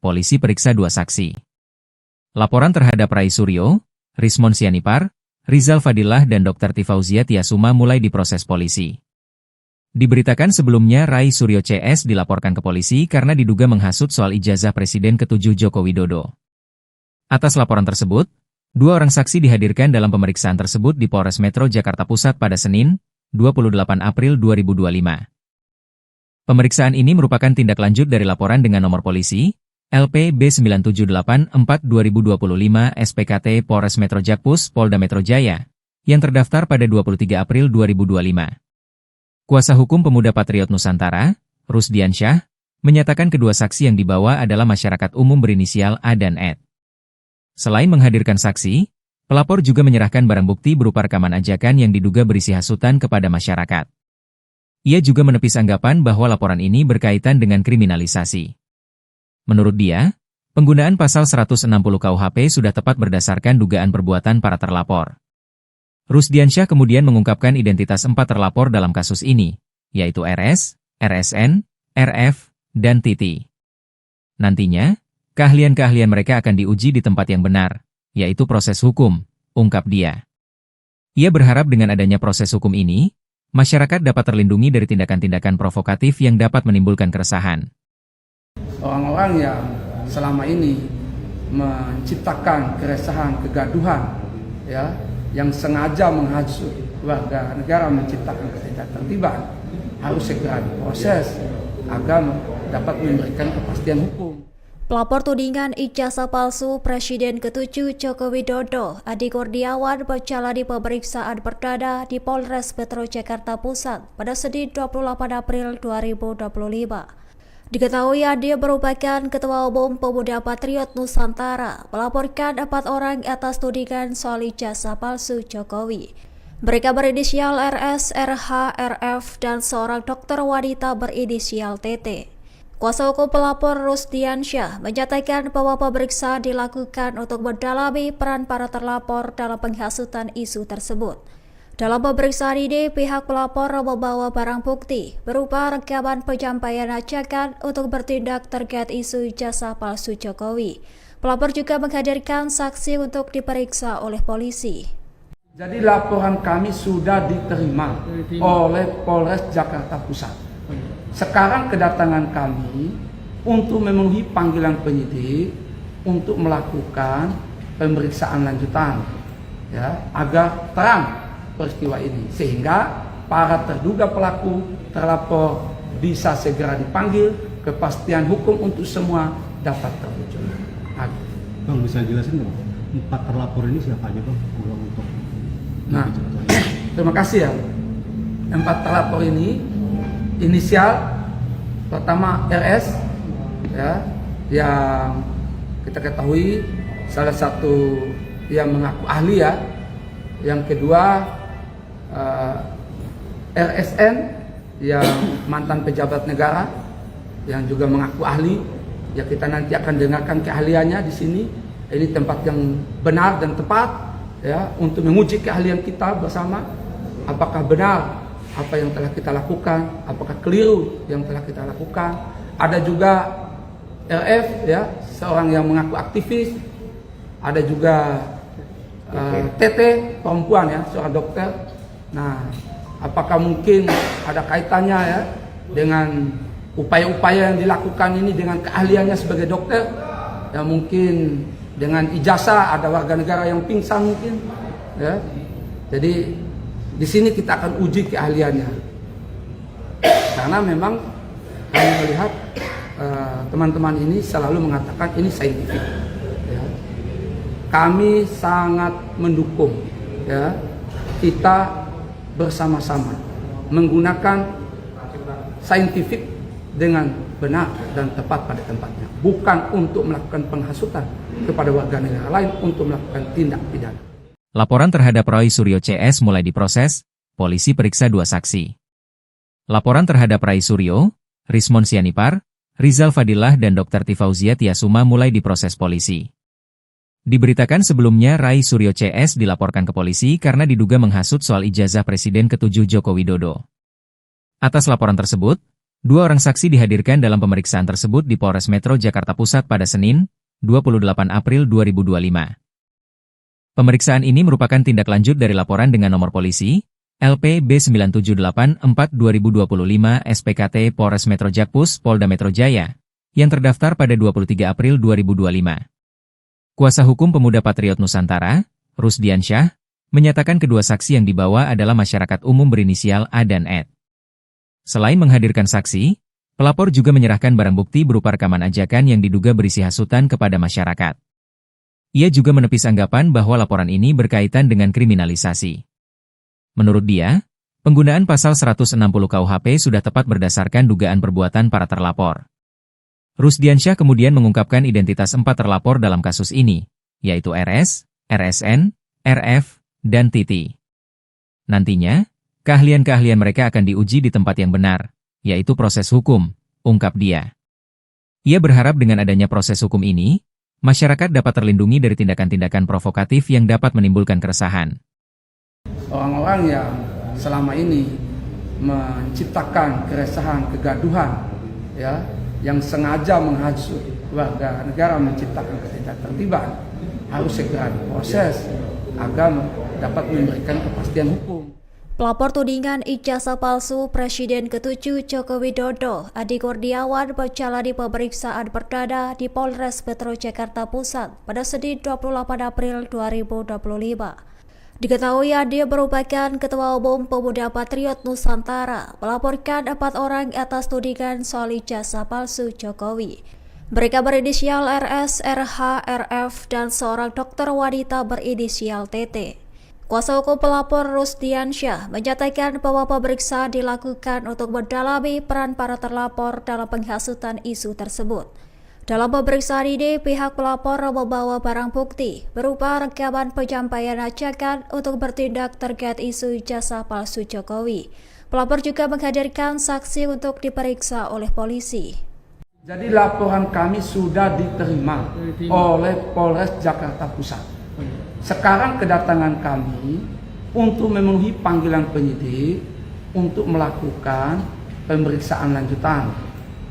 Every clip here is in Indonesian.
polisi periksa 2 saksi. Laporan terhadap Rai Suryo, Rismon Sianipar, Rizal Fadilah dan Dr. Tifauzia Tiasuma mulai diproses polisi. Diberitakan sebelumnya Rai Suryo CS dilaporkan ke polisi karena diduga menghasut soal ijazah Presiden ke-7 Joko Widodo. Atas laporan tersebut, 2 orang saksi dihadirkan dalam pemeriksaan tersebut di Polres Metro Jakarta Pusat pada Senin, 28 April 2025. Pemeriksaan ini merupakan tindak lanjut dari laporan dengan nomor polisi, LP B9784-2025 SPKT Polres Metro Jakpus Polda Metro Jaya, yang terdaftar pada 23 April 2025. Kuasa hukum Pemuda Patriot Nusantara, Rusdiansyah, menyatakan kedua saksi yang dibawa adalah masyarakat umum berinisial A dan Ed. Selain menghadirkan saksi, pelapor juga menyerahkan barang bukti berupa rekaman ajakan yang diduga berisi hasutan kepada masyarakat. Ia juga menepis anggapan bahwa laporan ini berkaitan dengan kriminalisasi. Menurut dia, penggunaan pasal 160 KUHP sudah tepat berdasarkan dugaan perbuatan para terlapor. Rusdiansyah kemudian mengungkapkan identitas 4 terlapor dalam kasus ini, yaitu RS, RSN, RF, dan Titi. Nantinya, keahlian-keahlian mereka akan diuji di tempat yang benar, yaitu proses hukum, ungkap dia. Ia berharap dengan adanya proses hukum ini, masyarakat dapat terlindungi dari tindakan-tindakan provokatif yang dapat menimbulkan keresahan. Orang-orang yang selama ini menciptakan keresahan, kegaduhan, ya, yang sengaja menghasut warga negara, menciptakan ketidaktertiban, harus segera diproses agar dapat memberikan kepastian hukum. Pelapor tudingan ijazah palsu Presiden ke-7 Joko Widodo, Adi Kurniawan, menjalani pemeriksaan perdana di Polres Metro Jakarta Pusat pada Senin 28 April 2025. Diketahui Adi merupakan Ketua Umum Pemuda Patriot Nusantara, melaporkan 4 orang atas tudingan soal ijazah palsu Jokowi. Mereka berinisial RS, RH, RF, dan seorang dokter wanita berinisial TT. Kuasa hukum pelapor Rusdiansyah menyatakan bahwa pemeriksaan dilakukan untuk mendalami peran para terlapor dalam penghasutan isu tersebut. Dalam pemeriksaan ini, pihak pelapor membawa barang bukti berupa rekaman penyampaian ajakan untuk bertindak terkait isu ijazah palsu Jokowi. Pelapor juga menghadirkan saksi untuk diperiksa oleh polisi. Jadi laporan kami sudah diterima oleh Polres Jakarta Pusat. Sekarang kedatangan kami untuk memenuhi panggilan penyidik untuk melakukan pemeriksaan lanjutan, ya, agar terang peristiwa ini sehingga para terduga pelaku terlapor bisa segera dipanggil, kepastian hukum untuk semua dapat terwujud. Bang, bisa jelasin dong 4 terlapor ini siapa aja, Bang? Untuk nah, terima kasih ya. 4 terlapor ini inisial pertama RS, ya, yang kita ketahui salah satu yang mengaku ahli, ya. Yang kedua RSN yang mantan pejabat negara yang juga mengaku ahli. Ya, kita nanti akan dengarkan keahliannya di sini. Ini tempat yang benar dan tepat, ya, untuk menguji keahlian kita bersama. Apakah benar apa yang telah kita lakukan, apakah keliru yang telah kita lakukan. Ada juga RF, ya, seorang yang mengaku aktivis. Ada juga TT, perempuan, ya, seorang dokter. Nah, apakah mungkin ada kaitannya, ya, dengan upaya-upaya yang dilakukan ini dengan keahliannya sebagai dokter? Ya, mungkin dengan ijazah ada warga negara yang pingsan mungkin, ya. Jadi di sini kita akan uji keahliannya, karena memang kami melihat teman-teman ini selalu mengatakan ini saintifik. Ya. Kami sangat mendukung, ya, kita bersama-sama menggunakan saintifik dengan benar dan tepat pada tempatnya, bukan untuk melakukan penghasutan kepada warga negara lain untuk melakukan tindak pidana. Laporan terhadap Rai Suryo CS mulai diproses, polisi periksa 2 saksi. Laporan terhadap Rai Suryo, Rismon Sianipar, Rizal Fadilah dan Dr. Tifauzia Tiasuma mulai diproses polisi. Diberitakan sebelumnya Rai Suryo CS dilaporkan ke polisi karena diduga menghasut soal ijazah Presiden ke-7 Joko Widodo. Atas laporan tersebut, Dua orang saksi dihadirkan dalam pemeriksaan tersebut di Polres Metro Jakarta Pusat pada Senin, 28 April 2025. Pemeriksaan ini merupakan tindak lanjut dari laporan dengan nomor polisi, LP B9784-2025 SPKT Polres Metro Jakpus Polda Metro Jaya, yang terdaftar pada 23 April 2025. Kuasa hukum Pemuda Patriot Nusantara, Rusdiansyah, menyatakan kedua saksi yang dibawa adalah masyarakat umum berinisial A dan Ed. Selain menghadirkan saksi, pelapor juga menyerahkan barang bukti berupa rekaman ajakan yang diduga berisi hasutan kepada masyarakat. Ia juga menepis anggapan bahwa laporan ini berkaitan dengan kriminalisasi. Menurut dia, penggunaan pasal 160 KUHP sudah tepat berdasarkan dugaan perbuatan para terlapor. Rusdiansyah kemudian mengungkapkan identitas 4 terlapor dalam kasus ini, yaitu RS, RSN, RF, dan Titi. Nantinya, keahlian-keahlian mereka akan diuji di tempat yang benar, yaitu proses hukum, ungkap dia. Ia berharap dengan adanya proses hukum ini, masyarakat dapat terlindungi dari tindakan-tindakan provokatif yang dapat menimbulkan keresahan. Orang-orang yang selama ini menciptakan keresahan, kegaduhan, ya, yang sengaja menghasut warga negara menciptakan ketidaktertiban, harus segera diproses agar dapat memberikan kepastian hukum. Pelapor tudingan ijazah palsu Presiden ke-7 Joko Widodo, Adi Kurniawan, menjalani pemeriksaan perdana di Polres Metro Jakarta Pusat pada Senin 28 April 2025. Diketahui Adi merupakan Ketua Umum Pemuda Patriot Nusantara, melaporkan 4 orang atas tudingan soal ijazah palsu Jokowi. Mereka berinisial RS, RH, RF, dan seorang dokter wanita berinisial TT. Kuasa hukum pelapor Rusdiansyah menyatakan bahwa pemeriksaan dilakukan untuk mendalami peran para terlapor dalam penghasutan isu tersebut. Dalam pemeriksaan ini, pihak pelapor membawa barang bukti berupa rekaman penyampaian ajakan untuk bertindak terkait isu ijazah palsu Jokowi. Pelapor juga menghadirkan saksi untuk diperiksa oleh polisi. Jadi laporan kami sudah diterima oleh Polres Jakarta Pusat. Sekarang kedatangan kami untuk memenuhi panggilan penyidik untuk melakukan pemeriksaan lanjutan,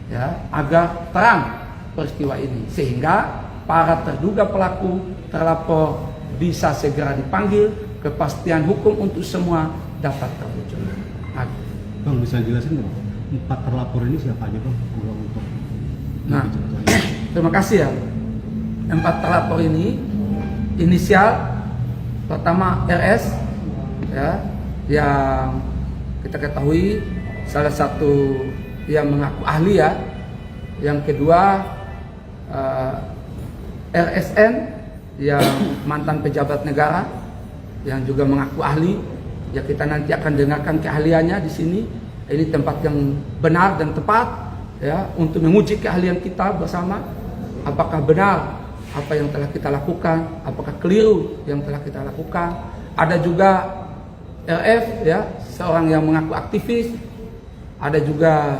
ya, agar terang peristiwa ini, sehingga para terduga pelaku terlapor bisa segera dipanggil, kepastian hukum untuk semua dapat terwujud. Bang, bisa jelasin nggak? 4 terlapor ini siapa aja, Bang? Untuk Nah, terima kasih ya. 4 terlapor ini inisial pertama RS, ya, yang kita ketahui salah satu yang mengaku ahli, ya. Yang kedua RSN yang mantan pejabat negara yang juga mengaku ahli. Ya, kita nanti akan dengarkan keahliannya di sini. Ini tempat yang benar dan tepat, ya, untuk menguji keahlian kita bersama. Apakah benar apa yang telah kita lakukan, apakah keliru yang telah kita lakukan. Ada juga RF, ya, seorang yang mengaku aktivis. Ada juga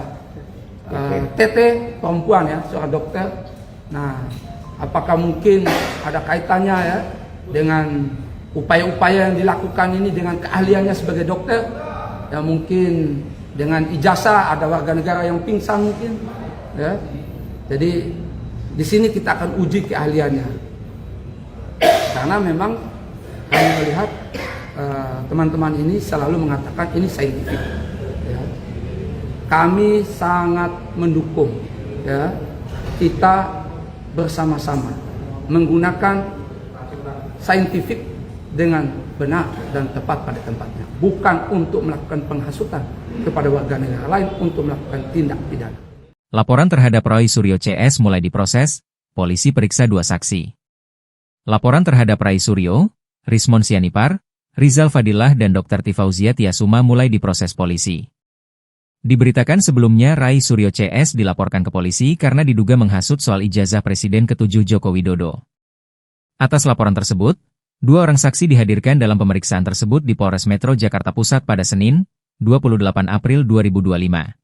TT, perempuan, ya, seorang dokter. Nah, apakah mungkin ada kaitannya, ya, dengan upaya-upaya yang dilakukan ini dengan keahliannya sebagai dokter? Ya, mungkin dengan ijazah ada warga negara yang pingsan mungkin, ya. Jadi di sini kita akan uji keahliannya, karena memang kami melihat teman-teman ini selalu mengatakan ini saintifik. Ya. Kami sangat mendukung, ya, kita bersama-sama menggunakan saintifik dengan benar dan tepat pada tempatnya, bukan untuk melakukan penghasutan kepada warga negara lain untuk melakukan tindak pidana. Laporan terhadap Roy Suryo CS mulai diproses, polisi periksa 2 saksi. Laporan terhadap Roy Suryo, Rismon Sianipar, Rizal Fadilah dan Dr. Tifauzia Tiasuma mulai diproses polisi. Diberitakan sebelumnya Roy Suryo CS dilaporkan ke polisi karena diduga menghasut soal ijazah Presiden ke-7 Joko Widodo. Atas laporan tersebut, 2 orang saksi dihadirkan dalam pemeriksaan tersebut di Polres Metro Jakarta Pusat pada Senin, 28 April 2025.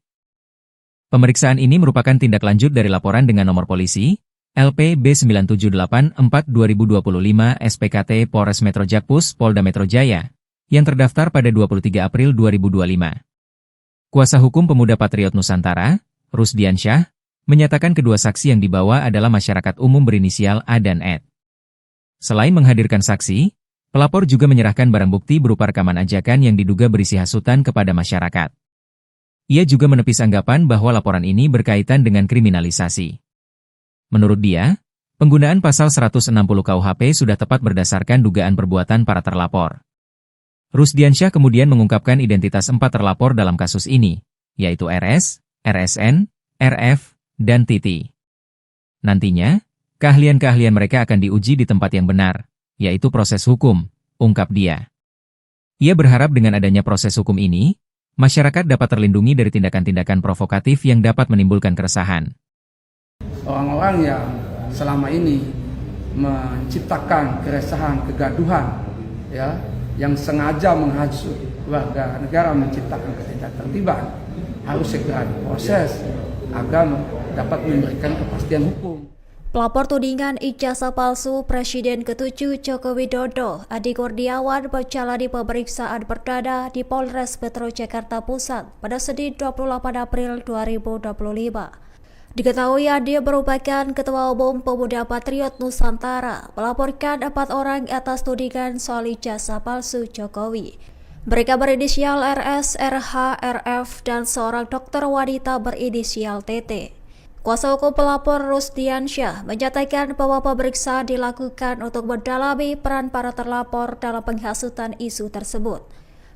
Pemeriksaan ini merupakan tindak lanjut dari laporan dengan nomor polisi, LP B9784-2025 SPKT Polres Metro Jakpus Polda Metro Jaya, yang terdaftar pada 23 April 2025. Kuasa hukum pemuda Patriot Nusantara, Rusdiansyah, menyatakan kedua saksi yang dibawa adalah masyarakat umum berinisial A dan Ed. Selain menghadirkan saksi, pelapor juga menyerahkan barang bukti berupa rekaman ajakan yang diduga berisi hasutan kepada masyarakat. Ia juga menepis anggapan bahwa laporan ini berkaitan dengan kriminalisasi. Menurut dia, penggunaan pasal 160 KUHP sudah tepat berdasarkan dugaan perbuatan para terlapor. Rusdiansyah kemudian mengungkapkan identitas 4 terlapor dalam kasus ini, yaitu RS, RSN, RF, dan Titi. Nantinya, keahlian-keahlian mereka akan diuji di tempat yang benar, yaitu proses hukum, ungkap dia. Ia berharap dengan adanya proses hukum ini, masyarakat dapat terlindungi dari tindakan-tindakan provokatif yang dapat menimbulkan keresahan. Orang-orang yang selama ini menciptakan keresahan, kegaduhan, ya, yang sengaja menghasut warga negara menciptakan ketidaktertiban harus segera diproses agar dapat memberikan kepastian hukum. Pelapor tudingan ijazah palsu Presiden ke-7 Joko Widodo, Adi Kurniawan, menjalani pemeriksaan perdana di Polres Metro Jakarta Pusat pada Senin 28 April 2025. Diketahui Adi merupakan Ketua Umum Pemuda Patriot Nusantara, melaporkan 4 orang atas tudingan soal ijazah palsu Jokowi. Mereka berinisial RS, RH, RF, dan seorang dokter wanita berinisial TT. Kuasa hukum pelapor Rusdiansyah menyatakan bahwa pemeriksaan dilakukan untuk mendalami peran para terlapor dalam penghasutan isu tersebut.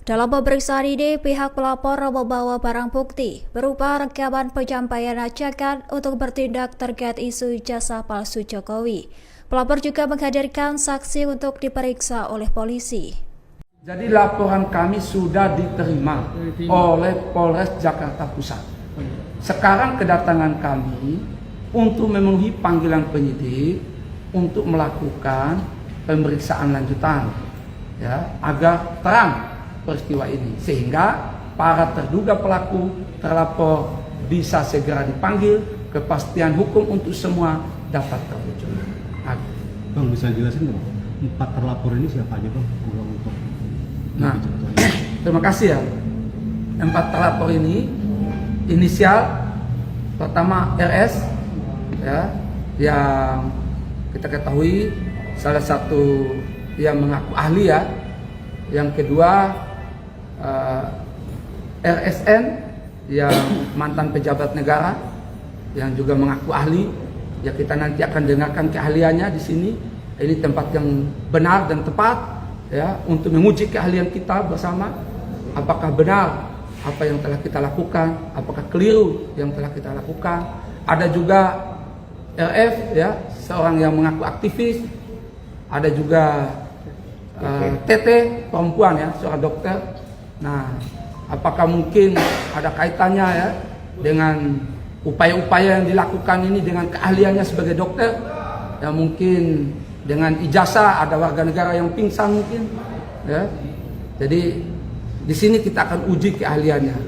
Dalam pemeriksaan ini, pihak pelapor membawa barang bukti berupa rekaman penyampaian ajakan untuk bertindak terkait isu ijazah palsu Jokowi. Pelapor juga menghadirkan saksi untuk diperiksa oleh polisi. Jadi laporan kami sudah diterima oleh Polres Jakarta Pusat. Sekarang kedatangan kami untuk memenuhi panggilan penyidik untuk melakukan pemeriksaan lanjutan, ya, agar terang peristiwa ini, sehingga para terduga pelaku terlapor bisa segera dipanggil, kepastian hukum untuk semua dapat terwujud. Bang, bisa jelasin nggak, 4 terlapor ini siapa aja, Bang? Nah, terima kasih ya. 4 terlapor ini inisial pertama RS, ya, yang kita ketahui salah satu yang mengaku ahli, ya. Yang kedua RSN yang mantan pejabat negara yang juga mengaku ahli, ya, kita nanti akan dengarkan keahliannya di sini. Ini tempat yang benar dan tepat, ya, untuk menguji keahlian kita bersama, apakah benar apa yang telah kita lakukan, apakah keliru yang telah kita lakukan. Ada juga RF, ya, seorang yang mengaku aktivis. Ada juga TT, perempuan, ya, seorang dokter. Nah, apakah mungkin ada kaitannya, ya, dengan upaya-upaya yang dilakukan ini dengan keahliannya sebagai dokter? Ya, mungkin dengan ijazah ada warga negara yang pingsan mungkin, ya. Jadi di sini kita akan uji keahliannya,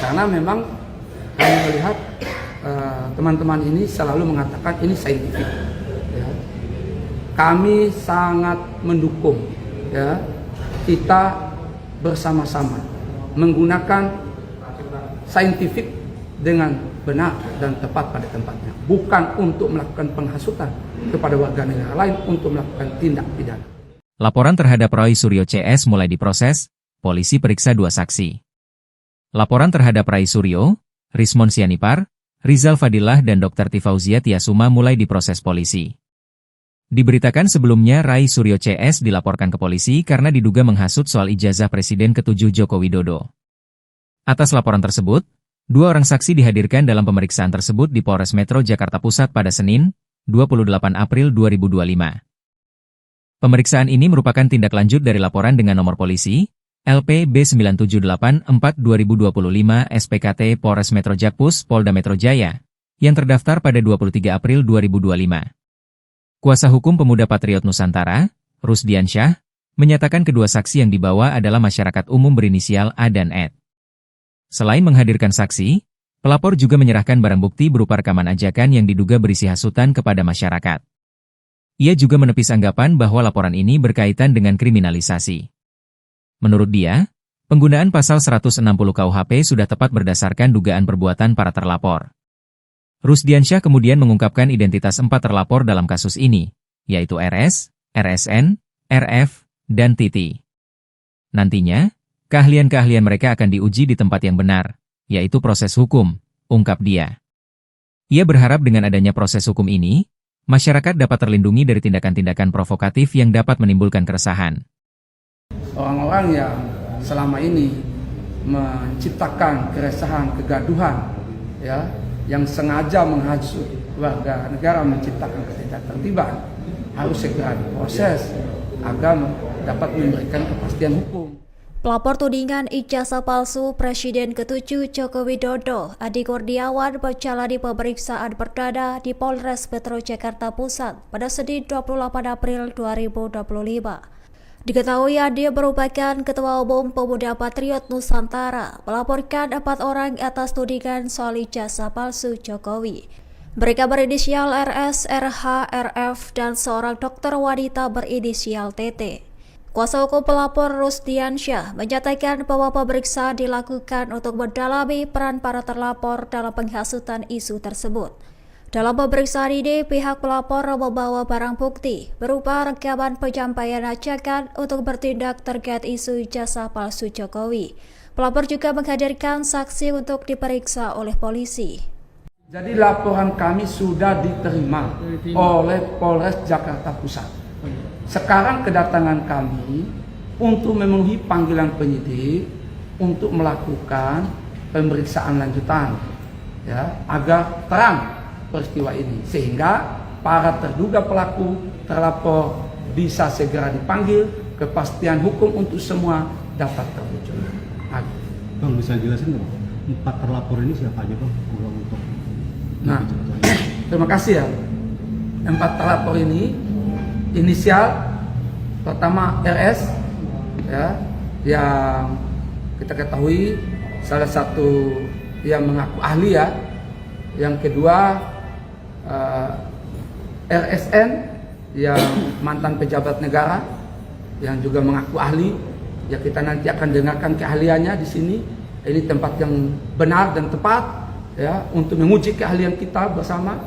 karena memang kami melihat teman-teman ini selalu mengatakan ini saintifik, ya. Kami sangat mendukung, ya, kita bersama-sama menggunakan saintifik dengan benar dan tepat pada tempatnya, bukan untuk melakukan penghasutan kepada warga negara lain untuk melakukan tindak pidana. Laporan terhadap Roy Suryo CS mulai diproses, polisi periksa 2 saksi. Laporan terhadap Roy Suryo, Rismon Sianipar, Rizal Fadilah dan Dr. Tifauzia Tiasuma mulai diproses polisi. Diberitakan sebelumnya Roy Suryo CS dilaporkan ke polisi karena diduga menghasut soal ijazah Presiden ke-7 Joko Widodo. Atas laporan tersebut, 2 orang saksi dihadirkan dalam pemeriksaan tersebut di Polres Metro Jakarta Pusat pada Senin, 28 April 2025. Pemeriksaan ini merupakan tindak lanjut dari laporan dengan nomor polisi, LP B9784-2025 SPKT Polres Metro Jakpus Polda Metro Jaya, yang terdaftar pada 23 April 2025. Kuasa hukum pemuda Patriot Nusantara, Rusdiansyah, menyatakan kedua saksi yang dibawa adalah masyarakat umum berinisial A dan Ed. Selain menghadirkan saksi, pelapor juga menyerahkan barang bukti berupa rekaman ajakan yang diduga berisi hasutan kepada masyarakat. Ia juga menepis anggapan bahwa laporan ini berkaitan dengan kriminalisasi. Menurut dia, Penggunaan pasal 160 KUHP sudah tepat berdasarkan dugaan perbuatan para terlapor. Rusdiansyah kemudian mengungkapkan identitas 4 terlapor dalam kasus ini, yaitu RS, RSN, RF, dan Titi. Nantinya, keahlian-keahlian mereka akan diuji di tempat yang benar, yaitu proses hukum, ungkap dia. Ia berharap dengan adanya proses hukum ini, masyarakat dapat terlindungi dari tindakan-tindakan provokatif yang dapat menimbulkan keresahan. Orang-orang yang selama ini menciptakan keresahan, kegaduhan, ya, yang sengaja menghasut warga negara, menciptakan ketidaktertiban, harus segera diproses agar dapat memberikan kepastian hukum. Pelapor tudingan ijazah palsu Presiden ke-7 Joko Widodo, Adi Kurniawan, menjalani pemeriksaan perdana di Polres Metro Jakarta Pusat pada Senin 28 April 2025. Diketahui Adi merupakan Ketua Umum Pemuda Patriot Nusantara, melaporkan 4 orang atas tudingan soal ijazah palsu Jokowi. Mereka berinisial RS, RH, RF, dan seorang dokter wanita berinisial TT. Kuasa hukum pelapor Rusdiansyah menyatakan bahwa pemeriksaan dilakukan untuk mendalami peran para terlapor dalam penghasutan isu tersebut. Dalam pemeriksaan ini, pihak pelapor membawa barang bukti berupa rekaman penyampaian ajakan untuk bertindak terkait isu ijazah palsu Jokowi. Pelapor juga menghadirkan saksi untuk diperiksa oleh polisi. Jadi laporan kami sudah diterima oleh Polres Jakarta Pusat. Sekarang kedatangan kami untuk memenuhi panggilan penyidik untuk melakukan pemeriksaan lanjutan, ya, agar terang peristiwa ini, sehingga para terduga pelaku terlapor bisa segera dipanggil, kepastian hukum untuk semua dapat terwujud. Bang, bisa jelasin nggak, 4 terlapor ini siapa aja, Bang? Untuk nah, terima kasih ya. 4 terlapor ini inisial pertama RS, ya, yang kita ketahui salah satu yang mengaku ahli, ya. Yang kedua RSN yang mantan pejabat negara yang juga mengaku ahli, ya, kita nanti akan dengarkan keahliannya di sini. Ini tempat yang benar dan tepat, ya, untuk menguji keahlian kita bersama,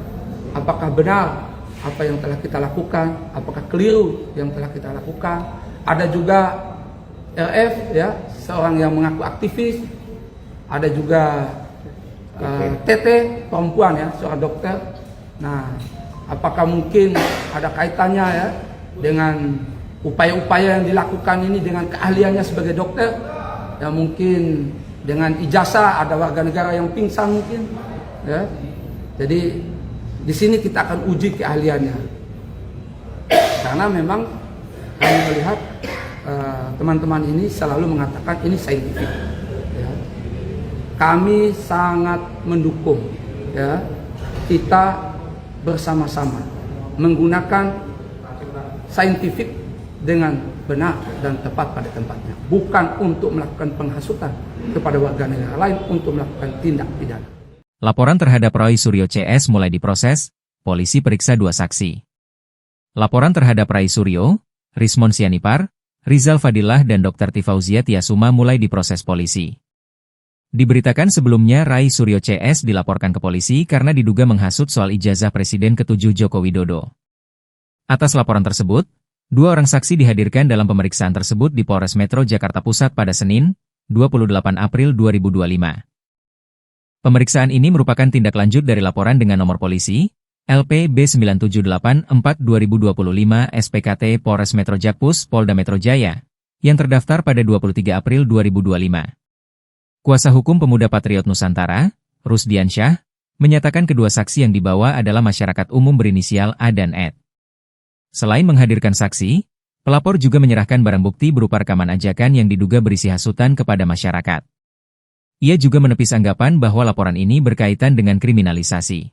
apakah benar apa yang telah kita lakukan, apakah keliru yang telah kita lakukan. Ada juga RF, ya, seorang yang mengaku aktivis. Ada juga TT, perempuan, ya, seorang dokter. Nah, apakah mungkin ada kaitannya, ya, dengan upaya-upaya yang dilakukan ini dengan keahliannya sebagai dokter? Ya, mungkin dengan ijazah ada warga negara yang pingsan mungkin, ya. Jadi di sini kita akan uji keahliannya, karena memang kami melihat teman-teman ini selalu mengatakan ini saintifik, ya. Kami sangat mendukung, ya, kita bersama-sama menggunakan saintifik dengan benar dan tepat pada tempatnya, bukan untuk melakukan penghasutan kepada warga negara lain untuk melakukan tindak pidana. Laporan terhadap Roy Suryo CS mulai diproses, polisi periksa 2 saksi. Laporan terhadap Roy Suryo, Rismon Sianipar, Rizal Fadilah dan Dr. Tifauzia Tiasuma mulai diproses polisi. Diberitakan sebelumnya Roy Suryo CS dilaporkan ke polisi karena diduga menghasut soal ijazah Presiden ke-7 Joko Widodo. Atas laporan tersebut, 2 orang saksi dihadirkan dalam pemeriksaan tersebut di Polres Metro Jakarta Pusat pada Senin, 28 April 2025. Pemeriksaan ini merupakan tindak lanjut dari laporan dengan nomor polisi, LP B9784-2025 SPKT Polres Metro Jakpus Polda Metro Jaya, yang terdaftar pada 23 April 2025. Kuasa hukum Pemuda Patriot Nusantara, Rusdiansyah, menyatakan kedua saksi yang dibawa adalah masyarakat umum berinisial A dan Ed. Selain menghadirkan saksi, pelapor juga menyerahkan barang bukti berupa rekaman ajakan yang diduga berisi hasutan kepada masyarakat. Ia juga menepis anggapan bahwa laporan ini berkaitan dengan kriminalisasi.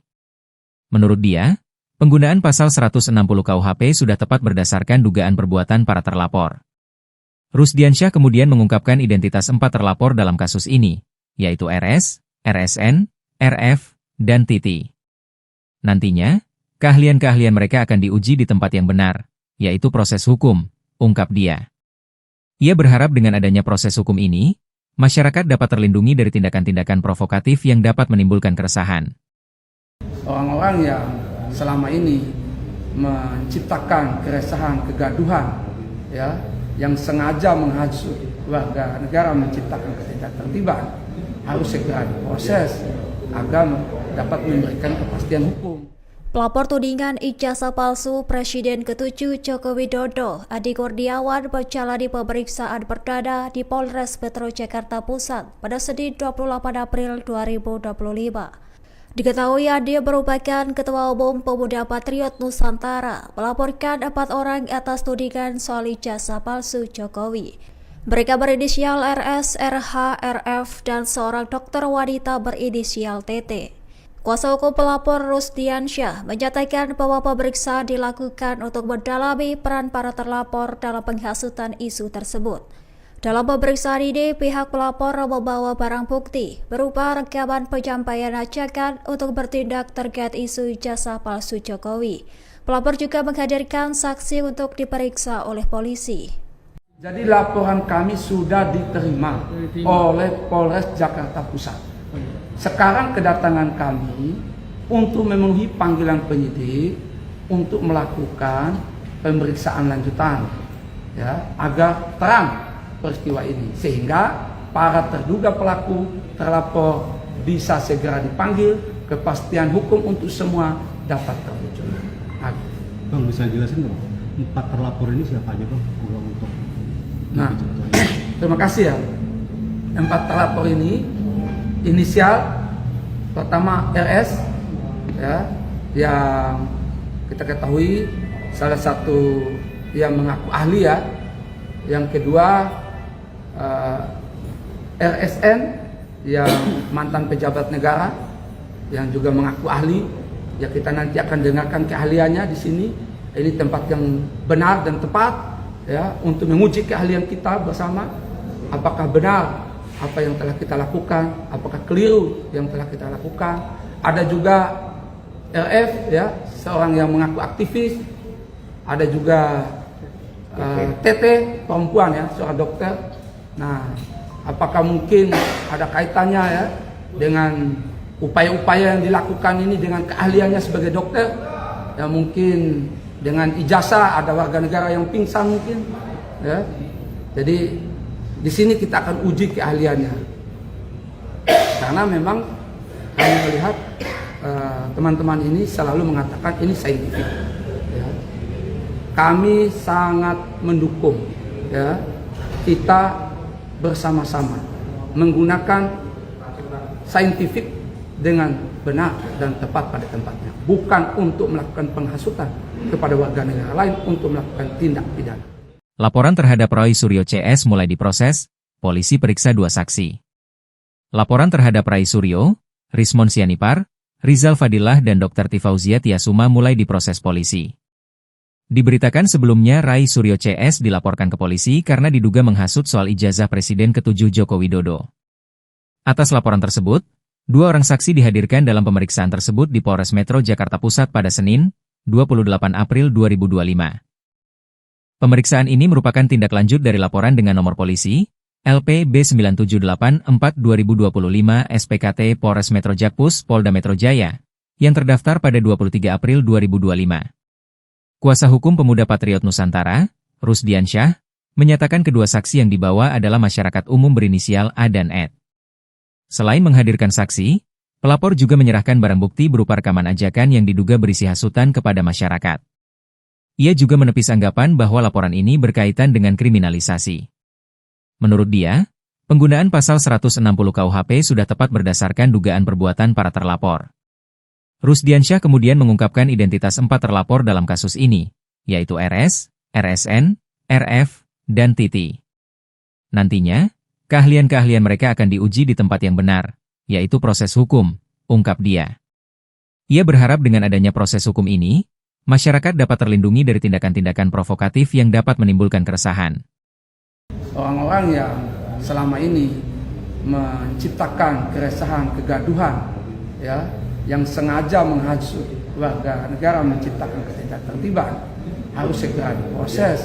Menurut dia, penggunaan pasal 160 KUHP sudah tepat berdasarkan dugaan perbuatan para terlapor. Rusdiansyah kemudian mengungkapkan identitas 4 terlapor dalam kasus ini, yaitu RS, RSN, RF, dan Titi. Nantinya, keahlian-keahlian mereka akan diuji di tempat yang benar, yaitu proses hukum, ungkap dia. Ia berharap dengan adanya proses hukum ini, masyarakat dapat terlindungi dari tindakan-tindakan provokatif yang dapat menimbulkan keresahan. Orang-orang yang selama ini menciptakan keresahan, kegaduhan, ya, yang sengaja menghasut warga negara, menciptakan ketidaktertiban, harus segera diproses agar dapat memberikan kepastian hukum. Pelapor tudingan ijazah palsu Presiden ke-7 Joko Widodo, Adi Kurniawan, menjalani pemeriksaan perdana di Polres Metro Jakarta Pusat pada Senin 28 April 2025. Diketahui Adi merupakan Ketua Umum Pemuda Patriot Nusantara, melaporkan 4 orang atas tudingan soal ijazah palsu Jokowi. Mereka berinisial RS, RH, RF, dan seorang dokter wanita berinisial TT. Kuasa hukum pelapor Rusdiansyah menyatakan bahwa pemeriksaan dilakukan untuk mendalami peran para terlapor dalam penghasutan isu tersebut. Dalam pemeriksaan ini, pihak pelapor membawa barang bukti berupa rekaman penyampaian ajakan untuk bertindak terkait isu ijazah palsu Jokowi. Pelapor juga menghadirkan saksi untuk diperiksa oleh polisi. Jadi laporan kami sudah diterima oleh Polres Jakarta Pusat. Sekarang kedatangan kami untuk memenuhi panggilan penyidik untuk melakukan pemeriksaan lanjutan, ya, agar terang peristiwa ini, sehingga para terduga pelaku terlapor bisa segera dipanggil, kepastian hukum untuk semua dapat terwujud. Bang, bisa jelasin dong, 4 terlapor ini siapa aja bang? Nah, terima kasih ya. 4 terlapor ini inisial pertama RS, ya, yang kita ketahui salah satu yang mengaku ahli, ya. Yang kedua RSN yang mantan pejabat negara yang juga mengaku ahli, ya, kita nanti akan dengarkan keahliannya di sini. Ini tempat yang benar dan tepat, ya, untuk menguji keahlian kita bersama, apakah benar apa yang telah kita lakukan, apakah keliru yang telah kita lakukan. Ada juga RF, ya, seorang yang mengaku aktivis. Ada juga TT, perempuan, ya, seorang dokter. Nah, apakah mungkin ada kaitannya, ya, dengan upaya-upaya yang dilakukan ini dengan keahliannya sebagai dokter? Ya, mungkin dengan ijazah ada warga negara yang pingsan mungkin, ya. Jadi di sini kita akan uji keahliannya, karena memang kami melihat teman-teman ini selalu mengatakan ini saintifik, ya. Kami sangat mendukung, ya, kita bersama-sama menggunakan saintifik dengan benar dan tepat pada tempatnya, bukan untuk melakukan penghasutan kepada warga negara lain untuk melakukan tindak pidana. Laporan terhadap Roy Suryo CS mulai diproses, polisi periksa 2 saksi. Laporan terhadap Roy Suryo, Rismon Sianipar, Rizal Fadilah dan Dr. Tifauzia Tiasuma mulai diproses polisi. Diberitakan sebelumnya Roy Suryo CS dilaporkan ke polisi karena diduga menghasut soal ijazah Presiden ke-7 Joko Widodo. Atas laporan tersebut, 2 orang saksi dihadirkan dalam pemeriksaan tersebut di Polres Metro Jakarta Pusat pada Senin, 28 April 2025. Pemeriksaan ini merupakan tindak lanjut dari laporan dengan nomor polisi LP B9784/2025 SPKT Polres Metro Jakpus Polda Metro Jaya yang terdaftar pada 23 April 2025. Kuasa hukum Pemuda Patriot Nusantara, Rusdiansyah, menyatakan kedua saksi yang dibawa adalah masyarakat umum berinisial A dan Ed. Selain menghadirkan saksi, pelapor juga menyerahkan barang bukti berupa rekaman ajakan yang diduga berisi hasutan kepada masyarakat. Ia juga menepis anggapan bahwa laporan ini berkaitan dengan kriminalisasi. Menurut dia, penggunaan pasal 160 KUHP sudah tepat berdasarkan dugaan perbuatan para terlapor. Rusdiansyah kemudian mengungkapkan identitas 4 terlapor dalam kasus ini, yaitu RS, RSN, RF, dan TT. Nantinya, keahlian-keahlian mereka akan diuji di tempat yang benar, yaitu proses hukum, ungkap dia. Ia berharap dengan adanya proses hukum ini, masyarakat dapat terlindungi dari tindakan-tindakan provokatif yang dapat menimbulkan keresahan. Orang-orang yang selama ini menciptakan keresahan, kegaduhan, ya, yang sengaja menghasut warga negara, menciptakan ketidaktertiban, harus segera diproses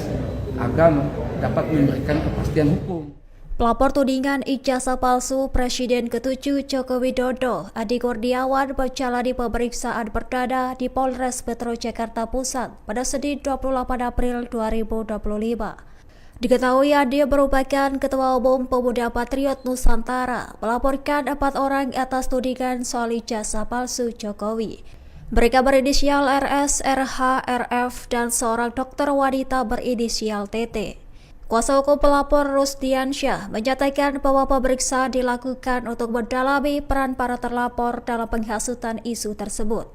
agar dapat memberikan kepastian hukum. Pelapor tudingan ijazah palsu Presiden ke-7 Joko Widodo, Adi Kurniawan, menjalani pemeriksaan perdana di Polres Metro Jakarta Pusat pada Senin 28 April 2025. Diketahui Adi merupakan Ketua Umum Pemuda Patriot Nusantara, melaporkan 4 orang atas tudingan soal ijazah palsu Jokowi. Mereka berinisial RS, RH, RF, dan seorang dokter wanita berinisial TT. Kuasa hukum pelapor Rusdiansyah menyatakan bahwa pemeriksaan dilakukan untuk mendalami peran para terlapor dalam penghasutan isu tersebut.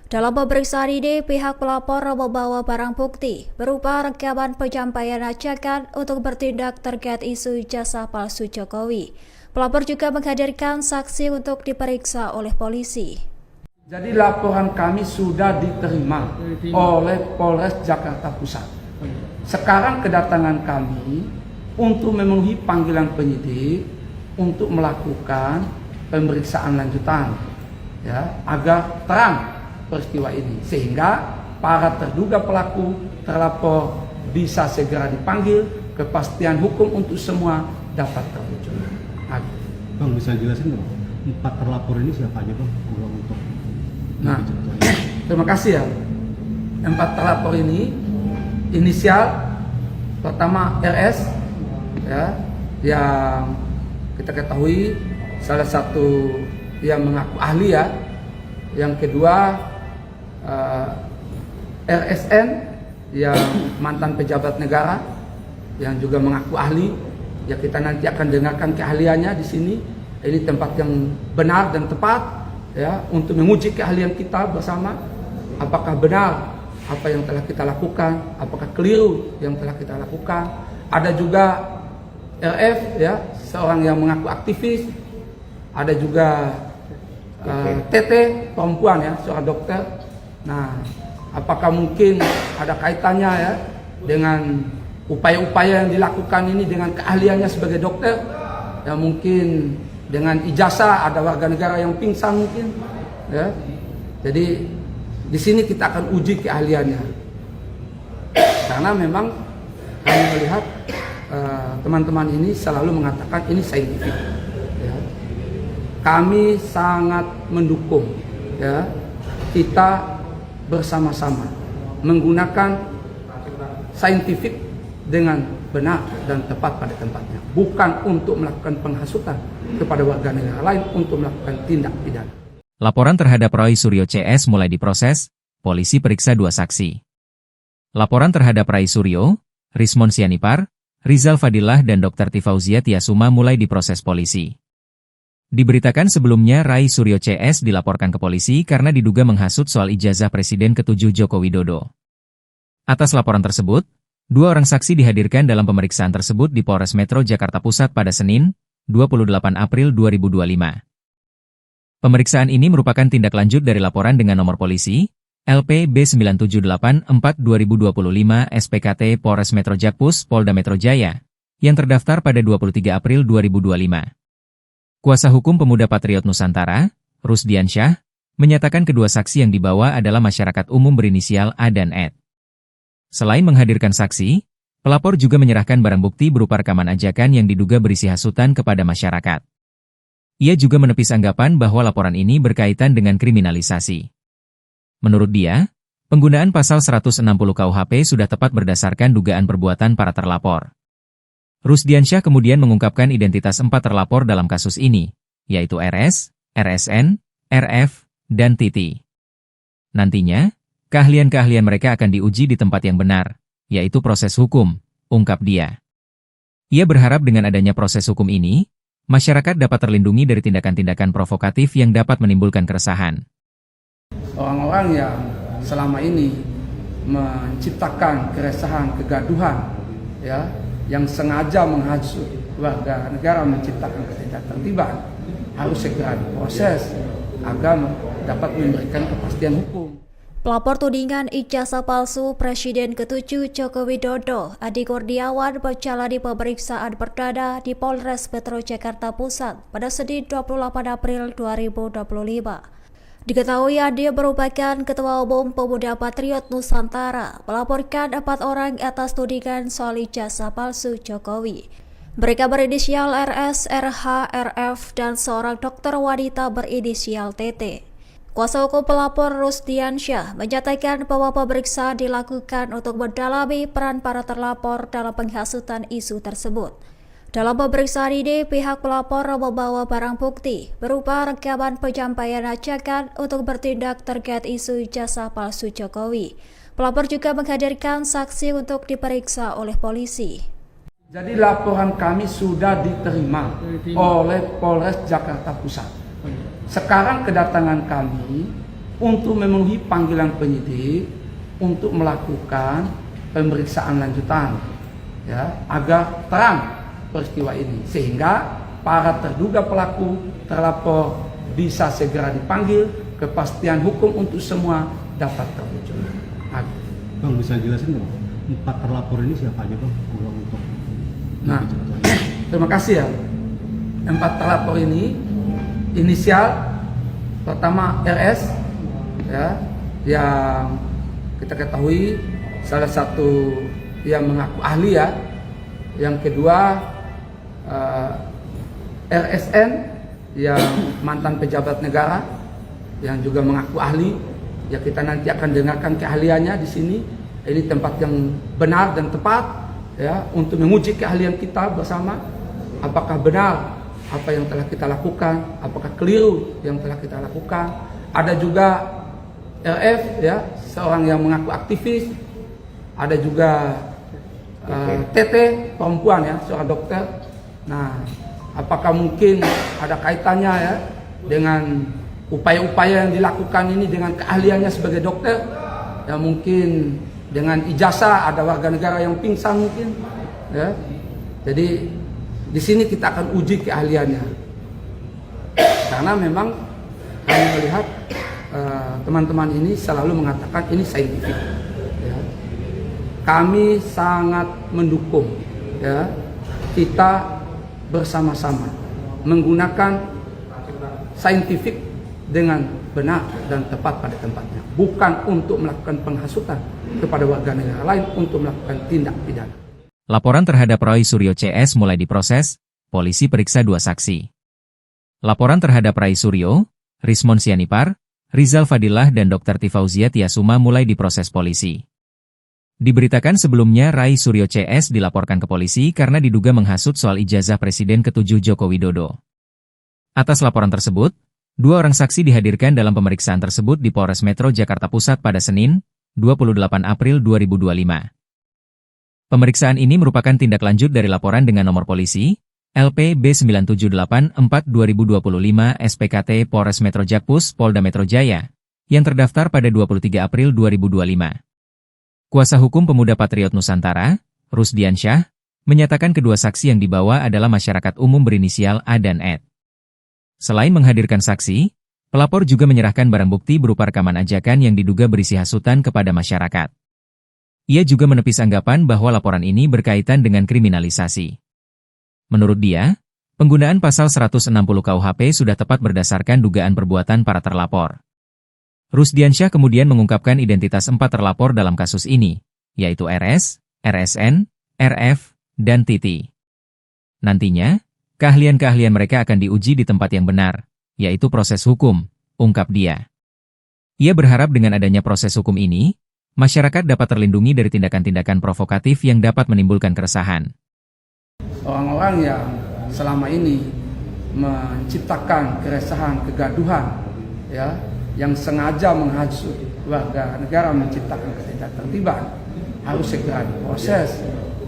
Dalam pemeriksaan ini, pihak pelapor membawa barang bukti berupa rekaman penyampaian ajakan untuk bertindak terkait isu ijazah palsu Jokowi. Pelapor juga menghadirkan saksi untuk diperiksa oleh polisi. Jadi laporan kami sudah diterima oleh Polres Jakarta Pusat. Sekarang kedatangan kami untuk memenuhi panggilan penyidik untuk melakukan pemeriksaan lanjutan, ya, agar terang peristiwa ini sehingga para terduga pelaku terlapor bisa segera dipanggil, kepastian hukum untuk semua dapat terwujud. Bang, bisa jelasin nggak? 4 terlapor ini siapa aja, Bang? Nah, terima kasih ya. 4 terlapor ini inisial pertama RS, ya, yang kita ketahui salah satu yang mengaku ahli, ya. Yang kedua RSN yang mantan pejabat negara yang juga mengaku ahli. Ya, kita nanti akan dengarkan keahliannya di sini. Ini tempat yang benar dan tepat, ya, untuk menguji keahlian kita bersama. Apakah benar apa yang telah kita lakukan, apakah keliru yang telah kita lakukan. Ada juga RF, ya, seorang yang mengaku aktivis. Ada juga TT, perempuan, ya, seorang dokter. Nah, apakah mungkin ada kaitannya, ya, dengan upaya-upaya yang dilakukan ini dengan keahliannya sebagai dokter? Ya, mungkin dengan ijazah ada warga negara yang pingsan mungkin, ya. Jadi di sini kita akan uji keahliannya, karena memang kami melihat teman-teman ini selalu mengatakan ini saintifik. Ya. Kami sangat mendukung, ya, kita bersama-sama menggunakan saintifik dengan benar dan tepat pada tempatnya, bukan untuk melakukan penghasutan kepada warga negara lain untuk melakukan tindak pidana. Laporan terhadap Roy Suryo CS mulai diproses, polisi periksa 2 saksi. Laporan terhadap Ray Suryo, Rismon Sianipar, Rizal Fadilah dan Dr. Tifauzia Tiasuma mulai diproses polisi. Diberitakan sebelumnya Ray Suryo CS dilaporkan ke polisi karena diduga menghasut soal ijazah Presiden ke-7 Joko Widodo. Atas laporan tersebut, 2 orang saksi dihadirkan dalam pemeriksaan tersebut di Polres Metro Jakarta Pusat pada Senin, 28 April 2025. Pemeriksaan ini merupakan tindak lanjut dari laporan dengan nomor polisi LP B9784/2025 SPKT Polres Metro Jakpus Polda Metro Jaya yang terdaftar pada 23 April 2025. Kuasa hukum Pemuda Patriot Nusantara, Rusdiansyah, menyatakan kedua saksi yang dibawa adalah masyarakat umum berinisial A dan Ed. Selain menghadirkan saksi, pelapor juga menyerahkan barang bukti berupa rekaman ajakan yang diduga berisi hasutan kepada masyarakat. Ia juga menepis anggapan bahwa laporan ini berkaitan dengan kriminalisasi. Menurut dia, penggunaan pasal 160 KUHP sudah tepat berdasarkan dugaan perbuatan para terlapor. Rusdiansyah kemudian mengungkapkan identitas 4 terlapor dalam kasus ini, yaitu RS, RSN, RF, dan TT. Nantinya, keahlian-keahlian mereka akan diuji di tempat yang benar, yaitu proses hukum, ungkap dia. Ia berharap dengan adanya proses hukum ini, masyarakat dapat terlindungi dari tindakan-tindakan provokatif yang dapat menimbulkan keresahan. Orang-orang yang selama ini menciptakan keresahan, kegaduhan, ya, yang sengaja menghasut warga negara, menciptakan ketidaktertiban, harus segera diproses agar dapat memberikan kepastian hukum. Pelapor tudingan ijazah palsu Presiden ke-7 Joko Widodo, Adi Kurniawan, menjalani pemeriksaan perdana di Polres Metro Jakarta Pusat pada Senin 28 April 2025. Diketahui Adi merupakan Ketua Umum Pemuda Patriot Nusantara, melaporkan 4 orang atas tudingan soal ijazah palsu Jokowi. Mereka berinisial RS, RH, RF, dan seorang dokter wanita berinisial TT. Kuasa hukum pelapor Rusdiansyah menyatakan bahwa pemeriksaan dilakukan untuk mendalami peran para terlapor dalam penghasutan isu tersebut. Dalam pemeriksaan ini, pihak pelapor membawa barang bukti berupa rekaman penyampaian ajakan untuk bertindak terkait isu ijazah palsu Jokowi. Pelapor juga menghadirkan saksi untuk diperiksa oleh polisi. Jadi laporan kami sudah diterima oleh Polres Jakarta Pusat. Sekarang kedatangan kami untuk memenuhi panggilan penyidik untuk melakukan pemeriksaan lanjutan, ya, agar terang peristiwa ini, sehingga para terduga pelaku terlapor bisa segera dipanggil, kepastian hukum untuk semua dapat terwujud. Bang, bisa jelasin nggak? 4 terlapor ini siapa aja, Bang? Untuk Nah, terima kasih ya. 4 terlapor ini inisial pertama RS, ya, yang kita ketahui salah satu yang mengaku ahli, ya. Yang kedua RSN yang mantan pejabat negara yang juga mengaku ahli. Ya, kita nanti akan dengarkan keahliannya di sini. Ini tempat yang benar dan tepat, ya, untuk menguji keahlian kita bersama, apakah benar apa yang telah kita lakukan, apakah keliru yang telah kita lakukan. Ada juga RF, ya, seorang yang mengaku aktivis. Ada juga TT, perempuan, ya, seorang dokter. Nah, apakah mungkin ada kaitannya, ya, dengan upaya-upaya yang dilakukan ini dengan keahliannya sebagai dokter? Ya, mungkin dengan ijazah ada warga negara yang pingsan mungkin, ya. Jadi di sini kita akan uji keahliannya, karena memang kami melihat teman-teman ini selalu mengatakan ini saintifik, ya. Kami sangat mendukung, ya, kita bersama-sama menggunakan saintifik dengan benar dan tepat pada tempatnya, bukan untuk melakukan penghasutan kepada warga negara lain untuk melakukan tindak pidana. Laporan terhadap Roy Suryo CS mulai diproses, polisi periksa 2 saksi. Laporan terhadap Roy Suryo, Rismon Sianipar, Rizal Fadilah dan Dr. Tifauzia Tiasuma mulai diproses polisi. Diberitakan sebelumnya Roy Suryo CS dilaporkan ke polisi karena diduga menghasut soal ijazah Presiden ke-7 Joko Widodo. Atas laporan tersebut, 2 orang saksi dihadirkan dalam pemeriksaan tersebut di Polres Metro Jakarta Pusat pada Senin, 28 April 2025. Pemeriksaan ini merupakan tindak lanjut dari laporan dengan nomor polisi LP B9784/2025 SPKT Polres Metro Jakpus Polda Metro Jaya yang terdaftar pada 23 April 2025. Kuasa hukum Pemuda Patriot Nusantara, Rusdiansyah, menyatakan kedua saksi yang dibawa adalah masyarakat umum berinisial A dan Ed. Selain menghadirkan saksi, pelapor juga menyerahkan barang bukti berupa rekaman ajakan yang diduga berisi hasutan kepada masyarakat. Ia juga menepis anggapan bahwa laporan ini berkaitan dengan kriminalisasi. Menurut dia, penggunaan pasal 160 KUHP sudah tepat berdasarkan dugaan perbuatan para terlapor. Rusdiansyah kemudian mengungkapkan identitas 4 terlapor dalam kasus ini, yaitu RS, RSN, RF, dan TT. Nantinya, keahlian-keahlian mereka akan diuji di tempat yang benar, yaitu proses hukum, ungkap dia. Ia berharap dengan adanya proses hukum ini, masyarakat dapat terlindungi dari tindakan-tindakan provokatif yang dapat menimbulkan keresahan. Orang-orang yang selama ini menciptakan keresahan, kegaduhan, ya, yang sengaja menghasut warga negara, menciptakan ketidaktertiban, harus segera diproses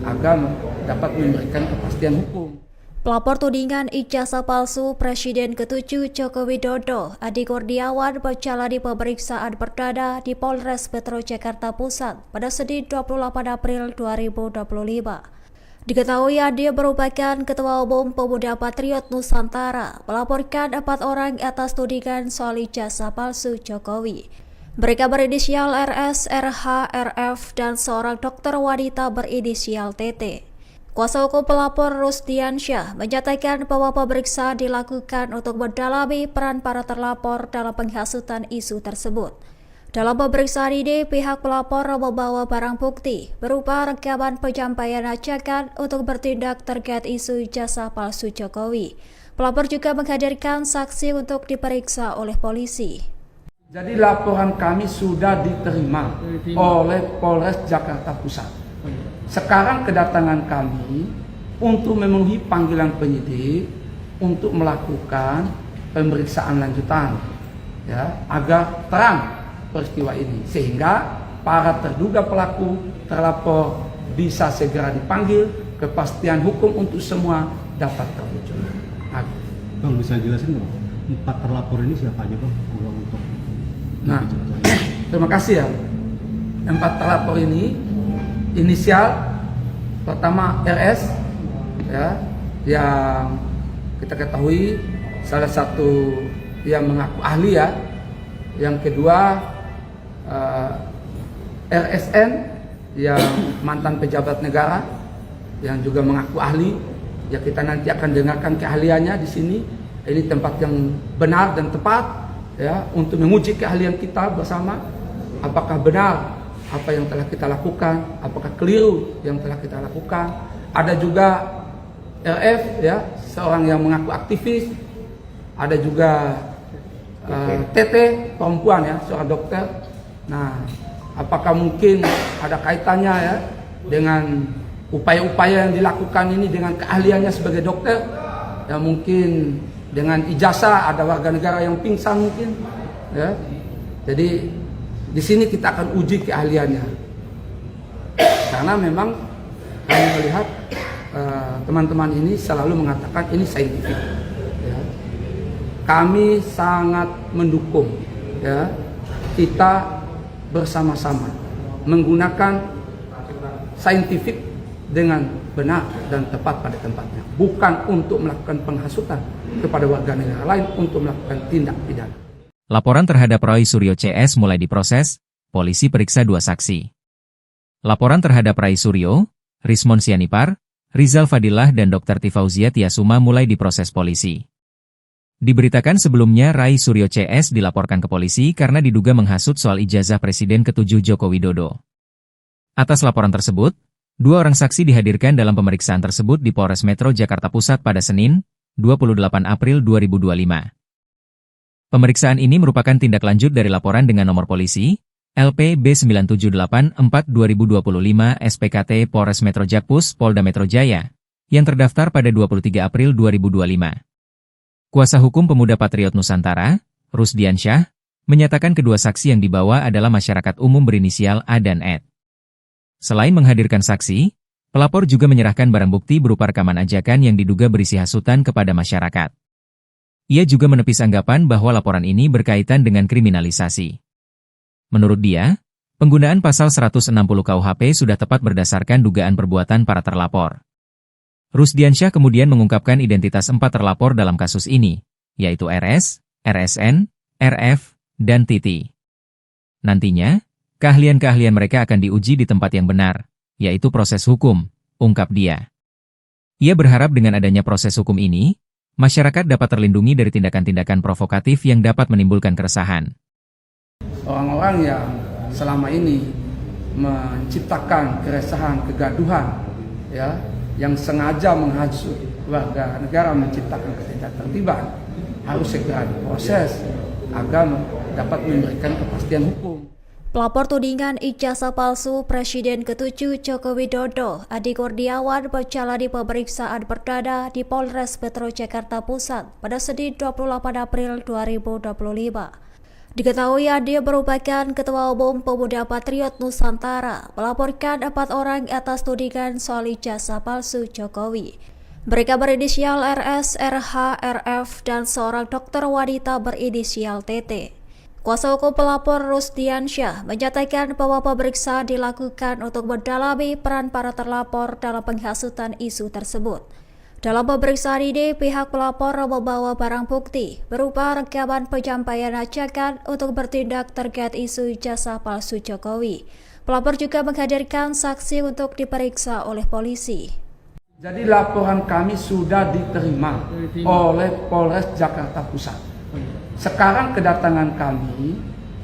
agar dapat memberikan kepastian hukum. Pelapor tudingan ijazah palsu Presiden ke-7 Joko Widodo, Adi Kurniawan, menjalani pemeriksaan perdana di Polres Metro Jakarta Pusat pada Senin 28 April 2025. Diketahui Adi merupakan Ketua Umum Pemuda Patriot Nusantara, melaporkan 4 orang atas tudingan soal ijazah palsu Jokowi. Mereka berinisial RS, RH, RF, dan seorang dokter wanita berinisial TT. Kuasa hukum pelapor Rusdiansyah menyatakan bahwa pemeriksaan dilakukan untuk mendalami peran para terlapor dalam penghasutan isu tersebut. Dalam pemeriksaan ini, pihak pelapor membawa barang bukti berupa rekaman penyampaian ajakan untuk bertindak terkait isu ijazah palsu Jokowi. Pelapor juga menghadirkan saksi untuk diperiksa oleh polisi. Jadi laporan kami sudah diterima oleh Polres Jakarta Pusat. Sekarang kedatangan kami untuk memenuhi panggilan penyidik untuk melakukan pemeriksaan lanjutan, ya, agar terang peristiwa ini sehingga para terduga pelaku terlapor bisa segera dipanggil, kepastian hukum untuk semua dapat terwujud. Bang, bisa jelasin nggak? 4 terlapor ini siapa aja, Bang? Nah, terima kasih ya. 4 terlapor ini inisial pertama RS, ya, yang kita ketahui salah satu yang mengaku ahli, ya. Yang kedua RSN yang mantan pejabat negara yang juga mengaku ahli. Ya, kita nanti akan dengarkan keahliannya di sini. Ini tempat yang benar dan tepat, ya, untuk menguji keahlian kita bersama. Apakah benar apa yang telah kita lakukan, apakah keliru yang telah kita lakukan. Ada juga RF, ya, seorang yang mengaku aktivis. Ada juga TT, perempuan, ya, seorang dokter. Nah, apakah mungkin ada kaitannya, ya, dengan upaya-upaya yang dilakukan ini dengan keahliannya sebagai dokter? Ya, mungkin dengan ijazah ada warga negara yang pingsan mungkin, ya. Jadi di sini kita akan uji keahliannya. Karena memang kami melihat teman-teman ini selalu mengatakan ini saintifik. Ya. Kami sangat mendukung, ya, kita bersama-sama menggunakan saintifik dengan benar dan tepat pada tempatnya, bukan untuk melakukan penghasutan kepada warga negara lain untuk melakukan tindak pidana. Laporan terhadap Roy Suryo CS mulai diproses, polisi periksa 2 saksi. Laporan terhadap Roy Suryo, Rismon Sianipar, Rizal Fadilah dan Dr. Tifauzia Tiasuma mulai diproses polisi. Diberitakan sebelumnya Roy Suryo CS dilaporkan ke polisi karena diduga menghasut soal ijazah Presiden ke-7 Joko Widodo. Atas laporan tersebut, 2 orang saksi dihadirkan dalam pemeriksaan tersebut di Polres Metro Jakarta Pusat pada Senin, 28 April 2025. Pemeriksaan ini merupakan tindak lanjut dari laporan dengan nomor polisi, LP B9784-2025 SPKT Polres Metro Jakpus Polda Metro Jaya, yang terdaftar pada 23 April 2025. Kuasa hukum Pemuda Patriot Nusantara, Rusdiansyah, menyatakan kedua saksi yang dibawa adalah masyarakat umum berinisial A dan Ed. Selain menghadirkan saksi, pelapor juga menyerahkan barang bukti berupa rekaman ajakan yang diduga berisi hasutan kepada masyarakat. Ia juga menepis anggapan bahwa laporan ini berkaitan dengan kriminalisasi. Menurut dia, penggunaan pasal 160 KUHP sudah tepat berdasarkan dugaan perbuatan para terlapor. Rusdiansyah kemudian mengungkapkan identitas 4 terlapor dalam kasus ini, yaitu RS, RSN, RF, dan Titi. Nantinya, keahlian-keahlian mereka akan diuji di tempat yang benar, yaitu proses hukum, ungkap dia. Ia berharap dengan adanya proses hukum ini, masyarakat dapat terlindungi dari tindakan-tindakan provokatif yang dapat menimbulkan keresahan. Orang-orang yang selama ini menciptakan keresahan, kegaduhan, ya, yang sengaja menghasut warga negara, menciptakan ketidaktertiban, harus segera diproses agar dapat memberikan kepastian hukum. Pelapor tudingan ijazah palsu Presiden ke-7 Joko Widodo, Adi Kurniawan, menjalani pemeriksaan perdana di Polres Metro Jakarta Pusat pada Senin 28 April 2025. Diketahui Adi merupakan Ketua Umum Pemuda Patriot Nusantara, melaporkan 4 orang atas tudingan soal ijazah palsu Jokowi. Mereka berinisial RS, RH, RF, dan seorang dokter wanita berinisial TT. Kuasa hukum pelapor Rusdiansyah menyatakan bahwa pemeriksaan dilakukan untuk mendalami peran para terlapor dalam penghasutan isu tersebut. Dalam pemeriksaan ini, pihak pelapor membawa barang bukti berupa rekaman penyampaian ajakan untuk bertindak terkait isu ijazah palsu Jokowi. Pelapor juga menghadirkan saksi untuk diperiksa oleh polisi. Jadi laporan kami sudah diterima oleh Polres Jakarta Pusat. Sekarang kedatangan kami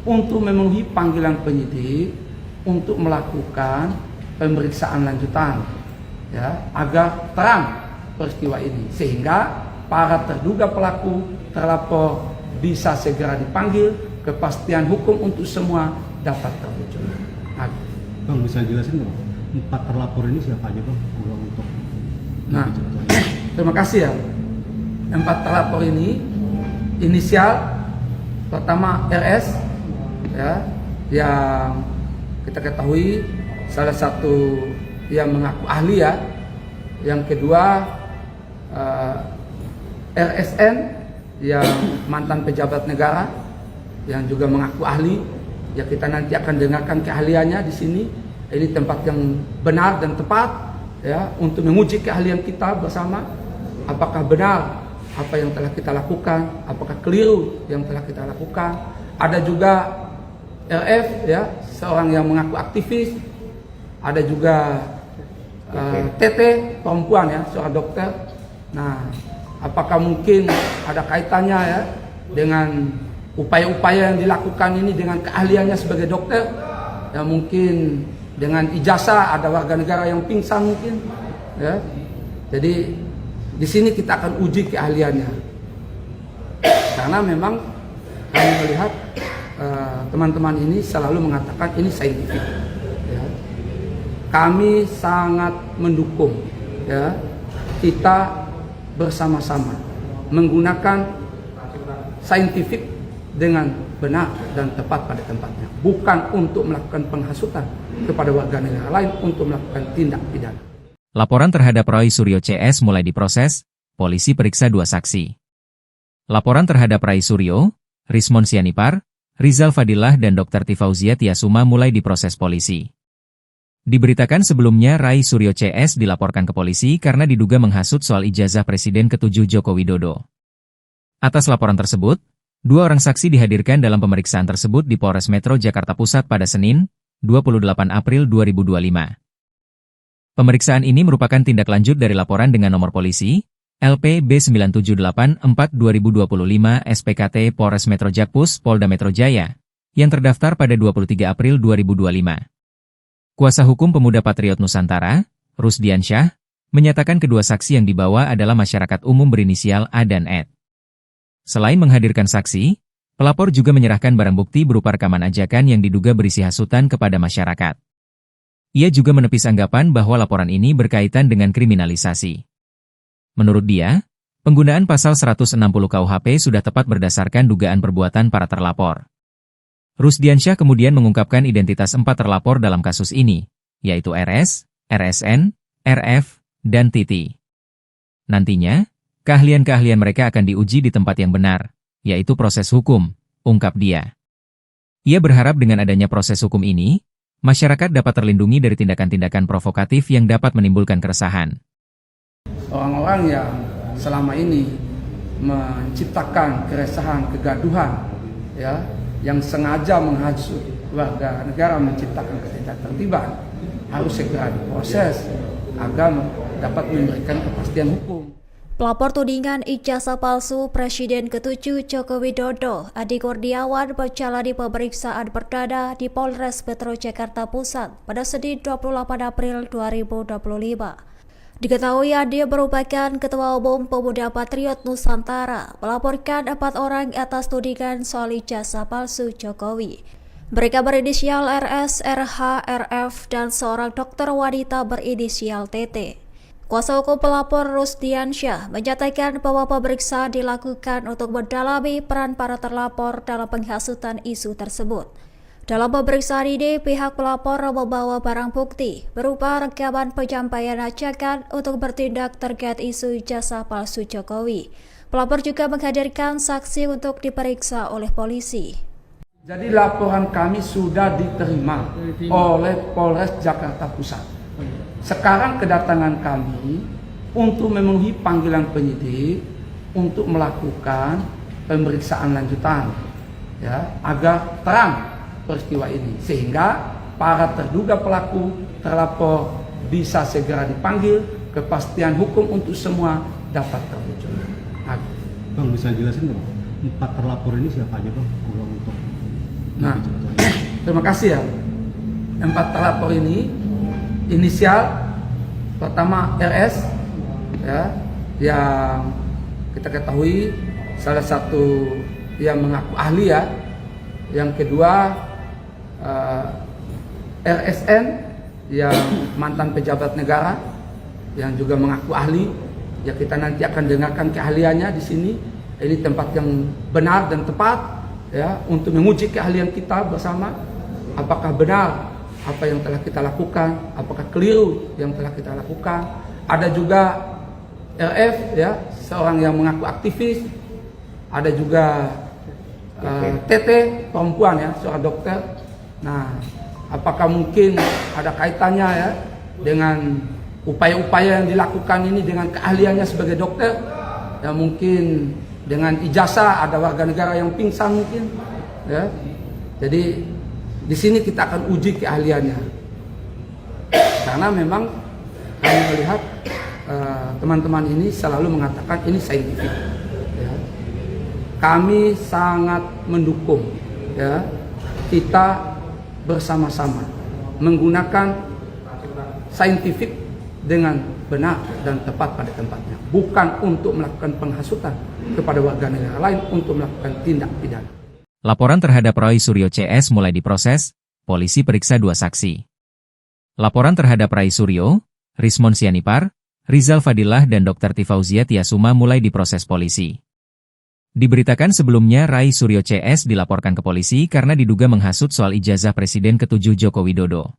untuk memenuhi panggilan penyidik untuk melakukan pemeriksaan lanjutan, ya, agar terang peristiwa ini sehingga para terduga pelaku terlapor bisa segera dipanggil, kepastian hukum untuk semua dapat terwujud. Bang, bisa jelasin nggak? 4 terlapor ini siapa aja, Bang? Untuk Nah, terima kasih ya. 4 terlapor ini inisial pertama RS, ya, yang kita ketahui salah satu yang mengaku ahli, ya. Yang kedua RSN yang mantan pejabat negara yang juga mengaku ahli. Ya, kita nanti akan dengarkan keahliannya di sini. Ini tempat yang benar dan tepat, ya, untuk menguji keahlian kita bersama. Apakah benar apa yang telah kita lakukan, apakah keliru yang telah kita lakukan. Ada juga RF, ya, seorang yang mengaku aktivis. Ada juga TT, perempuan, ya, seorang dokter. Nah, apakah mungkin ada kaitannya, ya, dengan upaya-upaya yang dilakukan ini dengan keahliannya sebagai dokter? Ya, mungkin dengan ijazah, ada warga negara yang pingsan mungkin, ya. Jadi di sini kita akan uji keahliannya, karena memang kami melihat teman-teman ini selalu mengatakan ini saintifik, ya. Kami sangat mendukung, ya, kita bersama-sama menggunakan saintifik dengan benar dan tepat pada tempatnya, bukan untuk melakukan penghasutan kepada warga negara lain untuk melakukan tindak pidana. Laporan terhadap Roy Suryo CS mulai diproses, polisi periksa 2 saksi. Laporan terhadap Ray Suryo, Rismon Sianipar, Rizal Fadilah dan Dr. Tifauzia Tiasuma mulai diproses polisi. Diberitakan sebelumnya Ray Suryo CS dilaporkan ke polisi karena diduga menghasut soal ijazah Presiden ke-7 Joko Widodo. Atas laporan tersebut, 2 orang saksi dihadirkan dalam pemeriksaan tersebut di Polres Metro Jakarta Pusat pada Senin, 28 April 2025. Pemeriksaan ini merupakan tindak lanjut dari laporan dengan nomor polisi LP B9784/2025 SPKT Polres Metro Jakpus Polda Metro Jaya yang terdaftar pada 23 April 2025. Kuasa hukum Pemuda Patriot Nusantara, Rusdiansyah, menyatakan kedua saksi yang dibawa adalah masyarakat umum berinisial A dan Ed. Selain menghadirkan saksi, pelapor juga menyerahkan barang bukti berupa rekaman ajakan yang diduga berisi hasutan kepada masyarakat. Ia juga menepis anggapan bahwa laporan ini berkaitan dengan kriminalisasi. Menurut dia, penggunaan pasal 160 KUHP sudah tepat berdasarkan dugaan perbuatan para terlapor. Rusdiansyah kemudian mengungkapkan identitas 4 terlapor dalam kasus ini, yaitu RS, RSN, RF, dan Titi. Nantinya, keahlian-keahlian mereka akan diuji di tempat yang benar, yaitu proses hukum, ungkap dia. Ia berharap dengan adanya proses hukum ini, masyarakat dapat terlindungi dari tindakan-tindakan provokatif yang dapat menimbulkan keresahan. Orang-orang yang selama ini menciptakan keresahan, kegaduhan, ya, yang sengaja menghasut warga negara, menciptakan ketidaktertiban, harus segera diproses agar dapat memberikan kepastian hukum. Pelapor tudingan ijazah palsu Presiden ke-7 Joko Widodo, Adi Kurniawan, menjalani pemeriksaan perdana di Polres Metro Jakarta Pusat pada Senin 28 April 2025. Diketahui Adi merupakan Ketua Umum Pemuda Patriot Nusantara, melaporkan 4 orang atas tudingan soal ijazah palsu Jokowi. Mereka berinisial RS, RH, RF, dan seorang dokter wanita berinisial TT. Kuasa hukum pelapor Rusdiansyah menyatakan bahwa pemeriksaan dilakukan untuk mendalami peran para terlapor dalam penghasutan isu tersebut. Dalam pemeriksaan ini, pihak pelapor membawa barang bukti berupa rekaman penyampaian ajakan untuk bertindak terkait isu ijazah palsu Jokowi. Pelapor juga menghadirkan saksi untuk diperiksa oleh polisi. Jadi laporan kami sudah diterima oleh Polres Jakarta Pusat. Sekarang kedatangan kami untuk memenuhi panggilan penyidik untuk melakukan pemeriksaan lanjutan, ya, agar terang peristiwa ini sehingga para terduga pelaku terlapor bisa segera dipanggil, kepastian hukum untuk semua dapat terwujud. Bang, bisa jelasin nggak, 4 terlapor ini siapa aja, Bang? Untuk Nah, terima kasih ya. 4 terlapor ini inisial pertama RS ya, yang kita ketahui salah satu yang mengaku ahli ya. Yang kedua RSN yang mantan pejabat negara yang juga mengaku ahli. Ya, kita nanti akan dengarkan keahliannya di sini. Ini tempat yang benar dan tepat ya untuk menguji keahlian kita bersama. Apakah benar apa yang telah kita lakukan, apakah keliru yang telah kita lakukan. Ada juga RF ya, seorang yang mengaku aktivis. Ada juga TT perempuan ya, seorang dokter. Nah, apakah mungkin ada kaitannya ya dengan upaya-upaya yang dilakukan ini dengan keahliannya sebagai dokter? Ya, mungkin dengan ijazah, ada warga negara yang pingsan mungkin ya. Jadi di sini kita akan uji keahliannya, karena memang kami melihat teman-teman ini selalu mengatakan ini saintifik ya. Kami sangat mendukung ya, kita bersama-sama menggunakan saintifik dengan benar dan tepat pada tempatnya, bukan untuk melakukan penghasutan kepada warga negara lain untuk melakukan tindak pidana. Laporan terhadap Roy Suryo CS mulai diproses, polisi periksa 2 saksi. Laporan terhadap Roy Suryo, Rismon Sianipar, Rizal Fadilah dan Dr. Tifauzia Tiasuma mulai diproses polisi. Diberitakan sebelumnya Roy Suryo CS dilaporkan ke polisi karena diduga menghasut soal ijazah Presiden ke-7 Joko Widodo.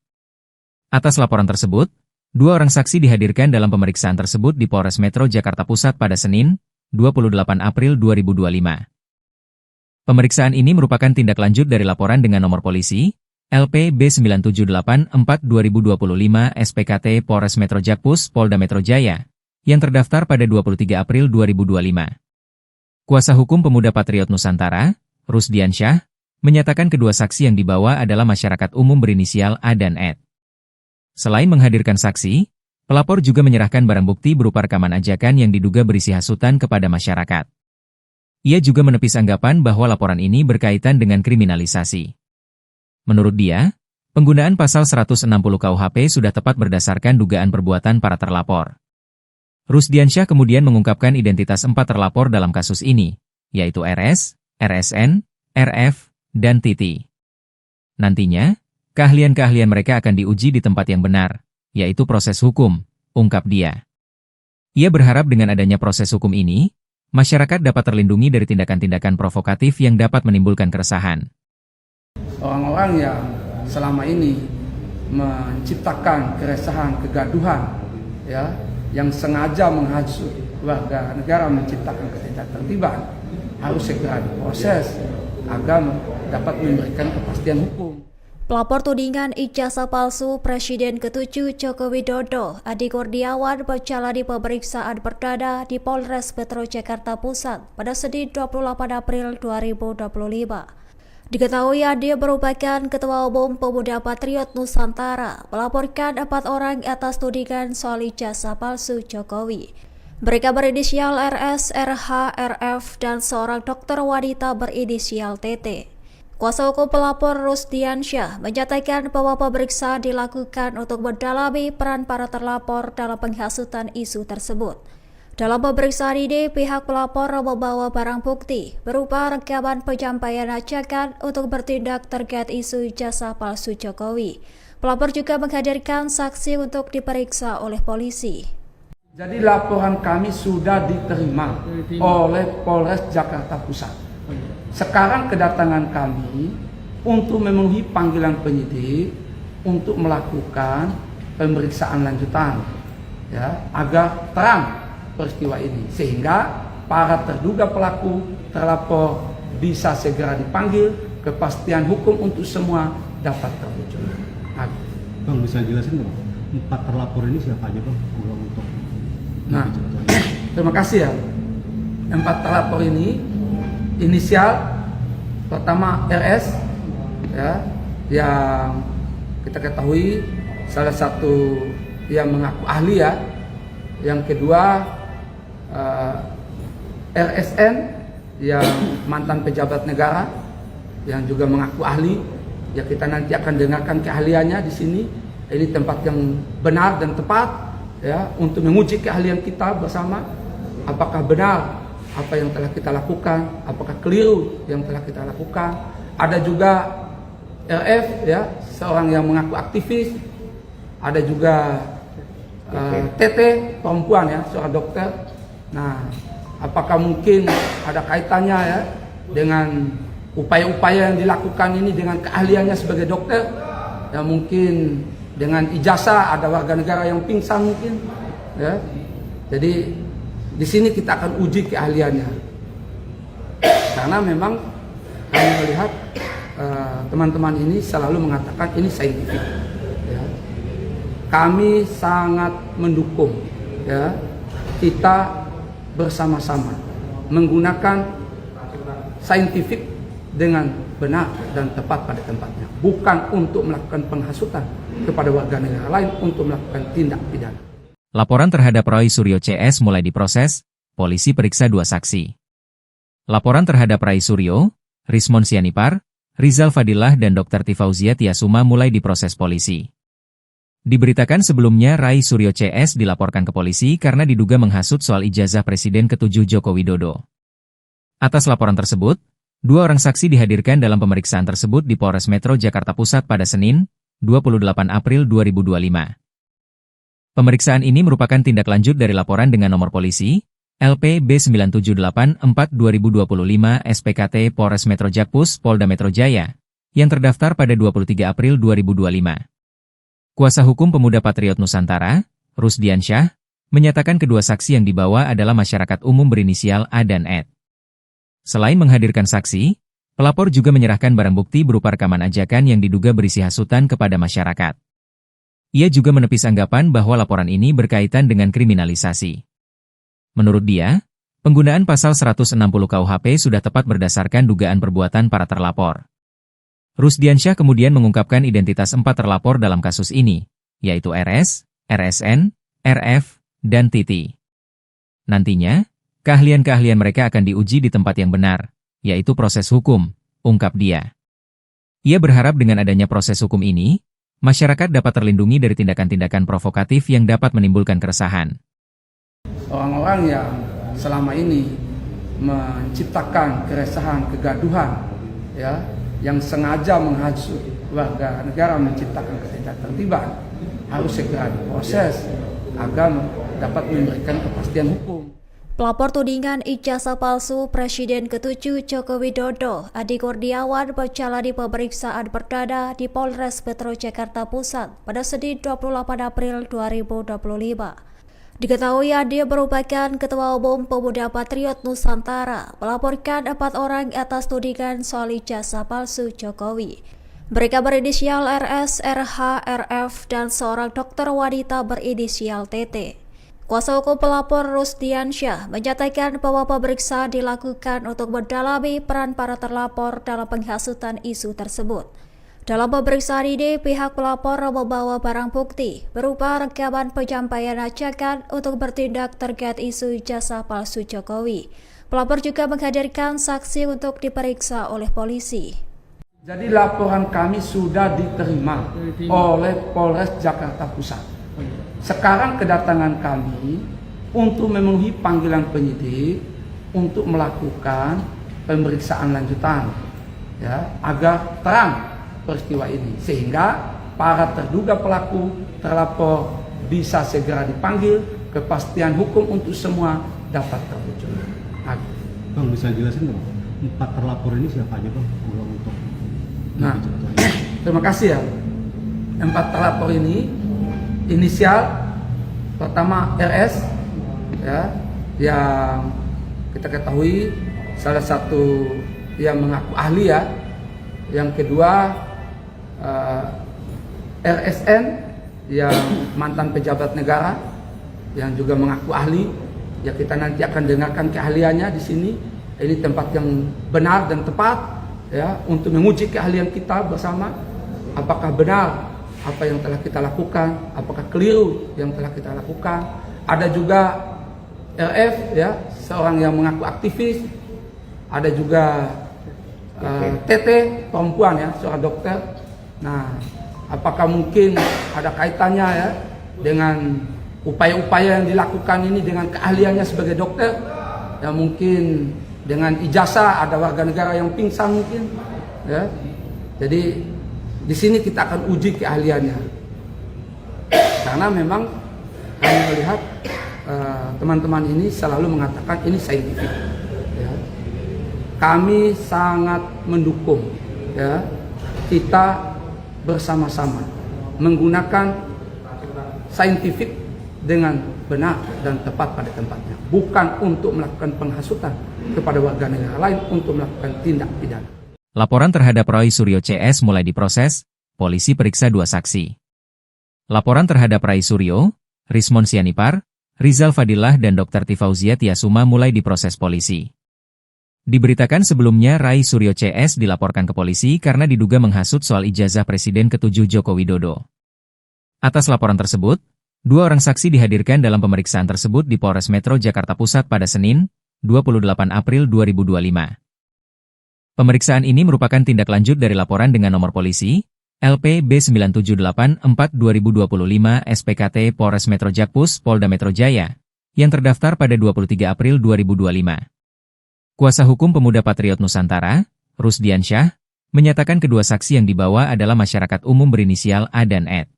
Atas laporan tersebut, 2 orang saksi dihadirkan dalam pemeriksaan tersebut di Polres Metro Jakarta Pusat pada Senin, 28 April 2025. Pemeriksaan ini merupakan tindak lanjut dari laporan dengan nomor polisi LP B9784/2025 SPKT Polres Metro Jakpus Polda Metro Jaya yang terdaftar pada 23 April 2025. Kuasa hukum Pemuda Patriot Nusantara, Rusdiansyah, menyatakan kedua saksi yang dibawa adalah masyarakat umum berinisial A dan Ed. Selain menghadirkan saksi, pelapor juga menyerahkan barang bukti berupa rekaman ajakan yang diduga berisi hasutan kepada masyarakat. Ia juga menepis anggapan bahwa laporan ini berkaitan dengan kriminalisasi. Menurut dia, penggunaan pasal 160 KUHP sudah tepat berdasarkan dugaan perbuatan para terlapor. Rusdiansyah kemudian mengungkapkan identitas 4 terlapor dalam kasus ini, yaitu RS, RSN, RF, dan Titi. Nantinya, keahlian-keahlian mereka akan diuji di tempat yang benar, yaitu proses hukum, ungkap dia. Ia berharap dengan adanya proses hukum ini, masyarakat dapat terlindungi dari tindakan-tindakan provokatif yang dapat menimbulkan keresahan. Orang-orang yang selama ini menciptakan keresahan, kegaduhan, ya, yang sengaja menghasut warga negara menciptakan ketidaktertiban, harus segera diproses agar dapat memberikan kepastian hukum. Pelapor tudingan ijazah palsu Presiden ke-7 Joko Widodo, Adi Kurniawan, menjalani pemeriksaan perdana di Polres Metro Jakarta Pusat pada Senin 28 April 2025. Diketahui Adi merupakan Ketua Umum Pemuda Patriot Nusantara, melaporkan 4 orang atas tudingan soal ijazah palsu Jokowi. Mereka berinisial RS, RH, RF, dan seorang dokter wanita berinisial TT. Kuasa hukum pelapor Rusdiansyah menyatakan bahwa pemeriksaan dilakukan untuk mendalami peran para terlapor dalam penghasutan isu tersebut. Dalam pemeriksaan ini, pihak pelapor membawa barang bukti berupa rekaman penyampaian ajakan untuk bertindak terkait isu ijazah palsu Jokowi. Pelapor juga menghadirkan saksi untuk diperiksa oleh polisi. Jadi laporan kami sudah diterima oleh Polres Jakarta Pusat. Sekarang kedatangan kami untuk memenuhi panggilan penyidik untuk melakukan pemeriksaan lanjutan, ya, agar terang peristiwa ini, sehingga para terduga pelaku terlapor bisa segera dipanggil, kepastian hukum untuk semua dapat terwujud. Bang, bisa jelasin Bang, 4 terlapor ini siapa aja Bang? Untuk nah, terima kasih ya. 4 terlapor ini inisial pertama RS, ya, yang kita ketahui salah satu yang mengaku ahli ya. Yang kedua RSN yang mantan pejabat negara yang juga mengaku ahli. Ya kita nanti akan dengarkan keahliannya di sini. Ini tempat yang benar dan tepat ya untuk menguji keahlian kita bersama. Apakah benar apa yang telah kita lakukan, apakah keliru yang telah kita lakukan. Ada juga RF ya, seorang yang mengaku aktivis. Ada juga TT perempuan ya, seorang dokter. Nah, apakah mungkin ada kaitannya ya dengan upaya-upaya yang dilakukan ini dengan keahliannya sebagai dokter? Ya mungkin dengan ijazah ada warga negara yang pingsan mungkin ya. Jadi di sini kita akan uji keahliannya. Karena memang kami melihat teman-teman ini selalu mengatakan ini saintifik. Ya. Kami sangat mendukung ya kita bersama-sama menggunakan saintifik dengan benar dan tepat pada tempatnya, bukan untuk melakukan penghasutan kepada warga negara lain untuk melakukan tindak pidana. Laporan terhadap Roy Suryo CS mulai diproses, polisi periksa 2 saksi. Laporan terhadap Rai Suryo, Rismon Sianipar, Rizal Fadilah dan Dr. Tifauzia Tiasuma mulai diproses polisi. Diberitakan sebelumnya Rai Suryo CS dilaporkan ke polisi karena diduga menghasut soal ijazah Presiden ke-7 Joko Widodo. Atas laporan tersebut, 2 orang saksi dihadirkan dalam pemeriksaan tersebut di Polres Metro Jakarta Pusat pada Senin, 28 April 2025. Pemeriksaan ini merupakan tindak lanjut dari laporan dengan nomor polisi, LP B9784-2025 SPKT Polres Metro Jakpus Polda Metro Jaya, yang terdaftar pada 23 April 2025. Kuasa hukum Pemuda Patriot Nusantara, Rusdiansyah, menyatakan kedua saksi yang dibawa adalah masyarakat umum berinisial A dan Ed. Selain menghadirkan saksi, pelapor juga menyerahkan barang bukti berupa rekaman ajakan yang diduga berisi hasutan kepada masyarakat. Ia juga menepis anggapan bahwa laporan ini berkaitan dengan kriminalisasi. Menurut dia, penggunaan pasal 160 KUHP sudah tepat berdasarkan dugaan perbuatan para terlapor. Rusdiansyah kemudian mengungkapkan identitas 4 terlapor dalam kasus ini, yaitu RS, RSN, RF, dan Titi. Nantinya, keahlian-keahlian mereka akan diuji di tempat yang benar, yaitu proses hukum, ungkap dia. Ia berharap dengan adanya proses hukum ini, masyarakat dapat terlindungi dari tindakan-tindakan provokatif yang dapat menimbulkan keresahan. Orang-orang yang selama ini menciptakan keresahan, kegaduhan, ya, yang sengaja menghasut warga negara menciptakan ketidaktertiban, harus segera diproses agar dapat memberikan kepastian hukum. Pelapor tudingan ijazah palsu Presiden ke-7 Joko Widodo, Adi Kurniawan, menjalani pemeriksaan perdana di Polres Metro Jakarta Pusat pada Senin 28 April 2025. Diketahui Adi merupakan Ketua Umum Pemuda Patriot Nusantara, melaporkan 4 orang atas tudingan soal ijazah palsu Jokowi. Mereka berinisial RS, RH, RF, dan seorang dokter wanita berinisial TT. Kuasa hukum pelapor Rusdiansyah menyatakan bahwa pemeriksaan dilakukan untuk mendalami peran para terlapor dalam penghasutan isu tersebut. Dalam pemeriksaan ini, pihak pelapor membawa barang bukti berupa rekaman penyampaian ajakan untuk bertindak terkait isu ijazah palsu Jokowi. Pelapor juga menghadirkan saksi untuk diperiksa oleh polisi. Jadi laporan kami sudah diterima oleh Polres Jakarta Pusat. Sekarang kedatangan kami untuk memenuhi panggilan penyidik untuk melakukan pemeriksaan lanjutan, ya, agar terang peristiwa ini sehingga para terduga pelaku terlapor bisa segera dipanggil, kepastian hukum untuk semua dapat terwujud. Bang, bisa jelasin dong 4 terlapor ini siapa aja, Bang? Untuk nah, terima kasih ya. 4 terlapor ini inisial pertama RS, ya, yang kita ketahui salah satu yang mengaku ahli, ya. Yang kedua RSN yang mantan pejabat negara yang juga mengaku ahli. Ya kita nanti akan dengarkan keahliannya di sini. Ini tempat yang benar dan tepat, ya, untuk menguji keahlian kita bersama. Apakah benar apa yang telah kita lakukan, apakah keliru yang telah kita lakukan. Ada juga RF, ya, seorang yang mengaku aktivis. Ada juga TT perempuan ya, seorang dokter. Nah, apakah mungkin ada kaitannya ya dengan upaya-upaya yang dilakukan ini dengan keahliannya sebagai dokter? Ya mungkin dengan ijazah, ada warga negara yang pingsan mungkin ya. Jadi di sini kita akan uji keahliannya. Karena memang kami melihat teman-teman ini selalu mengatakan ini saintifik. Ya. Kami sangat mendukung ya, kita bersama-sama menggunakan saintifik dengan benar dan tepat pada tempatnya, bukan untuk melakukan penghasutan kepada warga negara lain untuk melakukan tindak pidana. Laporan terhadap Roy Suryo CS mulai diproses, polisi periksa 2 saksi. Laporan terhadap Rai Suryo, Rismon Sianipar, Rizal Fadilah dan Dr. Tifauzia Tiasuma mulai diproses polisi. Diberitakan sebelumnya Rai Suryo CS dilaporkan ke polisi karena diduga menghasut soal ijazah Presiden ke-7 Joko Widodo. Atas laporan tersebut, 2 orang saksi dihadirkan dalam pemeriksaan tersebut di Polres Metro Jakarta Pusat pada Senin, 28 April 2025. Pemeriksaan ini merupakan tindak lanjut dari laporan dengan nomor polisi LP B9784/2025 SPKT Polres Metro Jakpus Polda Metro Jaya yang terdaftar pada 23 April 2025. Kuasa hukum Pemuda Patriot Nusantara, Rusdiansyah, menyatakan kedua saksi yang dibawa adalah masyarakat umum berinisial A dan Ed.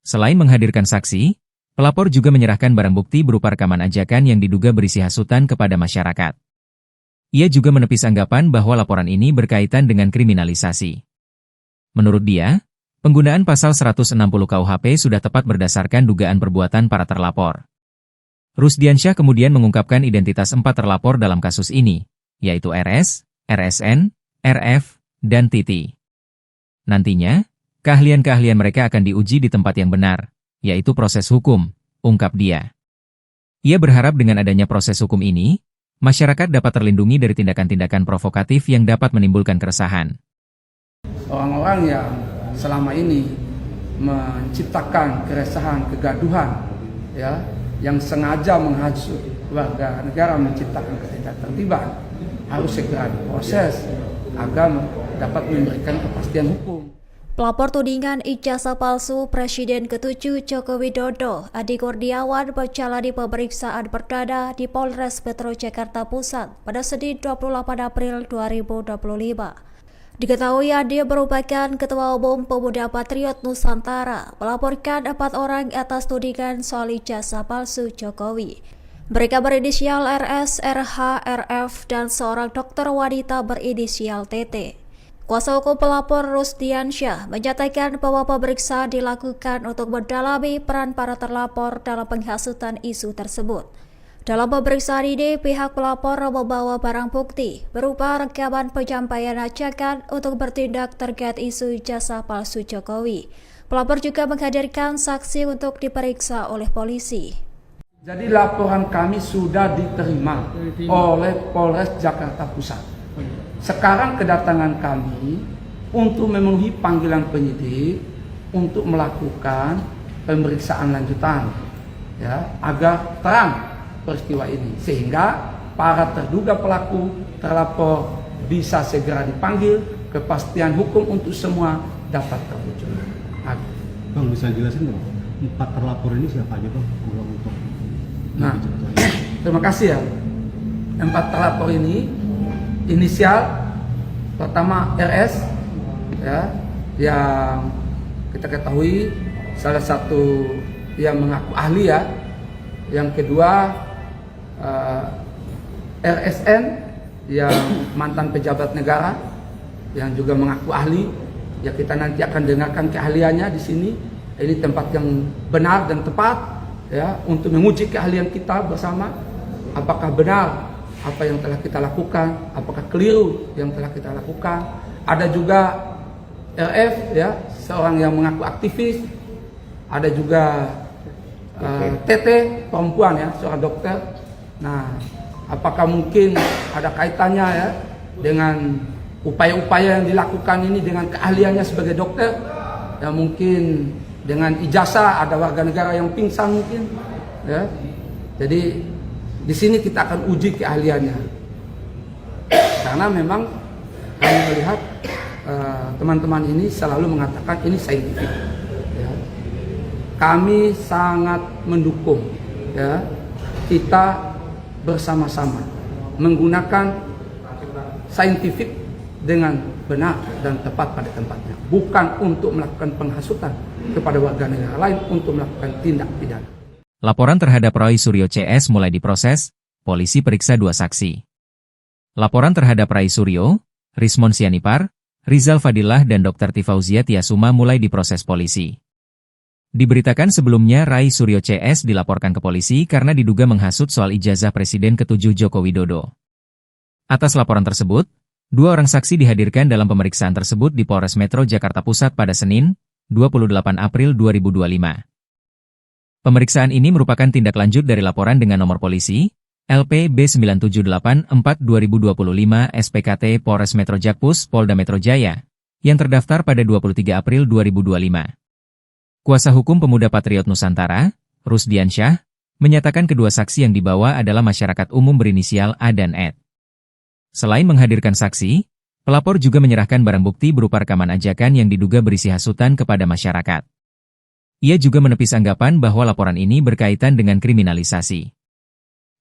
Selain menghadirkan saksi, pelapor juga menyerahkan barang bukti berupa rekaman ajakan yang diduga berisi hasutan kepada masyarakat. Ia juga menepis anggapan bahwa laporan ini berkaitan dengan kriminalisasi. Menurut dia, penggunaan pasal 160 KUHP sudah tepat berdasarkan dugaan perbuatan para terlapor. Rusdiansyah kemudian mengungkapkan identitas 4 terlapor dalam kasus ini, yaitu RS, RSN, RF, dan Titi. Nantinya, keahlian-keahlian mereka akan diuji di tempat yang benar, yaitu proses hukum, ungkap dia. Ia berharap dengan adanya proses hukum ini, masyarakat dapat terlindungi dari tindakan-tindakan provokatif yang dapat menimbulkan keresahan. Orang-orang yang selama ini menciptakan keresahan, kegaduhan, ya, yang sengaja menghasut warga negara, menciptakan ketidaktertiban, harus segera diproses agar dapat memberikan kepastian hukum. Pelapor tudingan ijazah palsu Presiden ke-7 Joko Widodo, Adi Kurniawan, menjalani pemeriksaan perdana di Polres Metro Jakarta Pusat pada Senin 28 April 2025. Diketahui Adi merupakan Ketua Umum Pemuda Patriot Nusantara, melaporkan 4 orang atas tudingan soal ijazah palsu Jokowi. Mereka berinisial RS, RH, RF, dan seorang dokter wanita berinisial TT. Kuasa hukum pelapor Rusdiansyah menyatakan bahwa pemeriksaan dilakukan untuk mendalami peran para terlapor dalam penghasutan isu tersebut. Dalam pemeriksaan ini, pihak pelapor membawa barang bukti berupa rekaman penyampaian ajakan untuk bertindak terkait isu ijazah palsu Jokowi. Pelapor juga menghadirkan saksi untuk diperiksa oleh polisi. Jadi laporan kami sudah diterima oleh Polres Jakarta Pusat. Sekarang kedatangan kami untuk memenuhi panggilan penyidik untuk melakukan pemeriksaan lanjutan, ya, agar terang peristiwa ini, sehingga para terduga pelaku terlapor bisa segera dipanggil, kepastian hukum untuk semua dapat terwujud. Bang, bisa jelasin dong, 4 terlapor ini siapa aja Bang? Untuk nah, terima kasih ya. 4 terlapor ini inisial pertama RS, ya, yang kita ketahui salah satu yang mengaku ahli, ya. Yang kedua RSN yang mantan pejabat negara yang juga mengaku ahli, ya, kita nanti akan dengarkan keahliannya di sini. Ini tempat yang benar dan tepat, ya, untuk menguji keahlian kita bersama, apakah benar apa yang telah kita lakukan, apakah keliru yang telah kita lakukan. Ada juga RF, ya, seorang yang mengaku aktivis. Ada juga TT perempuan, ya, seorang dokter. Nah, apakah mungkin ada kaitannya, ya, dengan upaya-upaya yang dilakukan ini dengan keahliannya sebagai dokter? Ya, mungkin dengan ijazah, ada warga negara yang pingsan mungkin, ya. Jadi di sini kita akan uji keahliannya. Karena memang kami melihat teman-teman ini selalu mengatakan ini saintifik. Ya. Kami sangat mendukung, ya, kita bersama-sama menggunakan saintifik dengan benar dan tepat pada tempatnya, bukan untuk melakukan penghasutan kepada warga negara lain untuk melakukan tindak pidana. Laporan terhadap Roy Suryo CS mulai diproses, polisi periksa 2 saksi. Laporan terhadap Rai Suryo, Rismon Sianipar, Rizal Fadilah dan Dr. Tifauzia Tiasuma mulai diproses polisi. Diberitakan sebelumnya Rai Suryo CS dilaporkan ke polisi karena diduga menghasut soal ijazah Presiden ke-7 Joko Widodo. Atas laporan tersebut, 2 orang saksi dihadirkan dalam pemeriksaan tersebut di Polres Metro Jakarta Pusat pada Senin, 28 April 2025. Pemeriksaan ini merupakan tindak lanjut dari laporan dengan nomor polisi LP B9784/2025 SPKT Polres Metro Jakpus Polda Metro Jaya yang terdaftar pada 23 April 2025. Kuasa hukum Pemuda Patriot Nusantara, Rusdiansyah, menyatakan kedua saksi yang dibawa adalah masyarakat umum berinisial A dan Ed. Selain menghadirkan saksi, pelapor juga menyerahkan barang bukti berupa rekaman ajakan yang diduga berisi hasutan kepada masyarakat. Ia juga menepis anggapan bahwa laporan ini berkaitan dengan kriminalisasi.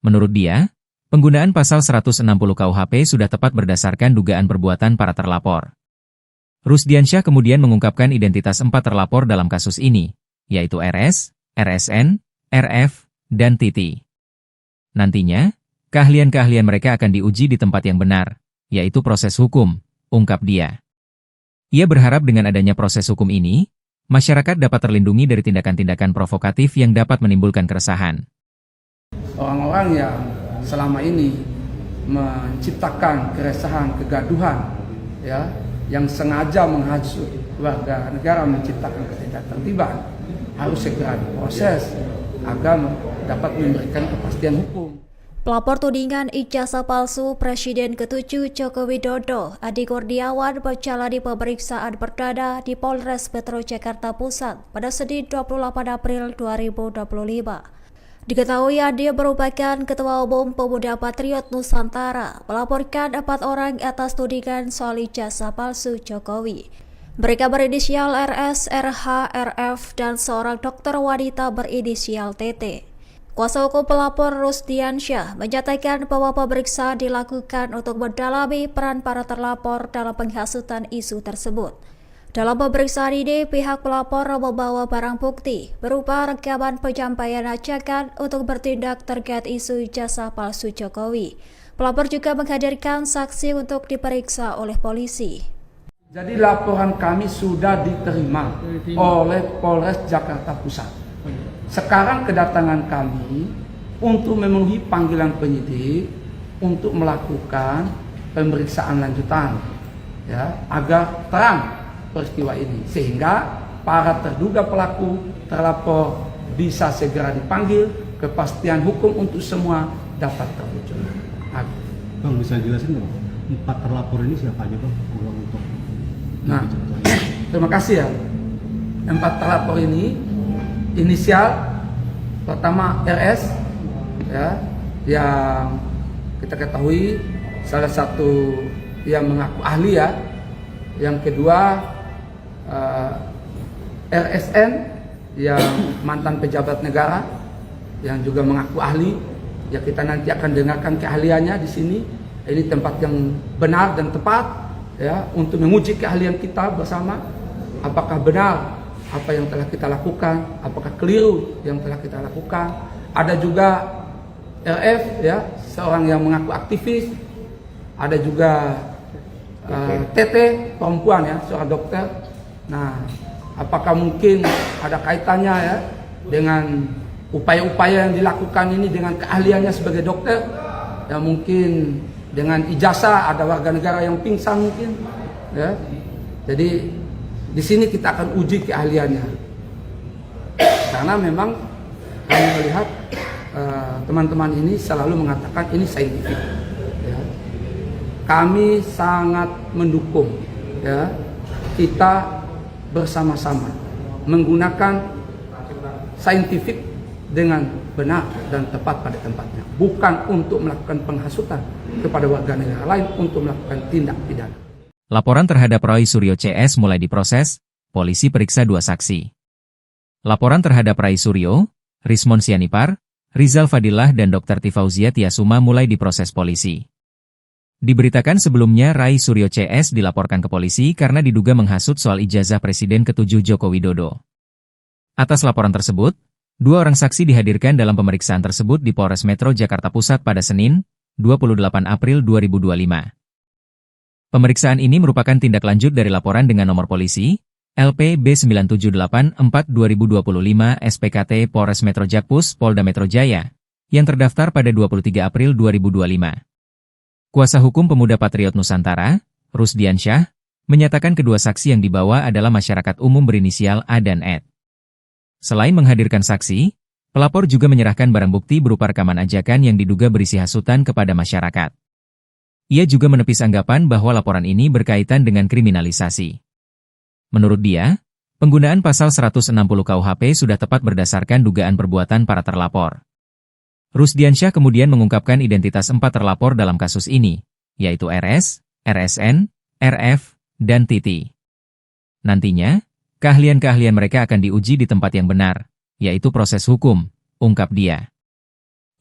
Menurut dia, penggunaan pasal 160 KUHP sudah tepat berdasarkan dugaan perbuatan para terlapor. Rusdiansyah kemudian mengungkapkan identitas 4 terlapor dalam kasus ini, yaitu RS, RSN, RF, dan Titi. Nantinya, keahlian-keahlian mereka akan diuji di tempat yang benar, yaitu proses hukum, ungkap dia. Ia berharap dengan adanya proses hukum ini, masyarakat dapat terlindungi dari tindakan-tindakan provokatif yang dapat menimbulkan keresahan. Orang-orang yang selama ini menciptakan keresahan, kegaduhan, ya, yang sengaja menghasut warga negara, menciptakan ketidaktertiban, harus segera diproses agar dapat memberikan kepastian hukum. Pelapor tudingan ijazah palsu Presiden ke-7 Joko Widodo, Adi Kurniawan, menjalani pemeriksaan perdana di Polres Metro Jakarta Pusat pada Senin 28 April 2025. Diketahui Adi merupakan Ketua Umum Pemuda Patriot Nusantara, melaporkan 4 orang atas tudingan soal ijazah palsu Jokowi. Mereka berinisial RS, RH, RF, dan seorang dokter wanita berinisial TT. Kuasa hukum pelapor Rusdiansyah menyatakan bahwa pemeriksaan dilakukan untuk mendalami peran para terlapor dalam penghasutan isu tersebut. Dalam pemeriksaan ini, pihak pelapor membawa barang bukti berupa rekaman penyampaian ajakan untuk bertindak terkait isu ijazah palsu Jokowi. Pelapor juga menghadirkan saksi untuk diperiksa oleh polisi. Jadi laporan kami sudah diterima oleh Polres Jakarta Pusat. Sekarang kedatangan kami untuk memenuhi panggilan penyidik untuk melakukan pemeriksaan lanjutan, ya, agar terang peristiwa ini, sehingga para terduga pelaku terlapor bisa segera dipanggil, kepastian hukum untuk semua dapat terwujud. Bang, bisa jelasin dong, 4 terlapor ini siapa aja, Bang? Untuk nah, terima kasih ya. 4 terlapor ini inisial pertama RS, ya, yang kita ketahui salah satu yang mengaku ahli, ya. Yang kedua RSN yang mantan pejabat negara yang juga mengaku ahli, ya, kita nanti akan dengarkan keahliannya di sini. Ini tempat yang benar dan tepat, ya, untuk menguji keahlian kita bersama, apakah benar apa yang telah kita lakukan, apakah keliru yang telah kita lakukan. Ada juga RF, ya, seorang yang mengaku aktivis. Ada juga TT, perempuan, ya, seorang dokter. Nah, apakah mungkin ada kaitannya, ya, dengan upaya-upaya yang dilakukan ini dengan keahliannya sebagai dokter? Ya, mungkin dengan ijazah ada warga negara yang pingsan mungkin, ya. Jadi di sini kita akan uji keahliannya, karena memang kami melihat teman-teman ini selalu mengatakan ini saintifik. Ya. Kami sangat mendukung, ya, kita bersama-sama menggunakan saintifik dengan benar dan tepat pada tempatnya, bukan untuk melakukan penghasutan kepada warga negara lain untuk melakukan tindak pidana. Laporan terhadap Roy Suryo CS mulai diproses, polisi periksa 2 saksi. Laporan terhadap Rai Suryo, Rismon Sianipar, Rizal Fadillah dan Dr. Tifauzia Tiasuma mulai diproses polisi. Diberitakan sebelumnya Rai Suryo CS dilaporkan ke polisi karena diduga menghasut soal ijazah Presiden ke-7 Joko Widodo. Atas laporan tersebut, 2 orang saksi dihadirkan dalam pemeriksaan tersebut di Polres Metro Jakarta Pusat pada Senin, 28 April 2025. Pemeriksaan ini merupakan tindak lanjut dari laporan dengan nomor polisi, LP B9784-2025 SPKT Polres Metro Jakpus Polda Metro Jaya, yang terdaftar pada 23 April 2025. Kuasa hukum Pemuda Patriot Nusantara, Rusdiansyah, menyatakan kedua saksi yang dibawa adalah masyarakat umum berinisial A dan Ed. Selain menghadirkan saksi, pelapor juga menyerahkan barang bukti berupa rekaman ajakan yang diduga berisi hasutan kepada masyarakat. Ia juga menepis anggapan bahwa laporan ini berkaitan dengan kriminalisasi. Menurut dia, penggunaan pasal 160 KUHP sudah tepat berdasarkan dugaan perbuatan para terlapor. Rusdiansyah kemudian mengungkapkan identitas 4 terlapor dalam kasus ini, yaitu RS, RSN, RF, dan Titi. Nantinya, keahlian-keahlian mereka akan diuji di tempat yang benar, yaitu proses hukum, ungkap dia.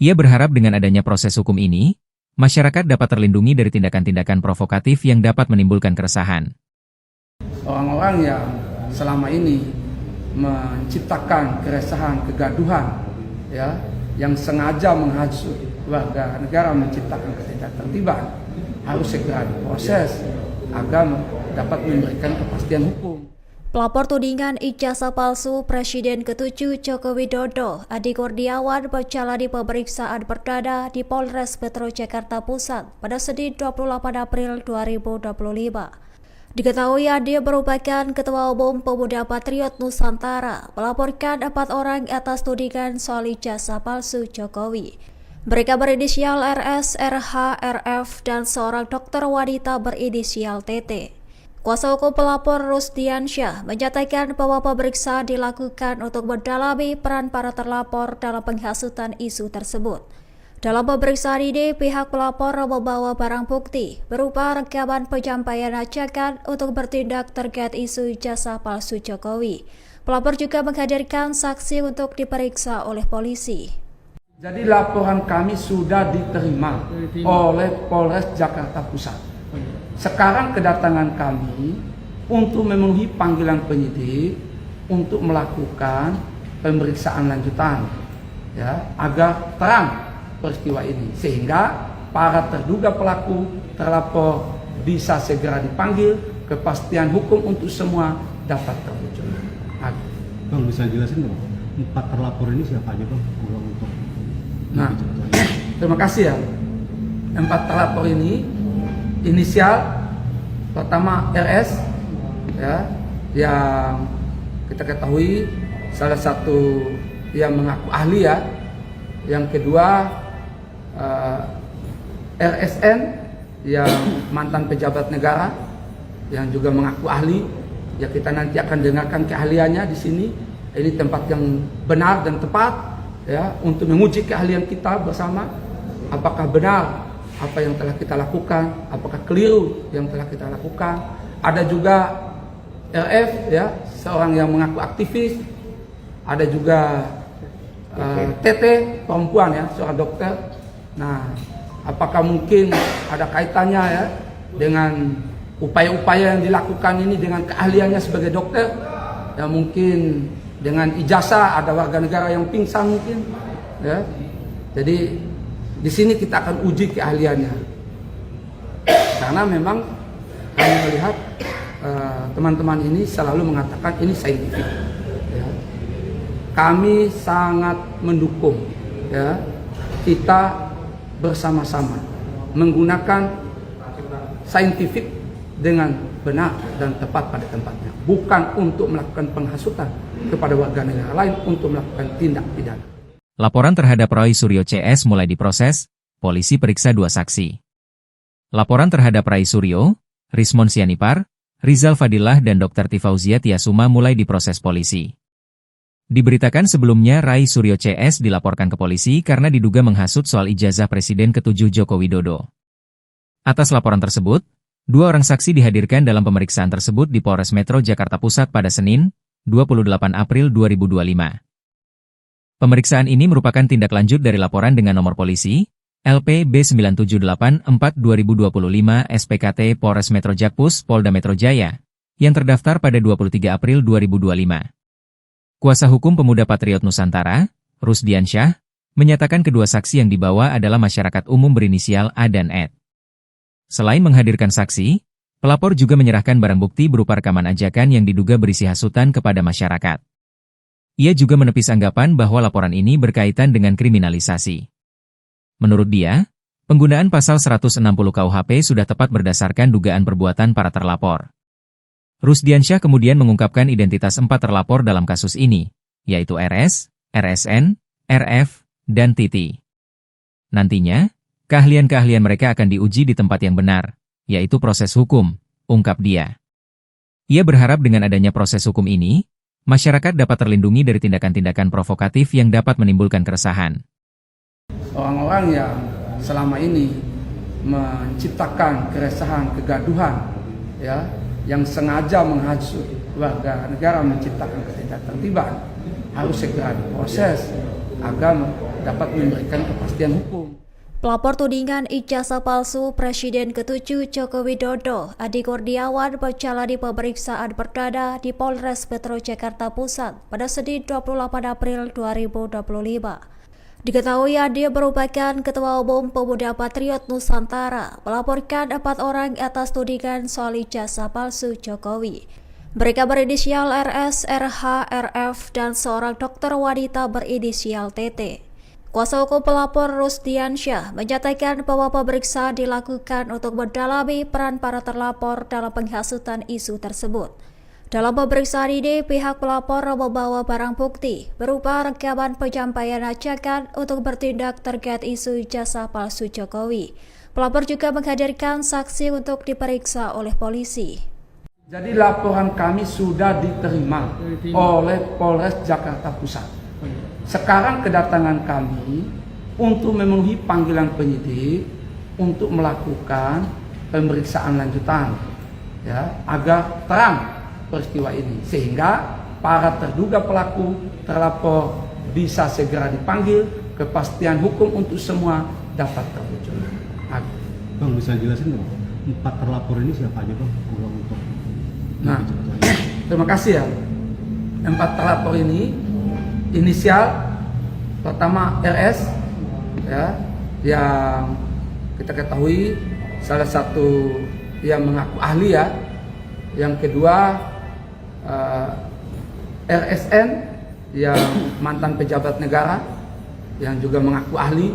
Ia berharap dengan adanya proses hukum ini, masyarakat dapat terlindungi dari tindakan-tindakan provokatif yang dapat menimbulkan keresahan. Orang-orang yang selama ini menciptakan keresahan, kegaduhan, ya, yang sengaja menghasut warga negara menciptakan ketidaktertiban harus segera diproses agar dapat memberikan kepastian hukum. Pelapor tudingan ijazah palsu Presiden ke-7 Joko Widodo, Adi Kurniawan, menjalani pemeriksaan perdana di Polres Metro Jakarta Pusat pada Senin 28 April 2025. Diketahui Adi merupakan Ketua Umum Pemuda Patriot Nusantara, melaporkan 4 orang atas tudingan soal ijazah palsu Jokowi. Mereka berinisial RS, RH, RF, dan seorang dokter wanita berinisial TT. Kuasa hukum pelapor Rusdiansyah menyatakan bahwa pemeriksaan dilakukan untuk mendalami peran para terlapor dalam penghasutan isu tersebut. Dalam pemeriksaan ini, pihak pelapor membawa barang bukti berupa rekaman penyampaian ajakan untuk bertindak terkait isu ijazah palsu Jokowi. Pelapor juga menghadirkan saksi untuk diperiksa oleh polisi. Jadi laporan kami sudah diterima oleh Polres Jakarta Pusat. Sekarang kedatangan kami untuk memenuhi panggilan penyidik untuk melakukan pemeriksaan lanjutan, ya, agar terang peristiwa ini, sehingga para terduga pelaku terlapor bisa segera dipanggil, kepastian hukum untuk semua dapat terwujud. Bang, bisa jelasin dong, 4 terlapor ini siapa aja Bang? Untuk nah, terima kasih ya. 4 terlapor ini inisial pertama RS, ya, yang kita ketahui salah satu yang mengaku ahli, ya. Yang kedua RSN yang mantan pejabat negara yang juga mengaku ahli, ya, kita nanti akan dengarkan keahliannya di sini. Ini tempat yang benar dan tepat, ya, untuk menguji keahlian kita bersama, apakah benar apa yang telah kita lakukan, apakah keliru yang telah kita lakukan. Ada juga RF, ya, seorang yang mengaku aktivis. Ada juga TT perempuan, ya, seorang dokter. Nah, apakah mungkin ada kaitannya, ya, dengan upaya-upaya yang dilakukan ini dengan keahliannya sebagai dokter? Ya, mungkin dengan ijazah ada warga negara yang pingsan mungkin, ya. Jadi di sini kita akan uji keahliannya. Karena memang kami melihat teman-teman ini selalu mengatakan ini saintifik. Ya. Kami sangat mendukung, ya, kita bersama-sama menggunakan saintifik dengan benar dan tepat pada tempatnya, bukan untuk melakukan penghasutan kepada warga negara lain untuk melakukan tindak pidana. Laporan terhadap Roy Suryo CS mulai diproses, polisi periksa 2 saksi. Laporan terhadap Rai Suryo, Rismon Sianipar, Rizal Fadillah dan Dr. Tifauzia Tiasuma mulai diproses polisi. Diberitakan sebelumnya Rai Suryo CS dilaporkan ke polisi karena diduga menghasut soal ijazah Presiden ke-7 Joko Widodo. Atas laporan tersebut, Dua orang saksi dihadirkan dalam pemeriksaan tersebut di Polres Metro Jakarta Pusat pada Senin, 28 April 2025. Pemeriksaan ini merupakan tindak lanjut dari laporan dengan nomor polisi LP B9784/2025 SPKT Polres Metro Jakpus Polda Metro Jaya yang terdaftar pada 23 April 2025. Kuasa hukum Pemuda Patriot Nusantara, Rusdiansyah, menyatakan kedua saksi yang dibawa adalah masyarakat umum berinisial A dan Ed. Selain menghadirkan saksi, pelapor juga menyerahkan barang bukti berupa rekaman ajakan yang diduga berisi hasutan kepada masyarakat. Ia juga menepis anggapan bahwa laporan ini berkaitan dengan kriminalisasi. Menurut dia, penggunaan pasal 160 KUHP sudah tepat berdasarkan dugaan perbuatan para terlapor. Rusdiansyah kemudian mengungkapkan identitas 4 terlapor dalam kasus ini, yaitu RS, RSN, RF, dan Titi. Nantinya, keahlian-keahlian mereka akan diuji di tempat yang benar, yaitu proses hukum, ungkap dia. Ia berharap dengan adanya proses hukum ini, masyarakat dapat terlindungi dari tindakan-tindakan provokatif yang dapat menimbulkan keresahan. Orang-orang yang selama ini menciptakan keresahan, kegaduhan, ya, yang sengaja menghasut warga negara, menciptakan ketidaktertiban, harus segera diproses agar dapat memberikan kepastian hukum. Pelapor tudingan ijazah palsu Presiden ke-7 Joko Widodo, Adi Kurniawan, menjalani pemeriksaan perdana di Polres Metro Jakarta Pusat pada Senin 28 April 2025. Diketahui Adi merupakan Ketua Umum Pemuda Patriot Nusantara, melaporkan 4 orang atas tudingan soal ijazah palsu Jokowi. Mereka berinisial RS, RH, RF, dan seorang dokter wanita berinisial TT. Kuasa hukum pelapor Rusdiansyah menyatakan bahwa pemeriksaan dilakukan untuk mendalami peran para terlapor dalam penghasutan isu tersebut. Dalam pemeriksaan ini, pihak pelapor membawa barang bukti berupa rekaman penyampaian ajakan untuk bertindak terkait isu ijazah palsu Jokowi. Pelapor juga menghadirkan saksi untuk diperiksa oleh polisi. Jadi laporan kami sudah diterima oleh Polres Jakarta Pusat. Sekarang kedatangan kami untuk memenuhi panggilan penyidik untuk melakukan pemeriksaan lanjutan, ya, agar terang peristiwa ini, sehingga para terduga pelaku terlapor bisa segera dipanggil, kepastian hukum untuk semua dapat terwujud. Bang, bisa jelasin dong, 4 terlapor ini siapa aja, Bang? Untuk Nah, terima kasih ya. 4 terlapor ini inisial pertama RS, ya, yang kita ketahui salah satu yang mengaku ahli, ya. Yang kedua RSN yang mantan pejabat negara yang juga mengaku ahli.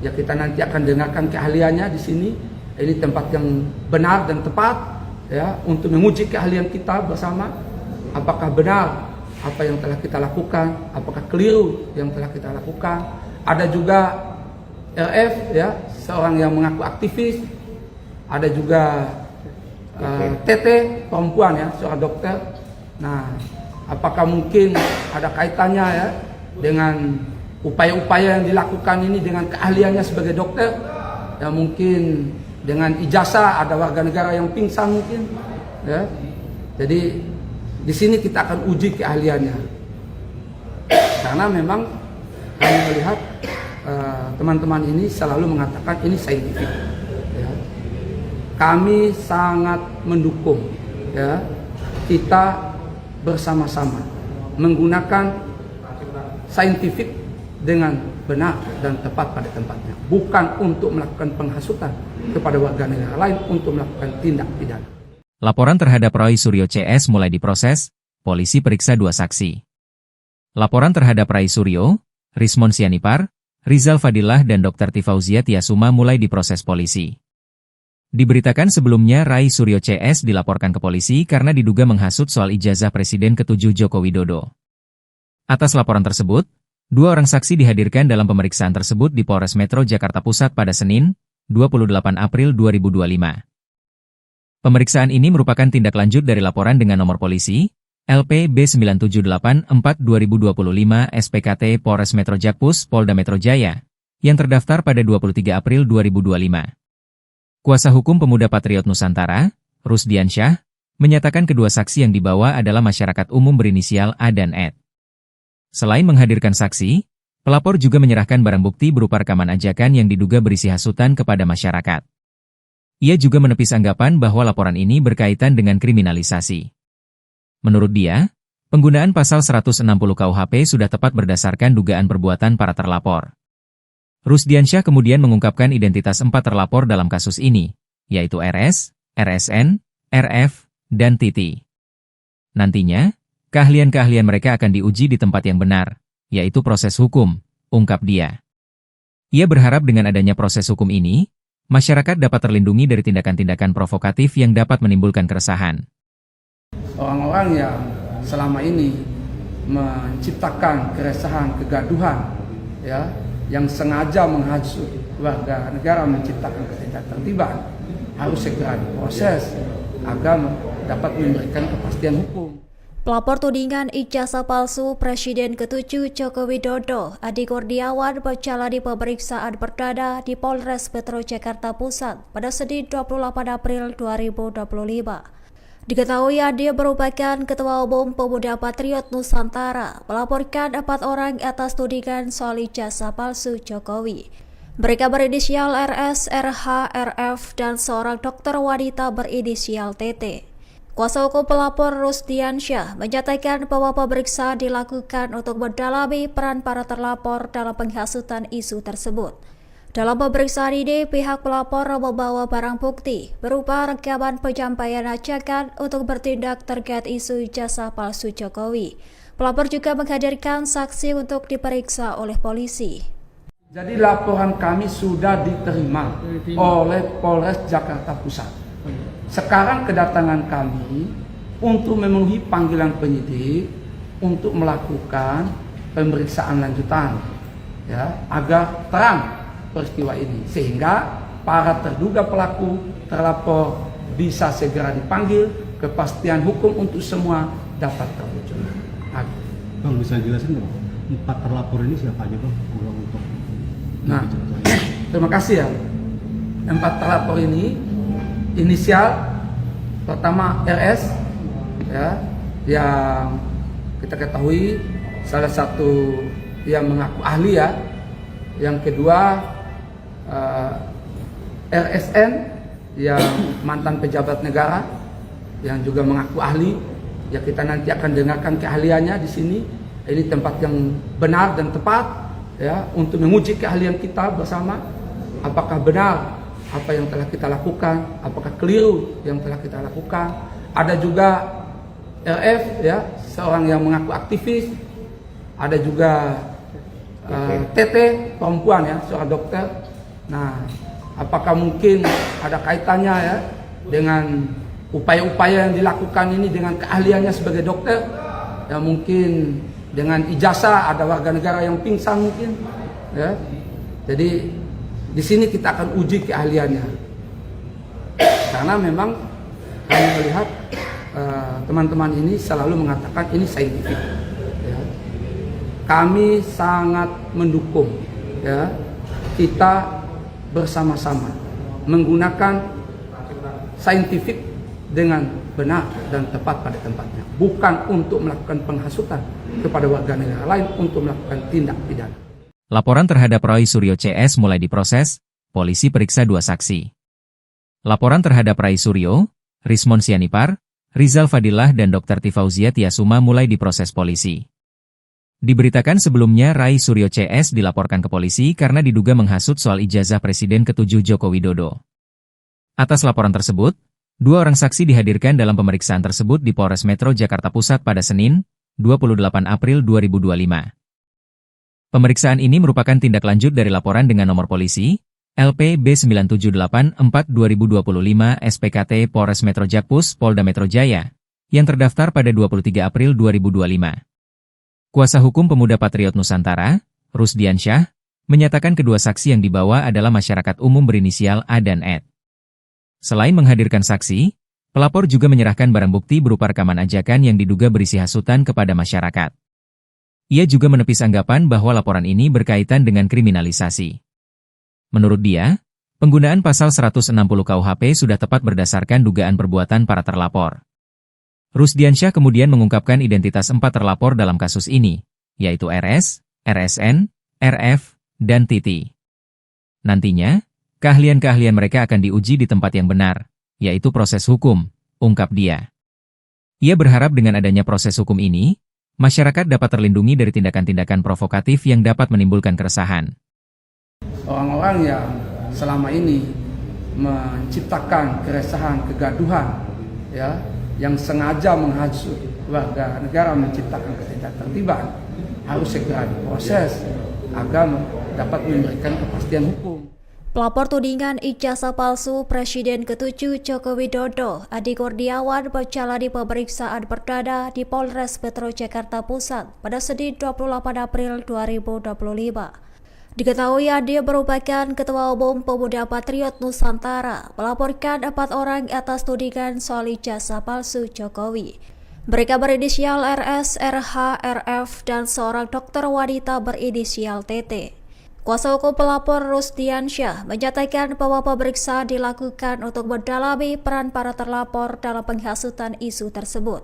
Ya, kita nanti akan dengarkan keahliannya di sini. Ini tempat yang benar dan tepat, ya, untuk menguji keahlian kita bersama. Apakah benar apa yang telah kita lakukan, apakah keliru yang telah kita lakukan. Ada juga RF, ya, seorang yang mengaku aktivis. Ada juga TT, perempuan, ya, seorang dokter. Nah, apakah mungkin ada kaitannya, ya, dengan upaya-upaya yang dilakukan ini dengan keahliannya sebagai dokter? Ya, mungkin dengan ijazah ada warga negara yang pingsan mungkin, ya. Jadi di sini kita akan uji keahliannya, karena memang kami melihat teman-teman ini selalu mengatakan ini saintifik, ya. Kami sangat mendukung, ya, kita bersama-sama menggunakan saintifik dengan benar dan tepat pada tempatnya, bukan untuk melakukan penghasutan kepada warga negara lain untuk melakukan tindak pidana. Laporan terhadap Roy Suryo CS mulai diproses, polisi periksa 2 saksi. Laporan terhadap Roy Suryo, Rismon Sianipar, Rizal Fadilah dan Dr. Tifauzia Tiasuma mulai diproses polisi. Diberitakan sebelumnya Roy Suryo CS dilaporkan ke polisi karena diduga menghasut soal ijazah Presiden ke-7 Joko Widodo. Atas laporan tersebut, 2 orang saksi dihadirkan dalam pemeriksaan tersebut di Polres Metro Jakarta Pusat pada Senin, 28 April 2025. Pemeriksaan ini merupakan tindak lanjut dari laporan dengan nomor polisi LP B9784/2025 SPKT Polres Metro Jakpus Polda Metro Jaya yang terdaftar pada 23 April 2025. Kuasa hukum pemuda Patriot Nusantara, Rusdiansyah, menyatakan kedua saksi yang dibawa adalah masyarakat umum berinisial A dan Ed. Selain menghadirkan saksi, pelapor juga menyerahkan barang bukti berupa rekaman ajakan yang diduga berisi hasutan kepada masyarakat. Ia juga menepis anggapan bahwa laporan ini berkaitan dengan kriminalisasi. Menurut dia, penggunaan pasal 160 KUHP sudah tepat berdasarkan dugaan perbuatan para terlapor. Rusdiansyah kemudian mengungkapkan identitas 4 terlapor dalam kasus ini, yaitu RS, RSN, RF, dan Titi. Nantinya, keahlian-keahlian mereka akan diuji di tempat yang benar, yaitu proses hukum, ungkap dia. Ia berharap dengan adanya proses hukum ini, masyarakat dapat terlindungi dari tindakan-tindakan provokatif yang dapat menimbulkan keresahan. Orang-orang yang selama ini menciptakan keresahan, kegaduhan, ya, yang sengaja menghasut warga negara, menciptakan ketidaktertiban, harus segera diproses agar dapat memberikan kepastian hukum. Pelapor tudingan ijazah palsu Presiden ke-7 Joko Widodo, Adi Kurniawan, menjalani pemeriksaan perdana di Polres Metro Jakarta Pusat pada Senin 28 April 2025. Diketahui Adi merupakan Ketua Umum Pemuda Patriot Nusantara, melaporkan 4 orang atas tudingan soal ijazah palsu Jokowi. Mereka berinisial RS, RH, RF, dan seorang dokter wanita berinisial TT. Kuasa hukum pelapor Rusdiansyah menyatakan bahwa pemeriksaan dilakukan untuk mendalami peran para terlapor dalam penghasutan isu tersebut. Dalam pemeriksaan ini, pihak pelapor membawa barang bukti berupa rekaman penyampaian ajakan untuk bertindak terkait isu ijazah palsu Jokowi. Pelapor juga menghadirkan saksi untuk diperiksa oleh polisi. Jadi laporan kami sudah diterima oleh Polres Jakarta Pusat. Sekarang kedatangan kami untuk memenuhi panggilan penyidik untuk melakukan pemeriksaan lanjutan, ya, agar terang peristiwa ini sehingga para terduga pelaku terlapor bisa segera dipanggil, kepastian hukum untuk semua dapat terwujud. Bang, bisa jelasin dong, 4 terlapor ini siapa aja, Bang? Untuk Nah, terima kasih ya. 4 terlapor ini inisial pertama RS, ya, yang kita ketahui salah satu yang mengaku ahli, ya. Yang kedua RSN yang mantan pejabat negara yang juga mengaku ahli. Ya, kita nanti akan dengarkan keahliannya di sini. Ini tempat yang benar dan tepat, ya, untuk menguji keahlian kita bersama. Apakah benar apa yang telah kita lakukan, apakah keliru yang telah kita lakukan. Ada juga RF, ya, seorang yang mengaku aktivis. Ada juga TT, perempuan, ya, seorang dokter. Nah, apakah mungkin ada kaitannya, ya, dengan upaya-upaya yang dilakukan ini dengan keahliannya sebagai dokter? Ya, mungkin dengan ijazah ada warga negara yang pingsan mungkin, ya. Jadi di sini kita akan uji keahliannya, karena memang kami melihat teman-teman ini selalu mengatakan ini saintifik. Ya. Kami sangat mendukung, ya, kita bersama-sama menggunakan saintifik dengan benar dan tepat pada tempatnya, bukan untuk melakukan penghasutan kepada warga negara lain untuk melakukan tindak pidana. Laporan terhadap Roy Suryo CS mulai diproses, polisi periksa 2 saksi. Laporan terhadap Roy Suryo, Rismon Sianipar, Rizal Fadilah dan Dr. Tifauzia Tiasuma mulai diproses polisi. Diberitakan sebelumnya Roy Suryo CS dilaporkan ke polisi karena diduga menghasut soal ijazah Presiden ke-7 Joko Widodo. Atas laporan tersebut, 2 orang saksi dihadirkan dalam pemeriksaan tersebut di Polres Metro Jakarta Pusat pada Senin, 28 April 2025. Pemeriksaan ini merupakan tindak lanjut dari laporan dengan nomor polisi LP B9784/2025 SPKT Polres Metro Jakpus Polda Metro Jaya yang terdaftar pada 23 April 2025. Kuasa hukum pemuda Patriot Nusantara, Rusdiansyah, menyatakan kedua saksi yang dibawa adalah masyarakat umum berinisial A dan Ed. Selain menghadirkan saksi, pelapor juga menyerahkan barang bukti berupa rekaman ajakan yang diduga berisi hasutan kepada masyarakat. Ia juga menepis anggapan bahwa laporan ini berkaitan dengan kriminalisasi. Menurut dia, Penggunaan pasal 160 KUHP sudah tepat berdasarkan dugaan perbuatan para terlapor. Rusdiansyah kemudian mengungkapkan identitas 4 terlapor dalam kasus ini, yaitu RS, RSN, RF, dan Titi. Nantinya, keahlian-keahlian mereka akan diuji di tempat yang benar, yaitu proses hukum, ungkap dia. Ia berharap dengan adanya proses hukum ini, masyarakat dapat terlindungi dari tindakan-tindakan provokatif yang dapat menimbulkan keresahan. Orang-orang yang selama ini menciptakan keresahan, kegaduhan, ya, yang sengaja menghasut warga negara menciptakan ketidaktertiban, harus segera diproses agar dapat memberikan kepastian hukum. Pelapor tudingan ijazah palsu Presiden ke-7 Joko Widodo, Adi Kurniawan, menjalani pemeriksaan perdana di Polres Metro Jakarta Pusat pada Senin 28 April 2025. Diketahui Adi merupakan Ketua Umum Pemuda Patriot Nusantara, melaporkan 4 orang atas tudingan soal ijazah palsu Jokowi. Mereka berinisial RS, RH, RF, dan seorang dokter wanita berinisial TT. Kuasa hukum pelapor Rusdiansyah menyatakan bahwa pemeriksaan dilakukan untuk mendalami peran para terlapor dalam penghasutan isu tersebut.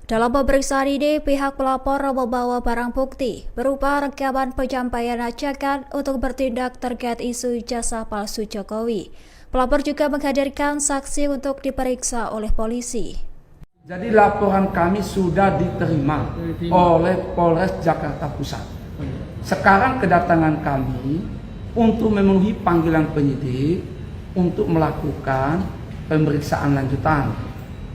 Dalam pemeriksaan ini, pihak pelapor membawa barang bukti berupa rekaman penyampaian ajakan untuk bertindak terkait isu ijazah palsu Jokowi. Pelapor juga menghadirkan saksi untuk diperiksa oleh polisi. Jadi laporan kami sudah diterima oleh Polres Jakarta Pusat. Sekarang kedatangan kami untuk memenuhi panggilan penyidik untuk melakukan pemeriksaan lanjutan,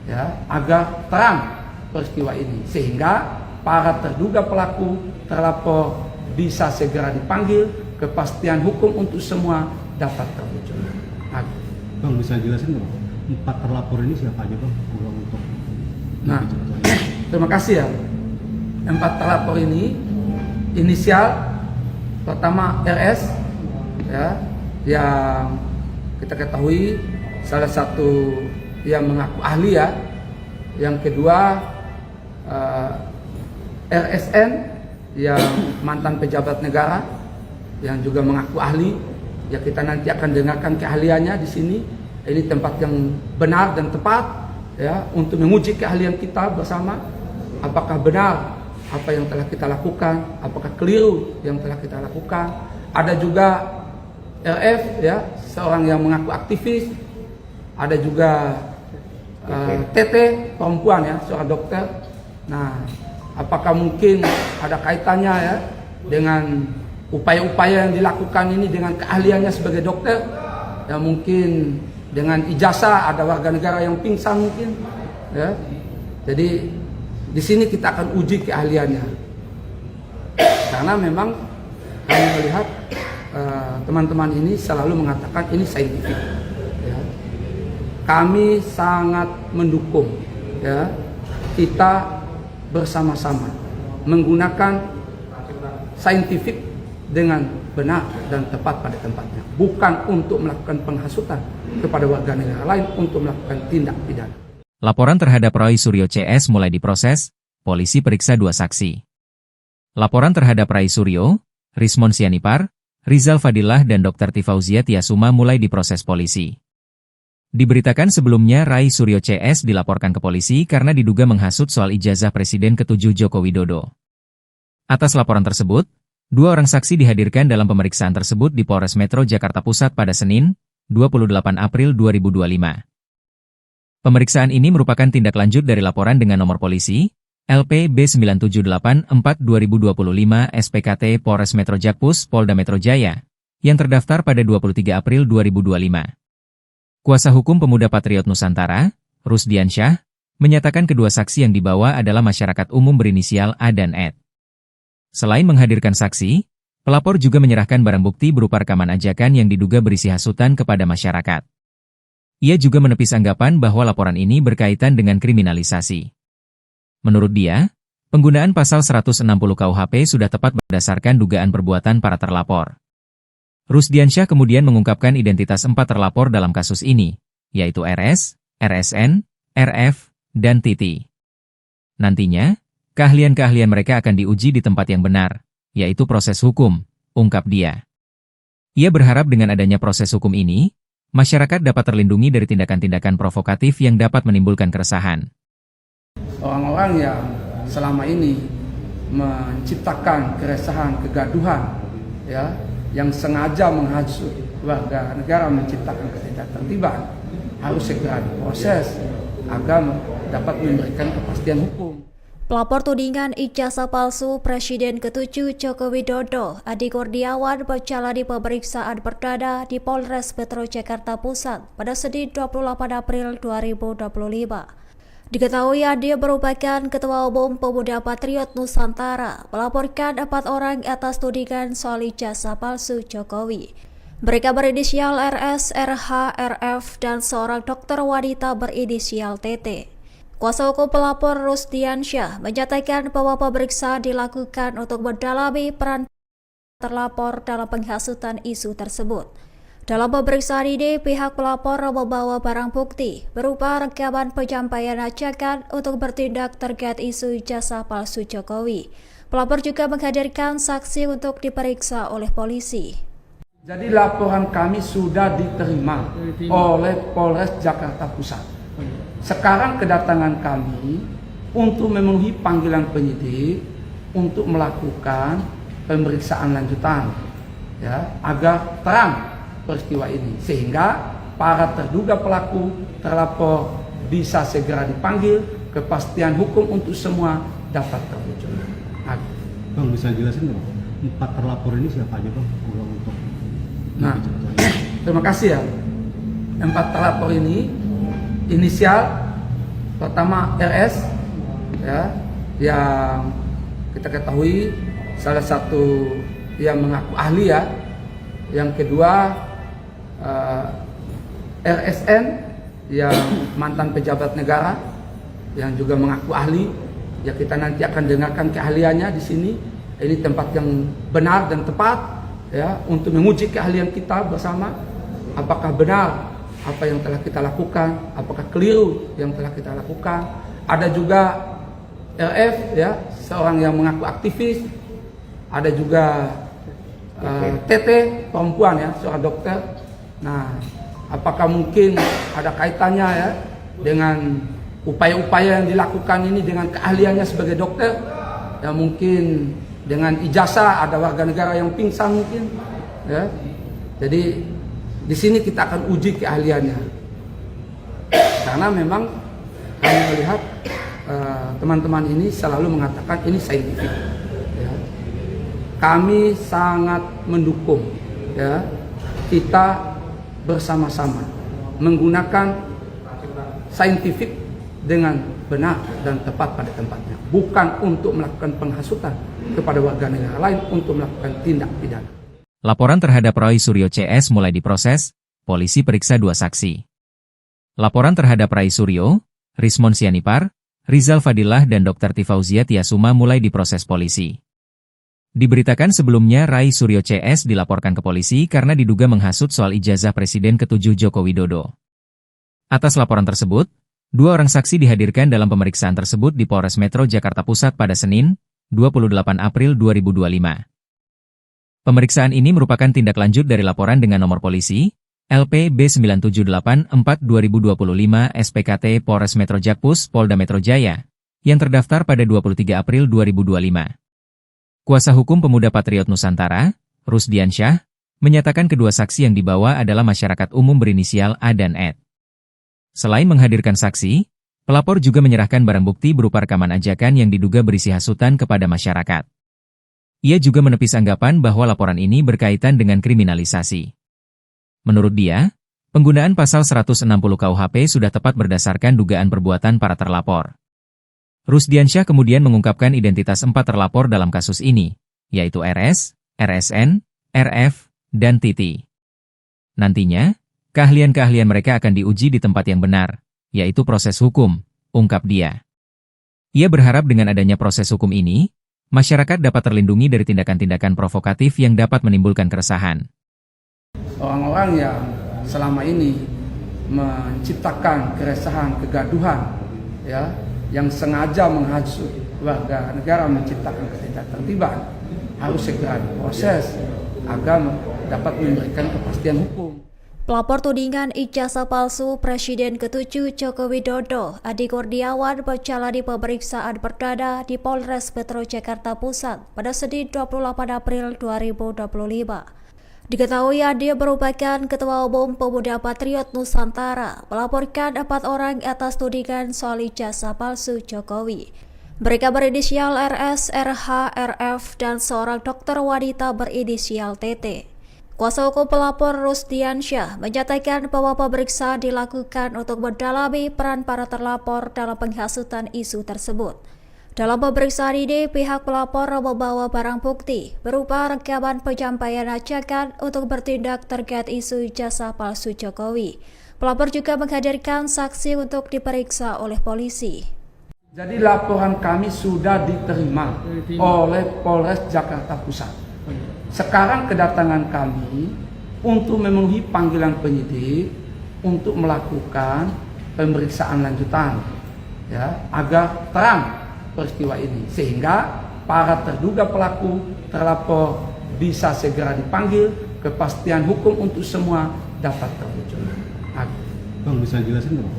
ya, agar terang peristiwa ini sehingga para terduga pelaku terlapor bisa segera dipanggil, kepastian hukum untuk semua dapat terwujud. Bang, bisa jelasin nggak, 4 terlapor ini siapa aja, Bang? Untuk Nah, terima kasih ya. 4 terlapor ini inisial pertama RS, ya, yang kita ketahui salah satu yang mengaku ahli, ya. Yang kedua RSN yang mantan pejabat negara yang juga mengaku ahli. Ya, kita nanti akan dengarkan keahliannya di sini. Ini tempat yang benar dan tepat, ya, untuk menguji keahlian kita bersama. Apakah benar apa yang telah kita lakukan, apakah keliru yang telah kita lakukan. Ada juga RF, ya, seorang yang mengaku aktivis. Ada juga TT, perempuan, ya, seorang dokter. Nah, apakah mungkin ada kaitannya, ya, dengan upaya-upaya yang dilakukan ini dengan keahliannya sebagai dokter? Ya, mungkin dengan ijazah ada warga negara yang pingsan mungkin, ya. Jadi di sini kita akan uji keahliannya, karena memang kami melihat teman-teman ini selalu mengatakan ini saintifik. Ya. Kami sangat mendukung, ya, kita bersama-sama menggunakan saintifik dengan benar dan tepat pada tempatnya, bukan untuk melakukan penghasutan kepada warga negara lain untuk melakukan tindak pidana. Laporan terhadap Roy Suryo CS mulai diproses, polisi periksa 2 saksi. Laporan terhadap Ray Suryo, Rismon Sianipar, Rizal Fadilah dan Dr. Tifauzia Tiasuma mulai diproses polisi. Diberitakan sebelumnya Ray Suryo CS dilaporkan ke polisi karena diduga menghasut soal ijazah Presiden ke-7 Joko Widodo. Atas laporan tersebut, 2 orang saksi dihadirkan dalam pemeriksaan tersebut di Polres Metro Jakarta Pusat pada Senin, 28 April 2025. Pemeriksaan ini merupakan tindak lanjut dari laporan dengan nomor polisi LP B9784/2025 SPKT Polres Metro Jakpus Polda Metro Jaya yang terdaftar pada 23 April 2025. Kuasa hukum Pemuda Patriot Nusantara, Rusdiansyah, menyatakan kedua saksi yang dibawa adalah masyarakat umum berinisial A dan Ed. Selain menghadirkan saksi, pelapor juga menyerahkan barang bukti berupa rekaman ajakan yang diduga berisi hasutan kepada masyarakat. Ia juga menepis anggapan bahwa laporan ini berkaitan dengan kriminalisasi. Menurut dia, penggunaan pasal 160 KUHP sudah tepat berdasarkan dugaan perbuatan para terlapor. Rusdiansyah kemudian mengungkapkan identitas 4 terlapor dalam kasus ini, yaitu RS, RSN, RF, dan Titi. Nantinya, keahlian-keahlian mereka akan diuji di tempat yang benar, yaitu proses hukum, ungkap dia. Ia berharap dengan adanya proses hukum ini, masyarakat dapat terlindungi dari tindakan-tindakan provokatif yang dapat menimbulkan keresahan. Orang-orang yang selama ini menciptakan keresahan, kegaduhan, ya, yang sengaja menghasut warga negara, menciptakan ketidaktertiban, harus segera diproses agar dapat memberikan kepastian hukum. Pelapor tudingan ijazah palsu Presiden ke-7 Joko Widodo, Adi Kurniawan, menjalani pemeriksaan perdana di Polres Metro Jakarta Pusat pada Senin 28 April 2025. Diketahui Adi merupakan Ketua Umum Pemuda Patriot Nusantara, melaporkan 4 orang atas tudingan soal ijazah palsu Jokowi. Mereka berinisial RS, RH, RF, dan seorang dokter wanita berinisial TT. Kuasa hukum pelapor Rusdiansyah menyatakan bahwa pemeriksaan dilakukan untuk mendalami peran terlapor dalam penghasutan isu tersebut. Dalam pemeriksaan ini, pihak pelapor membawa barang bukti berupa rekaman penyampaian ajakan untuk bertindak terkait isu ijazah palsu Jokowi. Pelapor juga menghadirkan saksi untuk diperiksa oleh polisi. Jadi laporan kami sudah diterima oleh Polres Jakarta Pusat. Sekarang kedatangan kami untuk memenuhi panggilan penyidik untuk melakukan pemeriksaan lanjutan, ya, agar terang peristiwa ini sehingga para terduga pelaku terlapor bisa segera dipanggil, kepastian hukum untuk semua dapat terwujud. Bang, bisa jelasin nggak? 4 terlapor ini siapa aja, Bang? Untuk Nah, terima kasih ya. 4 terlapor ini inisial pertama RS, ya, yang kita ketahui salah satu yang mengaku ahli, ya. Yang kedua RSN yang mantan pejabat negara yang juga mengaku ahli. Ya, kita nanti akan dengarkan keahliannya di sini. Ini tempat yang benar dan tepat, ya, untuk menguji keahlian kita bersama. Apakah benar apa yang telah kita lakukan, apakah keliru yang telah kita lakukan. Ada juga RF, ya, seorang yang mengaku aktivis. Ada juga TT, perempuan, ya, seorang dokter. Nah, apakah mungkin ada kaitannya, ya, dengan upaya-upaya yang dilakukan ini dengan keahliannya sebagai dokter? Ya, mungkin dengan ijazah ada warga negara yang pingsan mungkin, ya. Jadi di sini kita akan uji keahliannya, karena memang kami melihat teman-teman ini selalu mengatakan ini saintifik. Ya. Kami sangat mendukung, ya, kita bersama-sama menggunakan saintifik dengan benar dan tepat pada tempatnya, bukan untuk melakukan penghasutan kepada warga negara lain untuk melakukan tindak pidana. Laporan terhadap Roy Suryo CS mulai diproses, polisi periksa 2 saksi. Laporan terhadap Roy Suryo, Rismon Sianipar, Rizal Fadilah dan Dr. Tifauzia Tiasuma mulai diproses polisi. Diberitakan sebelumnya Roy Suryo CS dilaporkan ke polisi karena diduga menghasut soal ijazah Presiden ke-7 Joko Widodo. Atas laporan tersebut, 2 orang saksi dihadirkan dalam pemeriksaan tersebut di Polres Metro Jakarta Pusat pada Senin, 28 April 2025. Pemeriksaan ini merupakan tindak lanjut dari laporan dengan nomor polisi LP B9784/2025 SPKT Polres Metro Jakpus Polda Metro Jaya yang terdaftar pada 23 April 2025. Kuasa hukum Pemuda Patriot Nusantara, Rusdiansyah, menyatakan kedua saksi yang dibawa adalah masyarakat umum berinisial A dan Ed. Selain menghadirkan saksi, pelapor juga menyerahkan barang bukti berupa rekaman ajakan yang diduga berisi hasutan kepada masyarakat. Ia juga menepis anggapan bahwa laporan ini berkaitan dengan kriminalisasi. Menurut dia, penggunaan pasal 160 KUHP sudah tepat berdasarkan dugaan perbuatan para terlapor. Rusdiansyah kemudian mengungkapkan identitas 4 terlapor dalam kasus ini, yaitu RS, RSN, RF, dan TT. Nantinya, keahlian-keahlian mereka akan diuji di tempat yang benar, yaitu proses hukum, ungkap dia. Ia berharap dengan adanya proses hukum ini, masyarakat dapat terlindungi dari tindakan-tindakan provokatif yang dapat menimbulkan keresahan. Orang-orang yang selama ini menciptakan keresahan, kegaduhan, ya, yang sengaja menghasut warga negara, menciptakan ketidaktertiban, harus segera diproses agar dapat memberikan kepastian hukum. Pelapor tudingan ijazah palsu Presiden ke-7 Joko Widodo, Adi Kurniawan, menjalani pemeriksaan perdana di Polres Metro Jakarta Pusat pada Senin 28 April 2025. Diketahui Adi merupakan Ketua Umum Pemuda Patriot Nusantara, melaporkan 4 orang atas tudingan soal ijazah palsu Jokowi. Mereka berinisial RS, RH, RF, dan seorang dokter wanita berinisial TT. Kuasa hukum pelapor Rusdiansyah menyatakan bahwa pemeriksaan dilakukan untuk mendalami peran para terlapor dalam penghasutan isu tersebut. Dalam pemeriksaan ini, pihak pelapor membawa barang bukti berupa rekaman penyampaian ajakan untuk bertindak terkait isu ijazah palsu Jokowi. Pelapor juga menghadirkan saksi untuk diperiksa oleh polisi. Jadi laporan kami sudah diterima oleh Polres Jakarta Pusat. Sekarang kedatangan kami untuk memenuhi panggilan penyidik untuk melakukan pemeriksaan lanjutan, ya, agar terang peristiwa ini sehingga para terduga pelaku terlapor bisa segera dipanggil, kepastian hukum untuk semua dapat terwujud. Bang, bisa jelasin nggak,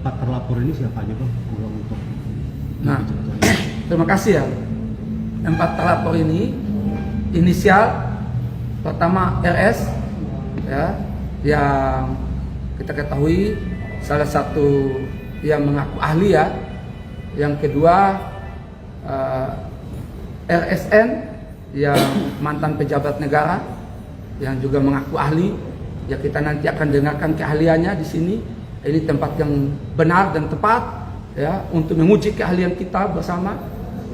4 terlapor ini siapa aja, Bang? Untuk Nah, terima kasih ya. 4 terlapor ini inisial pertama RS, ya, yang kita ketahui salah satu yang mengaku ahli, ya. Yang kedua RSN yang mantan pejabat negara yang juga mengaku ahli. Ya, kita nanti akan dengarkan keahliannya di sini. Ini tempat yang benar dan tepat, ya, untuk menguji keahlian kita bersama.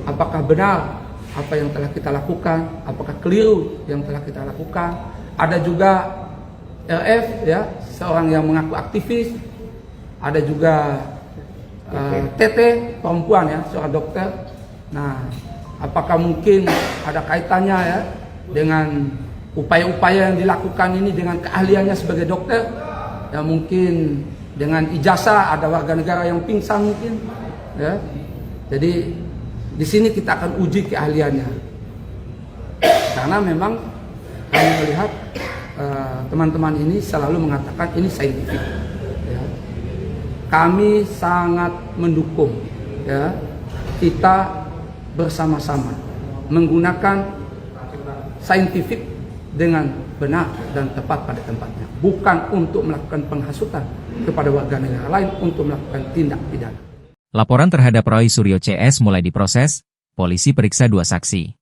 Apakah benar apa yang telah kita lakukan, apakah keliru yang telah kita lakukan. Ada juga RF, ya, seorang yang mengaku aktivis. Ada juga TT, perempuan, ya, seorang dokter. Nah, apakah mungkin ada kaitannya, ya, dengan upaya-upaya yang dilakukan ini dengan keahliannya sebagai dokter? Ya, mungkin dengan ijazah ada warga negara yang pingsan mungkin, ya. Jadi di sini kita akan uji keahliannya, karena memang kami melihat teman-teman ini selalu mengatakan ini saintifik. Ya. Kami sangat mendukung, ya, kita bersama-sama menggunakan saintifik dengan benar dan tepat pada tempatnya, bukan untuk melakukan penghasutan kepada warga negara lain untuk melakukan tindak pidana. Laporan terhadap Roy Suryo CS mulai diproses, polisi periksa 2 saksi.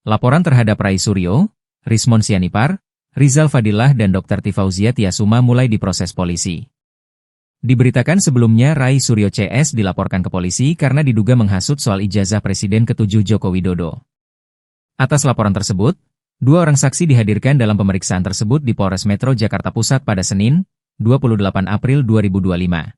Laporan terhadap Roy Suryo, Rismon Sianipar, Rizal Fadilah dan Dr. Tifauzia Tiasuma mulai diproses polisi. Diberitakan sebelumnya Roy Suryo CS dilaporkan ke polisi karena diduga menghasut soal ijazah Presiden ke-7 Joko Widodo. Atas laporan tersebut, 2 orang saksi dihadirkan dalam pemeriksaan tersebut di Polres Metro Jakarta Pusat pada Senin, 28 April 2025.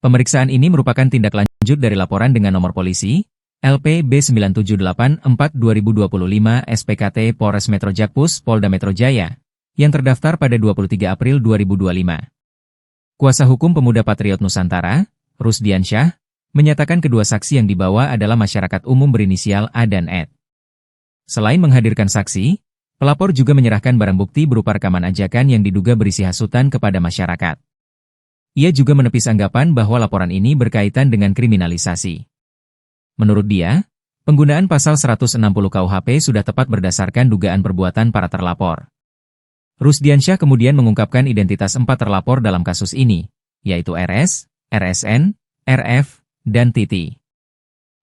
Pemeriksaan ini merupakan tindak lanjut dari laporan dengan nomor polisi LP B9784/2025 SPKT Polres Metro Jakpus Polda Metro Jaya yang terdaftar pada 23 April 2025. Kuasa hukum Pemuda Patriot Nusantara, Rusdiansyah, menyatakan kedua saksi yang dibawa adalah masyarakat umum berinisial A dan Ed. Selain menghadirkan saksi, pelapor juga menyerahkan barang bukti berupa rekaman ajakan yang diduga berisi hasutan kepada masyarakat. Ia juga menepis anggapan bahwa laporan ini berkaitan dengan kriminalisasi. Menurut dia, penggunaan pasal 160 KUHP sudah tepat berdasarkan dugaan perbuatan para terlapor. Rusdiansyah kemudian mengungkapkan identitas 4 terlapor dalam kasus ini, yaitu RS, RSN, RF, dan TT.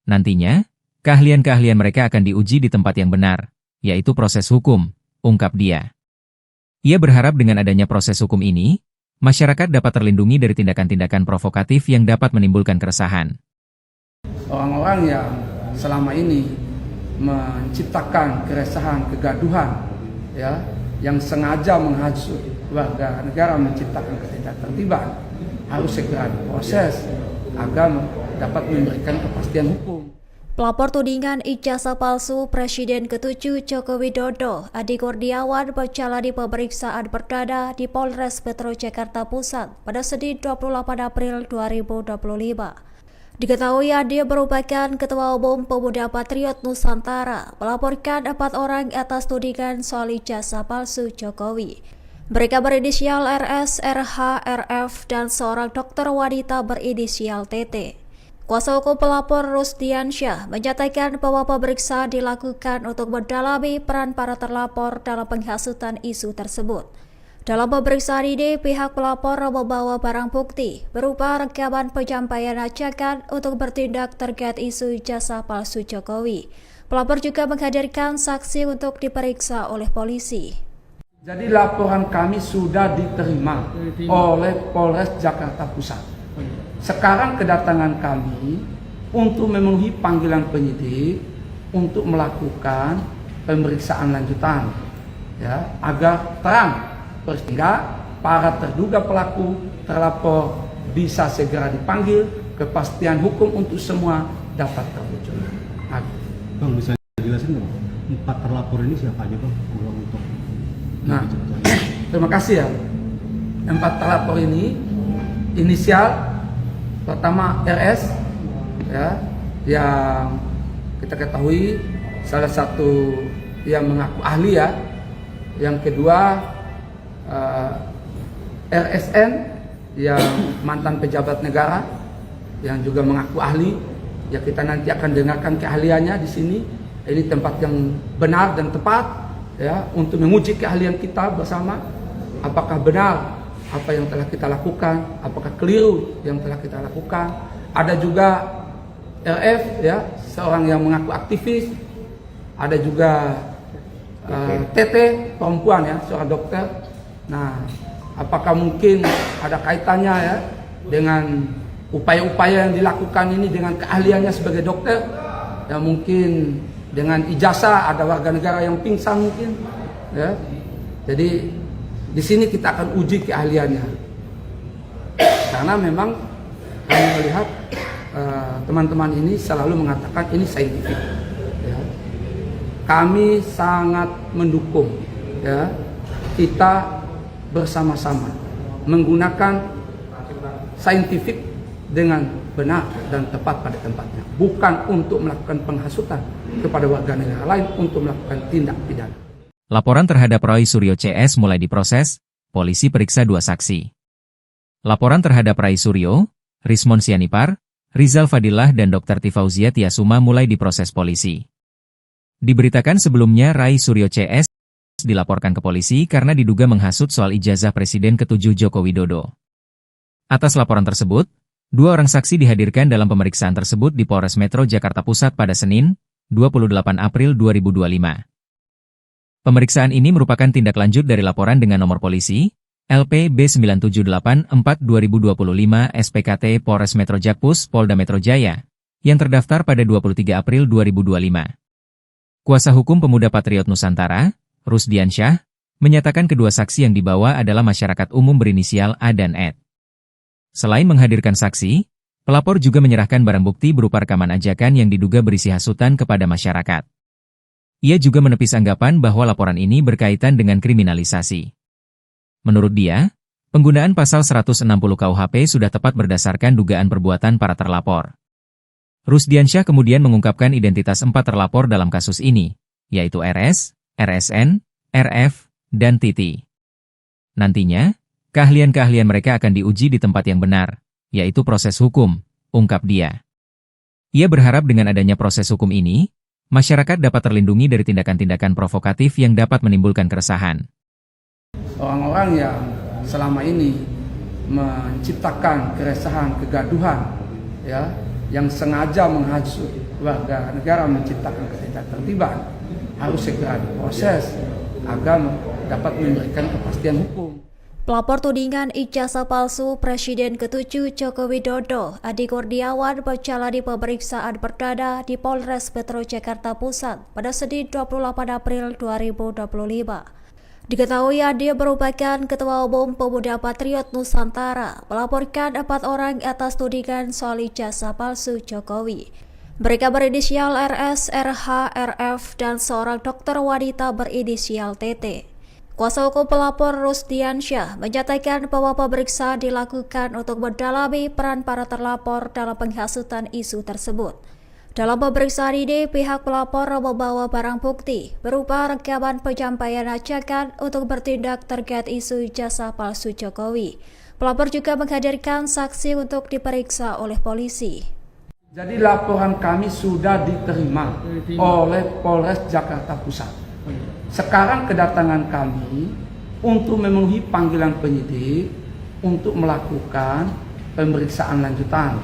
Nantinya, keahlian-keahlian mereka akan diuji di tempat yang benar, yaitu proses hukum, ungkap dia. Ia berharap dengan adanya proses hukum ini, masyarakat dapat terlindungi dari tindakan-tindakan provokatif yang dapat menimbulkan keresahan. Orang-orang yang selama ini menciptakan keresahan, kegaduhan, ya, yang sengaja menghasut warga negara, menciptakan ketidaktertiban, harus segera diproses agar dapat memberikan kepastian hukum. Pelapor tudingan ijazah palsu Presiden ke-7 Joko Widodo, Adi Kurniawan, menjalani pemeriksaan perdana di Polres Metro Jakarta Pusat pada Senin 28 April 2025. Diketahui Ade merupakan Ketua Umum Pemuda Patriot Nusantara, melaporkan 4 orang atas tudingan soal ijazah palsu Jokowi. Mereka berinisial RS, RH, RF, dan seorang dokter wanita berinisial TT. Kuasa hukum pelapor Rusdiansyah menyatakan bahwa pemeriksaan dilakukan untuk mendalami peran para terlapor dalam penghasutan isu tersebut. Dalam pemeriksaan ini, pihak pelapor membawa barang bukti berupa rekaman penyampaian ajakan untuk bertindak terkait isu ijazah palsu Jokowi. Pelapor juga menghadirkan saksi untuk diperiksa oleh polisi. Jadi laporan kami sudah diterima oleh Polres Jakarta Pusat. Sekarang kedatangan kami untuk memenuhi panggilan penyidik untuk melakukan pemeriksaan lanjutan, ya, agar terang sehingga para terduga pelaku terlapor bisa segera dipanggil, kepastian hukum untuk semua dapat terwujud. Bang, bisa jelasin dong, 4 terlapor ini siapa aja Bang? Untuk terima kasih ya. 4 terlapor ini inisial pertama RS, ya, yang kita ketahui salah satu yang mengaku ahli, ya. Yang kedua RSN yang mantan pejabat negara yang juga mengaku ahli, ya, kita nanti akan dengarkan keahliannya di sini. Ini tempat yang benar dan tepat, ya, untuk menguji keahlian kita bersama, apakah benar apa yang telah kita lakukan, apakah keliru yang telah kita lakukan. Ada juga RF, ya, seorang yang mengaku aktivis. Ada juga TT, perempuan, ya, seorang dokter. Nah, apakah mungkin ada kaitannya, ya, dengan upaya-upaya yang dilakukan ini dengan keahliannya sebagai dokter? Ya, mungkin dengan ijazah ada warga negara yang pingsan mungkin, ya. Jadi di sini kita akan uji keahliannya, karena memang kami melihat teman-teman ini selalu mengatakan ini saintifik, ya. Kami sangat mendukung, ya, kita bersama-sama menggunakan saintifik dengan benar dan tepat pada tempatnya, bukan untuk melakukan penghasutan kepada warga negara lain untuk melakukan tindak pidana. Laporan terhadap Roy Suryo CS mulai diproses, polisi periksa 2 saksi. Laporan terhadap Ray Suryo, Rismon Sianipar, Rizal Fadilah dan Dr. Tifauzia Tiasuma mulai diproses polisi. Diberitakan sebelumnya Ray Suryo CS dilaporkan ke polisi karena diduga menghasut soal ijazah Presiden ke-7 Joko Widodo. Atas laporan tersebut, 2 orang saksi dihadirkan dalam pemeriksaan tersebut di Polres Metro Jakarta Pusat pada Senin, 28 April 2025. Pemeriksaan ini merupakan tindak lanjut dari laporan dengan nomor polisi LP B9784/2025 SPKT Polres Metro Jakpus Polda Metro Jaya yang terdaftar pada 23 April 2025. Kuasa hukum Pemuda Patriot Nusantara, Rusdiansyah, menyatakan kedua saksi yang dibawa adalah masyarakat umum berinisial A dan Ed. Selain menghadirkan saksi, pelapor juga menyerahkan barang bukti berupa rekaman ajakan yang diduga berisi hasutan kepada masyarakat. Ia juga menepis anggapan bahwa laporan ini berkaitan dengan kriminalisasi. Menurut dia, penggunaan pasal 160 KUHP sudah tepat berdasarkan dugaan perbuatan para terlapor. Rusdiansyah kemudian mengungkapkan identitas 4 terlapor dalam kasus ini, yaitu RS, RSN, RF, dan TT. Nantinya, keahlian-keahlian mereka akan diuji di tempat yang benar, yaitu proses hukum, ungkap dia. Ia berharap dengan adanya proses hukum ini, masyarakat dapat terlindungi dari tindakan-tindakan provokatif yang dapat menimbulkan keresahan. Orang-orang yang selama ini menciptakan keresahan, kegaduhan, ya, yang sengaja menghasut warga negara, menciptakan ketidaktertiban, harus segera diproses agar dapat memberikan kepastian hukum. Pelapor tudingan ijazah palsu Presiden ke-7 Joko Widodo, Adi Kurniawan, menjalani pemeriksaan perdana di Polres Metro Jakarta Pusat pada Senin 28 April 2025. Diketahui Adi merupakan Ketua Umum Pemuda Patriot Nusantara, melaporkan 4 orang atas tudingan soal ijazah palsu Jokowi. Mereka berinisial RS, RH, RF, dan seorang dokter wanita berinisial TT. Kuasa hukum pelapor Rusdiansyah menyatakan bahwa pemeriksaan dilakukan untuk mendalami peran para terlapor dalam penghasutan isu tersebut. Dalam pemeriksaan ini, pihak pelapor membawa barang bukti berupa rekaman penyampaian ajakan untuk bertindak terkait isu ijazah palsu Jokowi. Pelapor juga menghadirkan saksi untuk diperiksa oleh polisi. Jadi laporan kami sudah diterima oleh Polres Jakarta Pusat. Sekarang kedatangan kami untuk memenuhi panggilan penyidik untuk melakukan pemeriksaan lanjutan,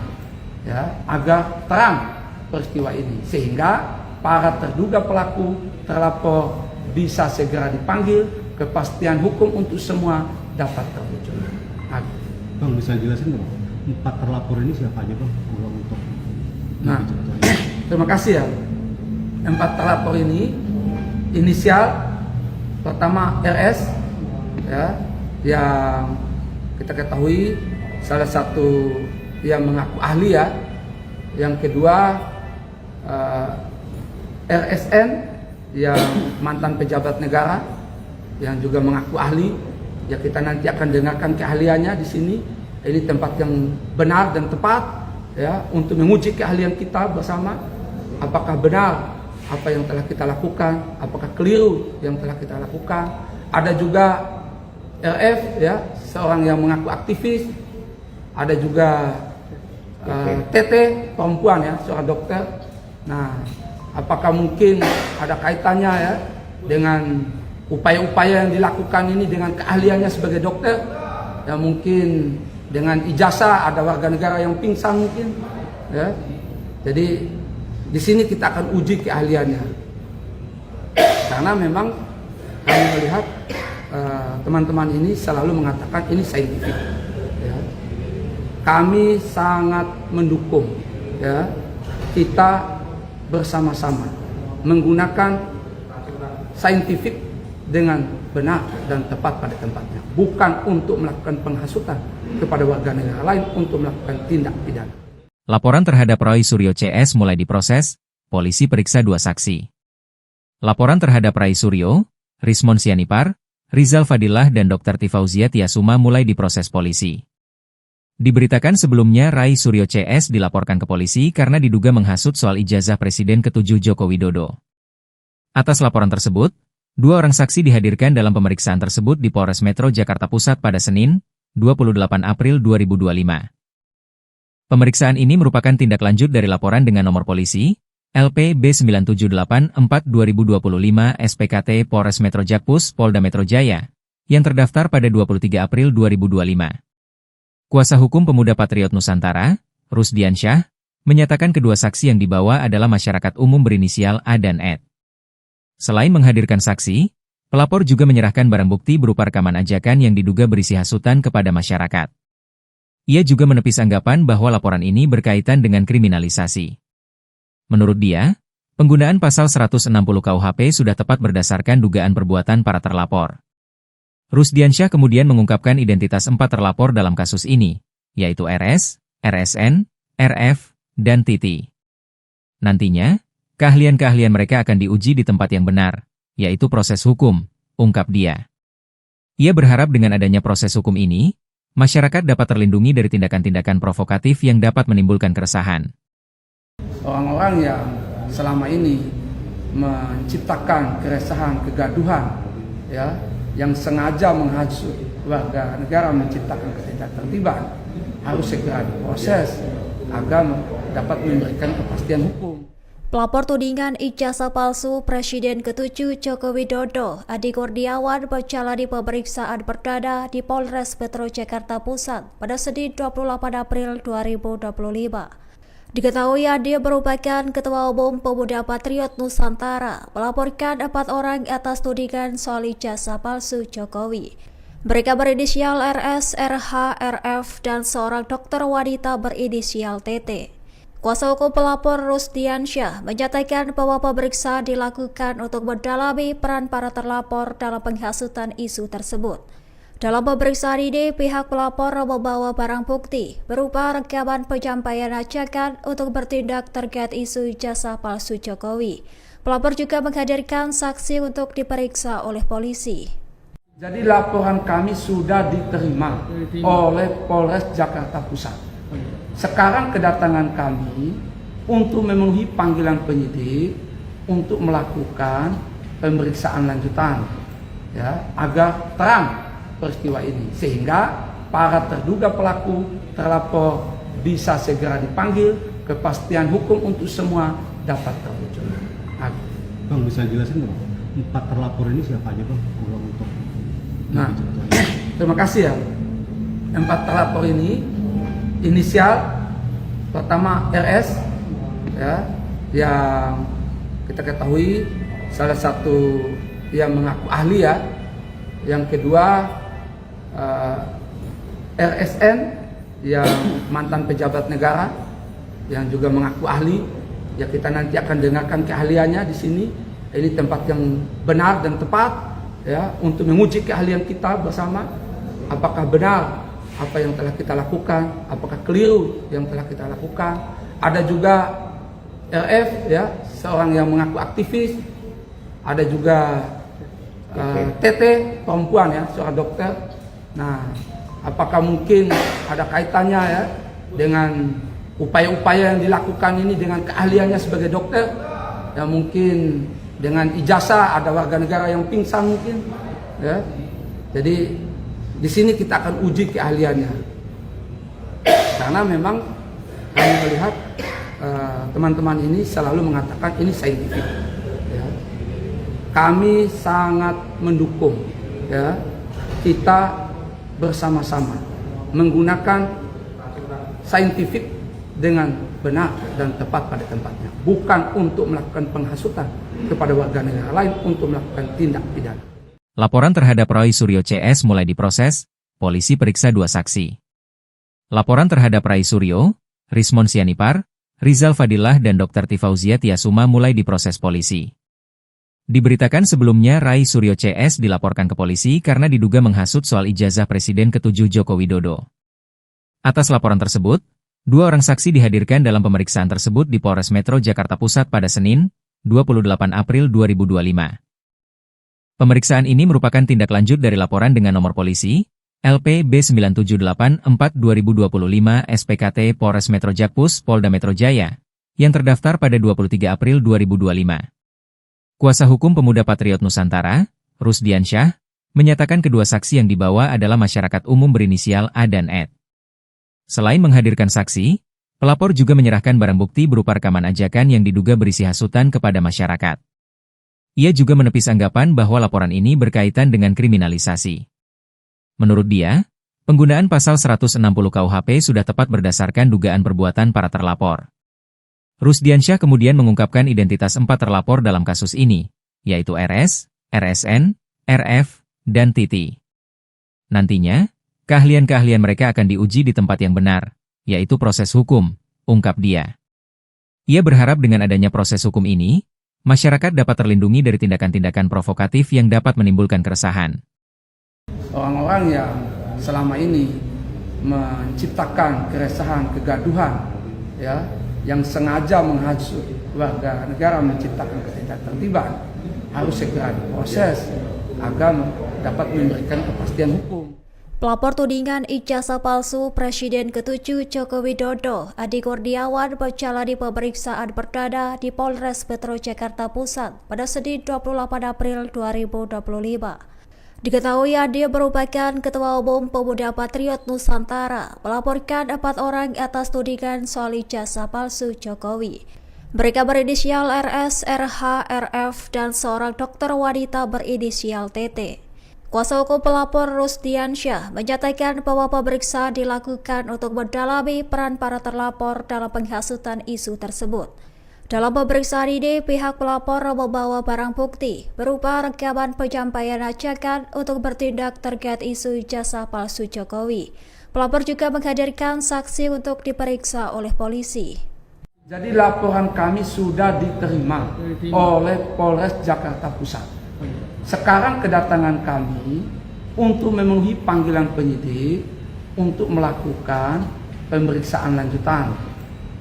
ya, agar terang peristiwa ini, sehingga para terduga pelaku terlapor bisa segera dipanggil, kepastian hukum untuk semua dapat terwujud. Bang, bisa jelasin nggak, 4 terlapor ini siapa aja Bang? Untuk Nah, terima kasih ya. 4 terlapor ini inisial pertama RS, ya, yang kita ketahui salah satu yang mengaku ahli, ya. Yang kedua RSN yang mantan pejabat negara yang juga mengaku ahli. Ya, kita nanti akan dengarkan keahliannya di sini. Ini tempat yang benar dan tepat, ya, untuk menguji keahlian kita bersama. Apakah benar apa yang telah kita lakukan, apakah keliru yang telah kita lakukan. Ada juga RF, ya, seorang yang mengaku aktivis. Ada juga TT, perempuan, ya, seorang dokter. Nah, apakah mungkin ada kaitannya, ya, dengan upaya-upaya yang dilakukan ini dengan keahliannya sebagai dokter? Ya, mungkin dengan ijazah ada warga negara yang pingsan mungkin, ya. Jadi di sini kita akan uji keahliannya, karena memang kami melihat teman-teman ini selalu mengatakan ini saintifik, ya. Kami sangat mendukung, ya, kita bersama-sama menggunakan saintifik dengan benar dan tepat pada tempatnya, bukan untuk melakukan penghasutan kepada warga negara lain untuk melakukan tindak pidana. Laporan terhadap Roy Suryo CS mulai diproses, polisi periksa 2 saksi. Laporan terhadap Roy Suryo, Rismon Sianipar, Rizal Fadilah dan Dr. Tifauzia Tiasuma mulai diproses polisi. Diberitakan sebelumnya Roy Suryo CS dilaporkan ke polisi karena diduga menghasut soal ijazah Presiden ke-7 Joko Widodo. Atas laporan tersebut, 2 orang saksi dihadirkan dalam pemeriksaan tersebut di Polres Metro Jakarta Pusat pada Senin, 28 April 2025. Pemeriksaan ini merupakan tindak lanjut dari laporan dengan nomor polisi, LP B9784-2025 SPKT Polres Metro Jakpus Polda Metro Jaya, yang terdaftar pada 23 April 2025. Kuasa hukum Pemuda Patriot Nusantara, Rusdiansyah, menyatakan kedua saksi yang dibawa adalah masyarakat umum berinisial A dan Ed. Selain menghadirkan saksi, pelapor juga menyerahkan barang bukti berupa rekaman ajakan yang diduga berisi hasutan kepada masyarakat. Ia juga menepis anggapan bahwa laporan ini berkaitan dengan kriminalisasi. Menurut dia, penggunaan pasal 160 KUHP sudah tepat berdasarkan dugaan perbuatan para terlapor. Rusdiansyah kemudian mengungkapkan identitas 4 terlapor dalam kasus ini, yaitu RS, RSN, RF, dan Titi. Nantinya, keahlian-keahlian mereka akan diuji di tempat yang benar, yaitu proses hukum, ungkap dia. Ia berharap dengan adanya proses hukum ini, masyarakat dapat terlindungi dari tindakan-tindakan provokatif yang dapat menimbulkan keresahan. Orang-orang yang selama ini menciptakan keresahan, kegaduhan, ya, yang sengaja menghasut warga negara, menciptakan ketidaktertiban, harus segera diproses agar dapat memberikan kepastian hukum. Pelapor tudingan ijazah palsu Presiden ke-7 Joko Widodo, Adi Kurniawan, menjalani pemeriksaan perdana di Polres Metro Jakarta Pusat pada Senin 28 April 2025. Diketahui Adi merupakan Ketua Umum Pemuda Patriot Nusantara, melaporkan 4 orang atas tudingan soal ijazah palsu Jokowi. Mereka berinisial RS, RH, RF, dan seorang dokter wanita berinisial TT. Kuasa hukum pelapor Rusdiansyah menyatakan bahwa pemeriksaan dilakukan untuk mendalami peran para terlapor dalam penghasutan isu tersebut. Dalam pemeriksaan ini, pihak pelapor membawa barang bukti berupa rekaman penyampaian ajakan untuk bertindak terkait isu ijazah palsu Jokowi. Pelapor juga menghadirkan saksi untuk diperiksa oleh polisi. Jadi laporan kami sudah diterima oleh Polres Jakarta Pusat. Sekarang kedatangan kami untuk memenuhi panggilan penyidik untuk melakukan pemeriksaan lanjutan, ya, agar terang peristiwa ini sehingga para terduga pelaku terlapor bisa segera dipanggil, kepastian hukum untuk semua dapat terwujud. Bang, bisa jelasin nggak? 4 terlapor ini siapa aja, Bang? Untuk Nah, terima kasih ya. 4 terlapor ini inisial pertama RS, ya, yang kita ketahui salah satu yang mengaku ahli, ya. Yang kedua RSN yang mantan pejabat negara yang juga mengaku ahli. Ya, kita nanti akan dengarkan keahliannya di sini. Ini tempat yang benar dan tepat, ya, untuk menguji keahlian kita bersama. Apakah benar apa yang telah kita lakukan, apakah keliru yang telah kita lakukan. Ada juga RF, ya, seorang yang mengaku aktivis. Ada juga TT, perempuan, ya, seorang dokter. Nah, apakah mungkin ada kaitannya, ya, dengan upaya-upaya yang dilakukan ini dengan keahliannya sebagai dokter? Ya, mungkin dengan ijazah, ada warga negara yang pingsan mungkin, ya. Jadi di sini kita akan uji keahliannya, karena memang kami melihat teman-teman ini selalu mengatakan ini saintifik, ya. Kami sangat mendukung, ya, kita bersama-sama menggunakan saintifik dengan benar dan tepat pada tempatnya, bukan untuk melakukan penghasutan kepada warga negara lain untuk melakukan tindak pidana. Laporan terhadap Roy Suryo CS mulai diproses, polisi periksa 2 saksi. Laporan terhadap Rai Suryo, Rismon Sianipar, Rizal Fadilah dan Dr. Tifauzia Tiasuma mulai diproses polisi. Diberitakan sebelumnya Rai Suryo CS dilaporkan ke polisi karena diduga menghasut soal ijazah Presiden ke-7 Joko Widodo. Atas laporan tersebut, 2 orang saksi dihadirkan dalam pemeriksaan tersebut di Polres Metro Jakarta Pusat pada Senin, 28 April 2025. Pemeriksaan ini merupakan tindak lanjut dari laporan dengan nomor polisi LP B9784/2025 SPKT Polres Metro Jakpus Polda Metro Jaya yang terdaftar pada 23 April 2025. Kuasa hukum Pemuda Patriot Nusantara, Rusdiansyah, menyatakan kedua saksi yang dibawa adalah masyarakat umum berinisial A dan Ed. Selain menghadirkan saksi, pelapor juga menyerahkan barang bukti berupa rekaman ajakan yang diduga berisi hasutan kepada masyarakat. Ia juga menepis anggapan bahwa laporan ini berkaitan dengan kriminalisasi. Menurut dia, penggunaan pasal 160 KUHP sudah tepat berdasarkan dugaan perbuatan para terlapor. Rusdiansyah kemudian mengungkapkan identitas 4 terlapor dalam kasus ini, yaitu RS, RSN, RF, dan Titi. Nantinya, keahlian-keahlian mereka akan diuji di tempat yang benar, yaitu proses hukum, ungkap dia. Ia berharap dengan adanya proses hukum ini, masyarakat dapat terlindungi dari tindakan-tindakan provokatif yang dapat menimbulkan keresahan. Orang-orang yang selama ini menciptakan keresahan, kegaduhan, ya, yang sengaja menghasut warga negara, menciptakan ketidaktertiban, harus segera diproses agar dapat memberikan kepastian hukum. Pelapor tudingan ijazah palsu Presiden ke-7 Joko Widodo, Adi Kurniawan, menjalani pemeriksaan perdana di Polres Metro Jakarta Pusat pada Senin 28 April 2025. Diketahui Adi merupakan Ketua Umum Pemuda Patriot Nusantara, melaporkan 4 orang atas tudingan soal ijazah palsu Jokowi. Mereka berinisial RS, RH, RF, dan seorang dokter wanita berinisial TT. Kuasa hukum pelapor Rusdiansyah menyatakan bahwa pemeriksaan dilakukan untuk mendalami peran para terlapor dalam penghasutan isu tersebut. Dalam pemeriksaan ini, pihak pelapor membawa barang bukti berupa rekaman penyampaian ajakan untuk bertindak terkait isu ijazah palsu Jokowi. Pelapor juga menghadirkan saksi untuk diperiksa oleh polisi. Jadi laporan kami sudah diterima oleh Polres Jakarta Pusat. Sekarang kedatangan kami untuk memenuhi panggilan penyidik untuk melakukan pemeriksaan lanjutan,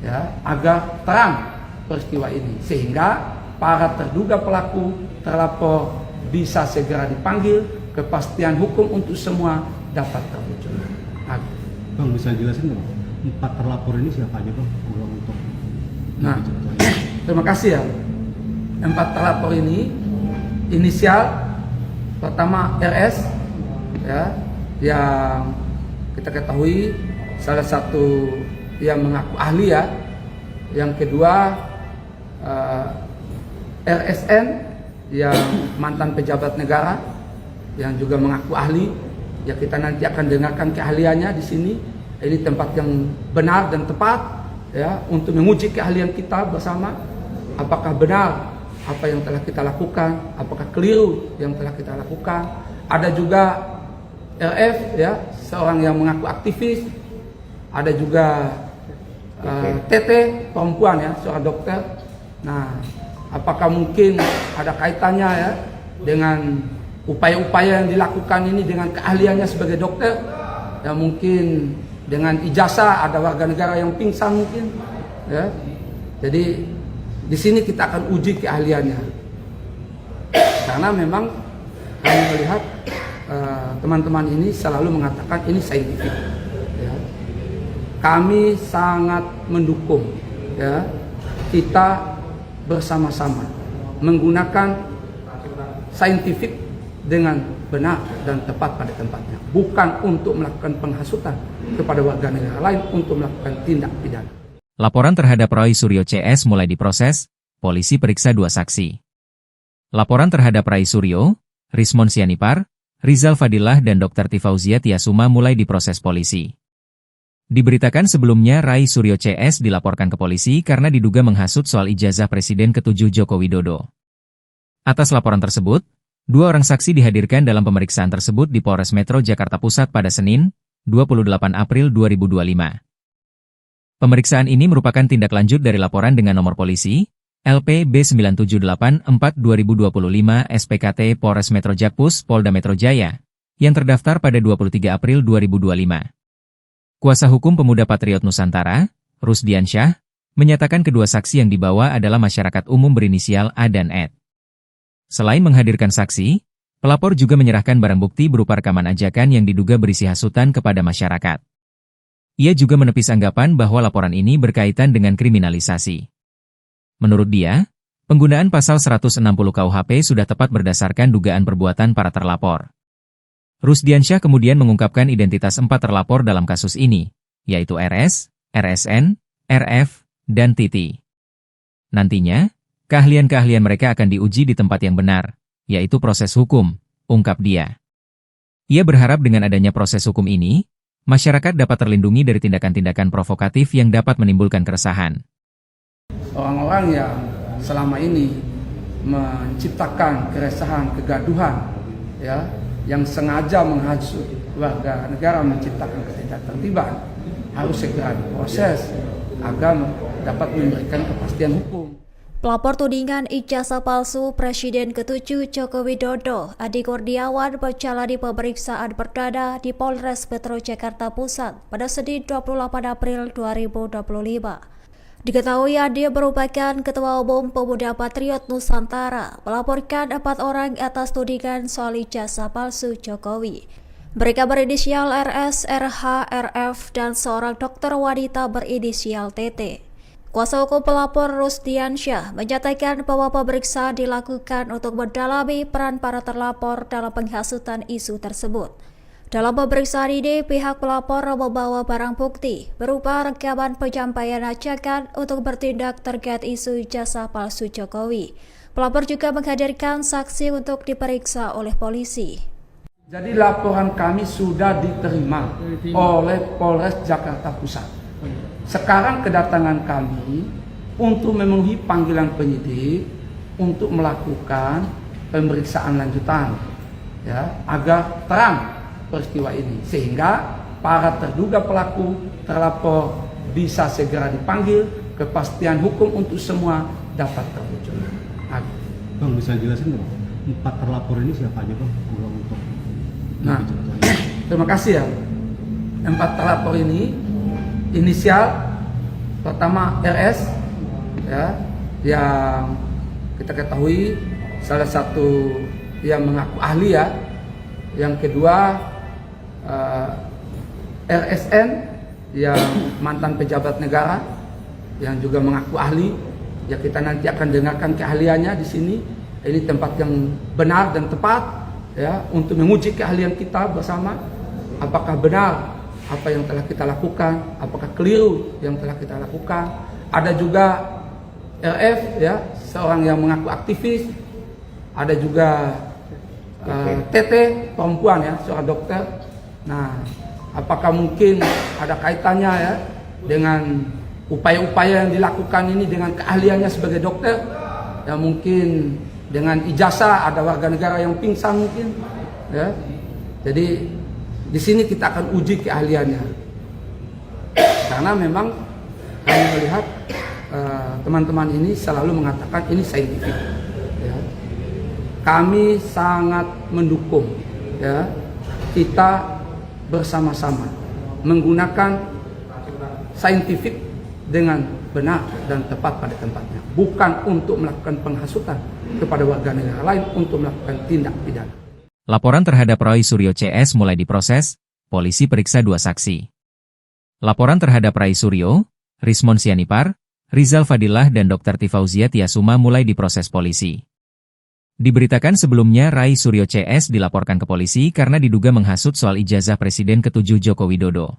ya, agar terang peristiwa ini sehingga para terduga pelaku terlapor bisa segera dipanggil, kepastian hukum untuk semua dapat terwujud. Bang, bisa jelasin nggak? 4 terlapor ini siapa aja bang? Untuk Nah, terima kasih ya. 4 terlapor ini inisial pertama RS ya, yang kita ketahui salah satu yang mengaku ahli ya. Yang kedua RSN yang mantan pejabat negara yang juga mengaku ahli. Ya, kita nanti akan dengarkan keahliannya di sini. Ini tempat yang benar dan tepat ya untuk menguji keahlian kita bersama. Apakah benar apa yang telah kita lakukan, apakah keliru yang telah kita lakukan. Ada juga RF ya, seorang yang mengaku aktivis. Ada juga TT perempuan ya, seorang dokter. Nah, apakah mungkin ada kaitannya ya dengan upaya-upaya yang dilakukan ini dengan keahliannya sebagai dokter? Ya, mungkin dengan ijazah ada warga negara yang pingsan mungkin ya. Jadi di sini kita akan uji keahliannya, karena memang kami melihat teman-teman ini selalu mengatakan ini saintifik ya. Kami sangat mendukung ya, kita bersama-sama menggunakan saintifik dengan benar dan tepat pada tempatnya, bukan untuk melakukan penghasutan kepada warga negara lain untuk melakukan tindak pidana. Laporan terhadap Roy Suryo CS mulai diproses, polisi periksa 2 saksi. Laporan terhadap Rai Suryo, Rismon Sianipar, Rizal Fadilah dan Dr. Tifauzia Tiasuma mulai diproses polisi. Diberitakan sebelumnya Rai Suryo CS dilaporkan ke polisi karena diduga menghasut soal ijazah Presiden ke-7 Joko Widodo. Atas laporan tersebut, 2 orang saksi dihadirkan dalam pemeriksaan tersebut di Polres Metro Jakarta Pusat pada Senin, 28 April 2025. Pemeriksaan ini merupakan tindak lanjut dari laporan dengan nomor polisi, LP B9784-2025 SPKT Polres Metro Jakpus Polda Metro Jaya, yang terdaftar pada 23 April 2025. Kuasa hukum Pemuda Patriot Nusantara, Rusdiansyah, menyatakan kedua saksi yang dibawa adalah masyarakat umum berinisial A dan Ed. Selain menghadirkan saksi, pelapor juga menyerahkan barang bukti berupa rekaman ajakan yang diduga berisi hasutan kepada masyarakat. Ia juga menepis anggapan bahwa laporan ini berkaitan dengan kriminalisasi. Menurut dia, penggunaan pasal 160 KUHP sudah tepat berdasarkan dugaan perbuatan para terlapor. Rusdiansyah kemudian mengungkapkan identitas 4 terlapor dalam kasus ini, yaitu RS, RSN, RF, dan Titi. Nantinya, keahlian-keahlian mereka akan diuji di tempat yang benar, yaitu proses hukum, ungkap dia. Ia berharap dengan adanya proses hukum ini, masyarakat dapat terlindungi dari tindakan-tindakan provokatif yang dapat menimbulkan keresahan. Orang-orang yang selama ini menciptakan keresahan, kegaduhan, ya, yang sengaja menghasut warga negara, menciptakan ketidaktertiban, harus segera diproses agar dapat memberikan kepastian hukum. Pelapor tudingan ijazah palsu Presiden ke-7 Joko Widodo, Adi Kurniawan, menjalani pemeriksaan perdana di Polres Metro Jakarta Pusat pada Senin 28 April 2025. Diketahui Adi merupakan Ketua Umum Pemuda Patriot Nusantara, melaporkan 4 orang atas tudingan soal ijazah palsu Jokowi. Mereka berinisial RS, RH, RF, dan seorang dokter wanita berinisial TT. Kuasa hukum pelapor Rusdiansyah menyatakan bahwa pemeriksaan dilakukan untuk mendalami peran para terlapor dalam penghasutan isu tersebut. Dalam pemeriksaan ini, pihak pelapor membawa barang bukti berupa rekaman penyampaian ajakan untuk bertindak terkait isu ijazah palsu Jokowi. Pelapor juga menghadirkan saksi untuk diperiksa oleh polisi. Jadi laporan kami sudah diterima oleh Polres Jakarta Pusat. Sekarang kedatangan kami untuk memenuhi panggilan penyidik untuk melakukan pemeriksaan lanjutan, ya, agar terang peristiwa ini, sehingga para terduga pelaku terlapor bisa segera dipanggil, kepastian hukum untuk semua dapat terwujud. Bang, bisa jelasin nggak? 4 terlapor ini siapa aja bang? Untuk Nah, terima kasih ya. 4 terlapor ini inisial pertama RS ya, yang kita ketahui salah satu yang mengaku ahli ya, Yang kedua RSN yang mantan pejabat negara yang juga mengaku ahli. Ya kita nanti akan dengarkan keahliannya di sini. Ini tempat yang benar dan tepat ya untuk menguji keahlian kita bersama. Apakah benar apa yang telah kita lakukan, apakah keliru yang telah kita lakukan. Ada juga RF ya, seorang yang mengaku aktivis. Ada juga TT perempuan ya, seorang dokter. Nah, apakah mungkin ada kaitannya ya dengan upaya-upaya yang dilakukan ini dengan keahliannya sebagai dokter? Ya mungkin dengan ijazah, ada warga negara yang pingsan mungkin ya. Jadi di sini kita akan uji keahliannya. Karena memang kami melihat teman-teman ini selalu mengatakan ini saintifik. Ya. Kami sangat mendukung ya kita bersama-sama menggunakan saintifik dengan benar dan tepat pada tempatnya, bukan untuk melakukan penghasutan kepada warga negara lain untuk melakukan tindak pidana. Laporan terhadap Roy Suryo CS mulai diproses, polisi periksa 2 saksi. Laporan terhadap Rai Suryo, Rismon Sianipar, Rizal Fadilah dan Dr. Tifauzia Tiasuma mulai diproses polisi. Diberitakan sebelumnya Rai Suryo CS dilaporkan ke polisi karena diduga menghasut soal ijazah Presiden ke-7 Joko Widodo.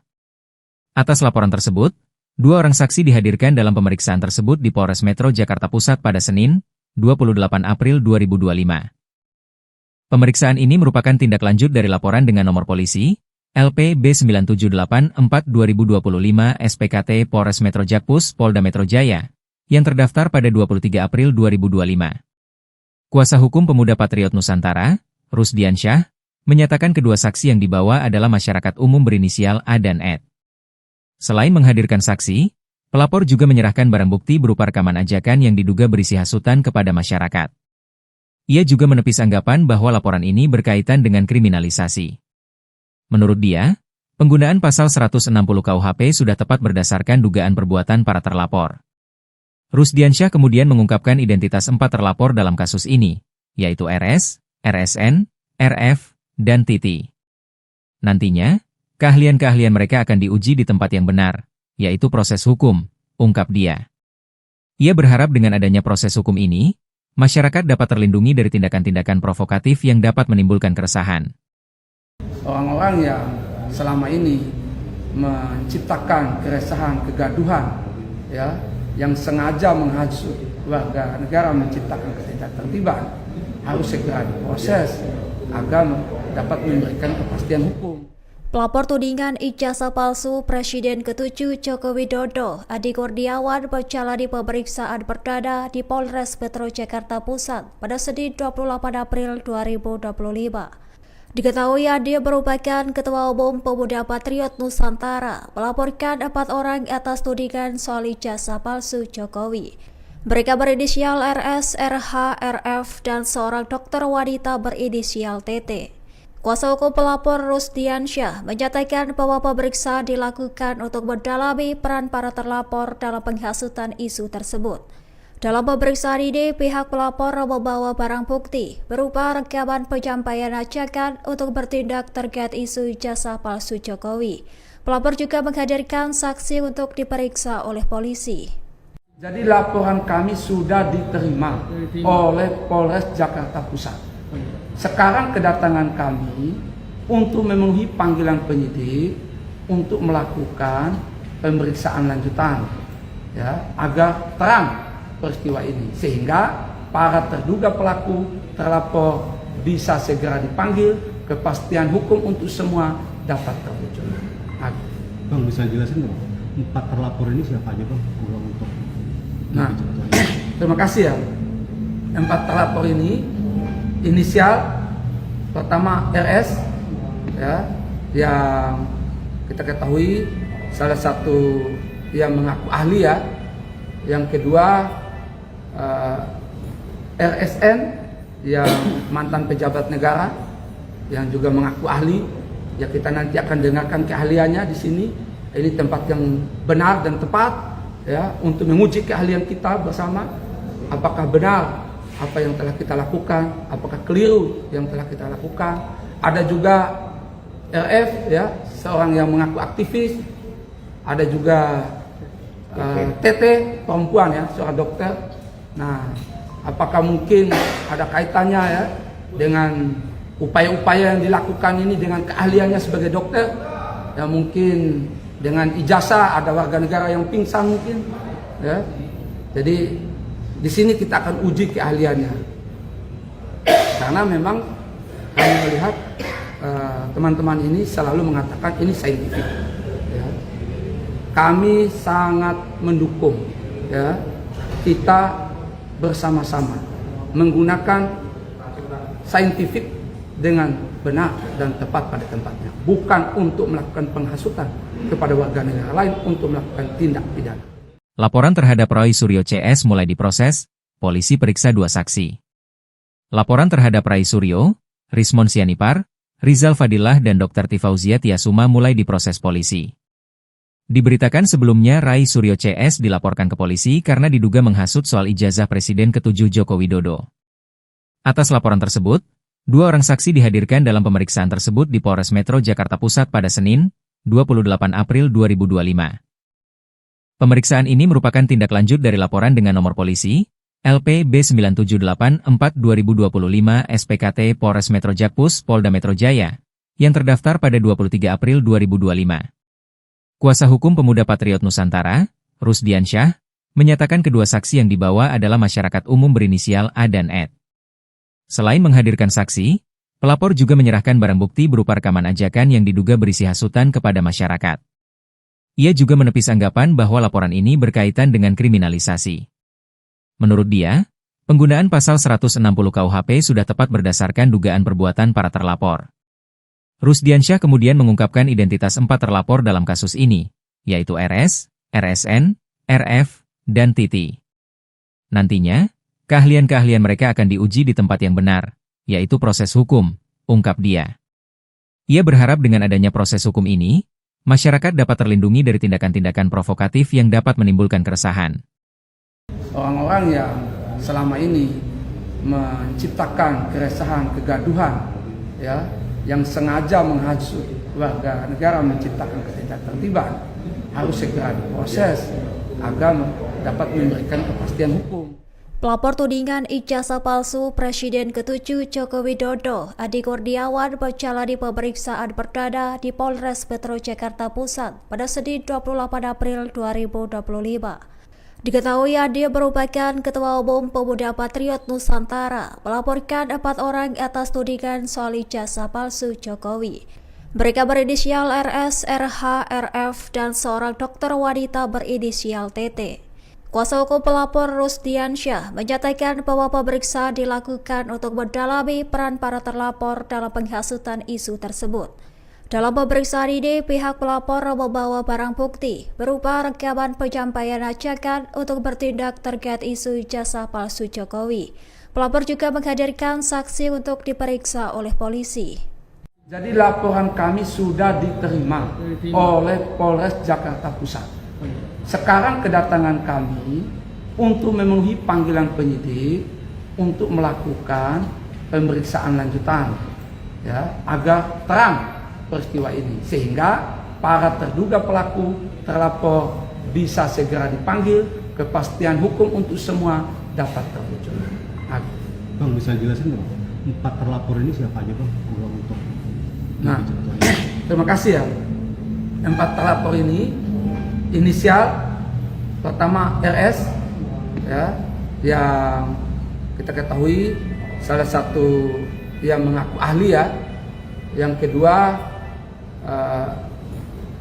Atas laporan tersebut, 2 orang saksi dihadirkan dalam pemeriksaan tersebut di Polres Metro Jakarta Pusat pada Senin, 28 April 2025. Pemeriksaan ini merupakan tindak lanjut dari laporan dengan nomor polisi, LP B9784-2025 SPKT Polres Metro Jakpus Polda Metro Jaya, yang terdaftar pada 23 April 2025. Kuasa hukum pemuda Patriot Nusantara, Rusdiansyah, menyatakan kedua saksi yang dibawa adalah masyarakat umum berinisial A dan Ed. Selain menghadirkan saksi, pelapor juga menyerahkan barang bukti berupa rekaman ajakan yang diduga berisi hasutan kepada masyarakat. Ia juga menepis anggapan bahwa laporan ini berkaitan dengan kriminalisasi. Menurut dia, penggunaan pasal 160 KUHP sudah tepat berdasarkan dugaan perbuatan para terlapor. Rusdiansyah kemudian mengungkapkan identitas 4 terlapor dalam kasus ini, yaitu RS, RSN, RF, dan Titi. Nantinya, keahlian-keahlian mereka akan diuji di tempat yang benar, yaitu proses hukum, ungkap dia. Ia berharap dengan adanya proses hukum ini, masyarakat dapat terlindungi dari tindakan-tindakan provokatif yang dapat menimbulkan keresahan. Orang-orang yang selama ini menciptakan keresahan, kegaduhan, ya, yang sengaja menghasut warga negara menciptakan ketidaktertiban, harus segera diproses agar dapat memberikan kepastian hukum. Pelapor tudingan ijazah palsu Presiden ke-7 Joko Widodo, Adi Kurniawan, menjalani pemeriksaan perdana di Polres Metro Jakarta Pusat pada Senin 28 April 2025. Diketahui Adi merupakan Ketua Umum Pemuda Patriot Nusantara, melaporkan 4 orang atas tudingan soal ijazah palsu Jokowi. Mereka berinisial RS, RH, RF, dan seorang dokter wanita berinisial TT. Kuasa hukum pelapor Rusdiansyah menyatakan bahwa pemeriksaan dilakukan untuk mendalami peran para terlapor dalam penghasutan isu tersebut. Dalam pemeriksaan ini, pihak pelapor membawa barang bukti berupa rekaman penyampaian ajakan untuk bertindak terkait isu ijazah palsu Jokowi. Pelapor juga menghadirkan saksi untuk diperiksa oleh polisi. Jadi laporan kami sudah diterima oleh Polres Jakarta Pusat. Sekarang kedatangan kami untuk memenuhi panggilan penyidik untuk melakukan pemeriksaan lanjutan, ya, agar terang peristiwa ini, sehingga para terduga pelaku terlapor bisa segera dipanggil, kepastian hukum untuk semua dapat terwujud. Bang, bisa jelasin dong, 4 terlapor ini siapa aja Bang? Nah, terima kasih ya. 4 terlapor ini inisial pertama RS, ya, yang kita ketahui salah satu yang mengaku ahli, ya. Yang kedua RSN yang mantan pejabat negara yang juga mengaku ahli. Ya kita nanti akan dengarkan keahliannya di sini. Ini tempat yang benar dan tepat, ya, untuk menguji keahlian kita bersama. Apakah benar apa yang telah kita lakukan, apakah keliru yang telah kita lakukan. Ada juga RF ya, seorang yang mengaku aktivis. Ada juga TT perempuan ya, seorang dokter. Nah, apakah mungkin ada kaitannya ya dengan upaya-upaya yang dilakukan ini dengan keahliannya sebagai dokter? Ya mungkin dengan ijazah, ada warga negara yang pingsan mungkin ya. Jadi di sini kita akan uji keahliannya, karena memang kami melihat teman-teman ini selalu mengatakan ini saintifik ya. Kami sangat mendukung ya, kita bersama-sama menggunakan saintifik dengan benar dan tepat pada tempatnya, bukan untuk melakukan penghasutan kepada warga negara lain untuk melakukan tindak pidana. Laporan terhadap Roy Suryo CS mulai diproses, polisi periksa 2 saksi. Laporan terhadap Rai Suryo, Rismon Sianipar, Rizal Fadilah dan Dr. Tifauzia Tiasuma mulai diproses polisi. Diberitakan sebelumnya Rai Suryo CS dilaporkan ke polisi karena diduga menghasut soal ijazah Presiden ke-7 Joko Widodo. Atas laporan tersebut, 2 orang saksi dihadirkan dalam pemeriksaan tersebut di Polres Metro Jakarta Pusat pada Senin, 28 April 2025. Pemeriksaan ini merupakan tindak lanjut dari laporan dengan nomor polisi LP B9784-2025 SPKT Polres Metro Jakpus Polda Metro Jaya yang terdaftar pada 23 April 2025. Kuasa hukum Pemuda Patriot Nusantara, Rusdiansyah, menyatakan kedua saksi yang dibawa adalah masyarakat umum berinisial A dan Ed. Selain menghadirkan saksi, pelapor juga menyerahkan barang bukti berupa rekaman ajakan yang diduga berisi hasutan kepada masyarakat. Ia juga menepis anggapan bahwa laporan ini berkaitan dengan kriminalisasi. Menurut dia, penggunaan pasal 160 KUHP sudah tepat berdasarkan dugaan perbuatan para terlapor. Rusdiansyah kemudian mengungkapkan identitas 4 terlapor dalam kasus ini, yaitu RS, RSN, RF, dan Titi. Nantinya, keahlian-keahlian mereka akan diuji di tempat yang benar, yaitu proses hukum, ungkap dia. Ia berharap dengan adanya proses hukum ini, masyarakat dapat terlindungi dari tindakan-tindakan provokatif yang dapat menimbulkan keresahan. Orang-orang yang selama ini menciptakan keresahan, kegaduhan, ya, yang sengaja menghasut warga negara, menciptakan ketidaktertiban, harus segera diproses agar dapat memberikan kepastian hukum. Pelapor tudingan ijazah palsu Presiden ke-7 Joko Widodo, Adi Kurniawan, menjalani pemeriksaan perdana di Polres Metro Jakarta Pusat pada Senin 28 April 2025. Diketahui Adi merupakan Ketua Umum Pemuda Patriot Nusantara, melaporkan 4 orang atas tudingan soal ijazah palsu Jokowi. Mereka berinisial RS, RH, RF, dan seorang dokter wanita berinisial TT. Kuasa hukum pelapor Rusdiansyah menyatakan bahwa pemeriksaan dilakukan untuk mendalami peran para terlapor dalam penghasutan isu tersebut. Dalam pemeriksaan ini, pihak pelapor membawa barang bukti berupa rekaman penyampaian ajakan untuk bertindak terkait isu ijazah palsu Jokowi. Pelapor juga menghadirkan saksi untuk diperiksa oleh polisi. Jadi laporan kami sudah diterima oleh Polres Jakarta Pusat. Sekarang kedatangan kami untuk memenuhi panggilan penyidik untuk melakukan pemeriksaan lanjutan, ya, agar terang peristiwa ini sehingga para terduga pelaku terlapor bisa segera dipanggil, kepastian hukum untuk semua dapat terwujud. Bang, bisa jelasin nggak? 4 terlapor ini siapa aja, Bang? Untuk terima kasih ya. 4 terlapor ini inisial pertama RS, ya, yang kita ketahui salah satu yang mengaku ahli, ya. Yang kedua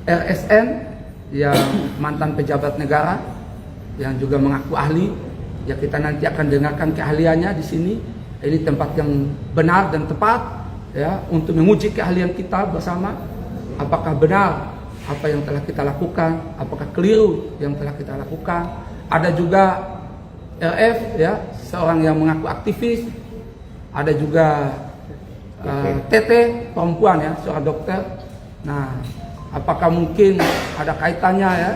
RSN yang mantan pejabat negara yang juga mengaku ahli. Ya, kita nanti akan dengarkan keahliannya di sini. Ini tempat yang benar dan tepat, ya, untuk menguji keahlian kita bersama. Apakah benar apa yang telah kita lakukan, apakah keliru yang telah kita lakukan. Ada juga RF, ya, seorang yang mengaku aktivis. Ada juga TT perempuan, ya, seorang dokter. Nah, apakah mungkin ada kaitannya, ya,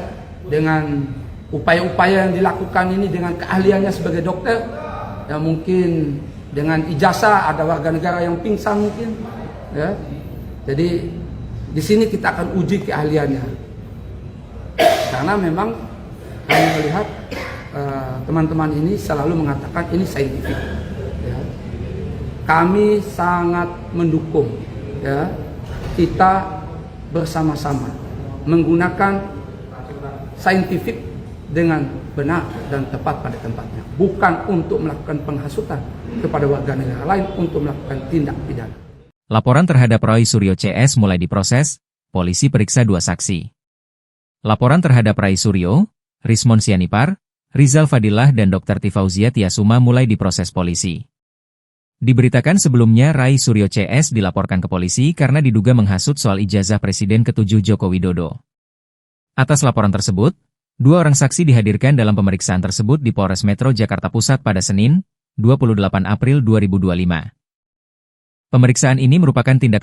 dengan upaya-upaya yang dilakukan ini dengan keahliannya sebagai dokter? Ya, mungkin dengan ijazah, ada warga negara yang pingsan mungkin, Ya. Jadi di sini kita akan uji keahliannya. Karena memang kami melihat teman-teman ini selalu mengatakan ini saintifik. Ya. Kami sangat mendukung, ya, kita bersama-sama menggunakan saintifik dengan benar dan tepat pada tempatnya, bukan untuk melakukan penghasutan kepada warga negara lain untuk melakukan tindak pidana. Laporan terhadap Roy Suryo CS mulai diproses, polisi periksa 2 saksi. Laporan terhadap Rai Suryo, Rismon Sianipar, Rizal Fadilah dan Dr. Tifauzia Tiasuma mulai diproses polisi. Diberitakan sebelumnya Rai Suryo CS dilaporkan ke polisi karena diduga menghasut soal ijazah Presiden ke-7 Joko Widodo. Atas laporan tersebut, 2 orang saksi dihadirkan dalam pemeriksaan tersebut di Polres Metro Jakarta Pusat pada Senin, 28 April 2025. Pemeriksaan ini merupakan tindak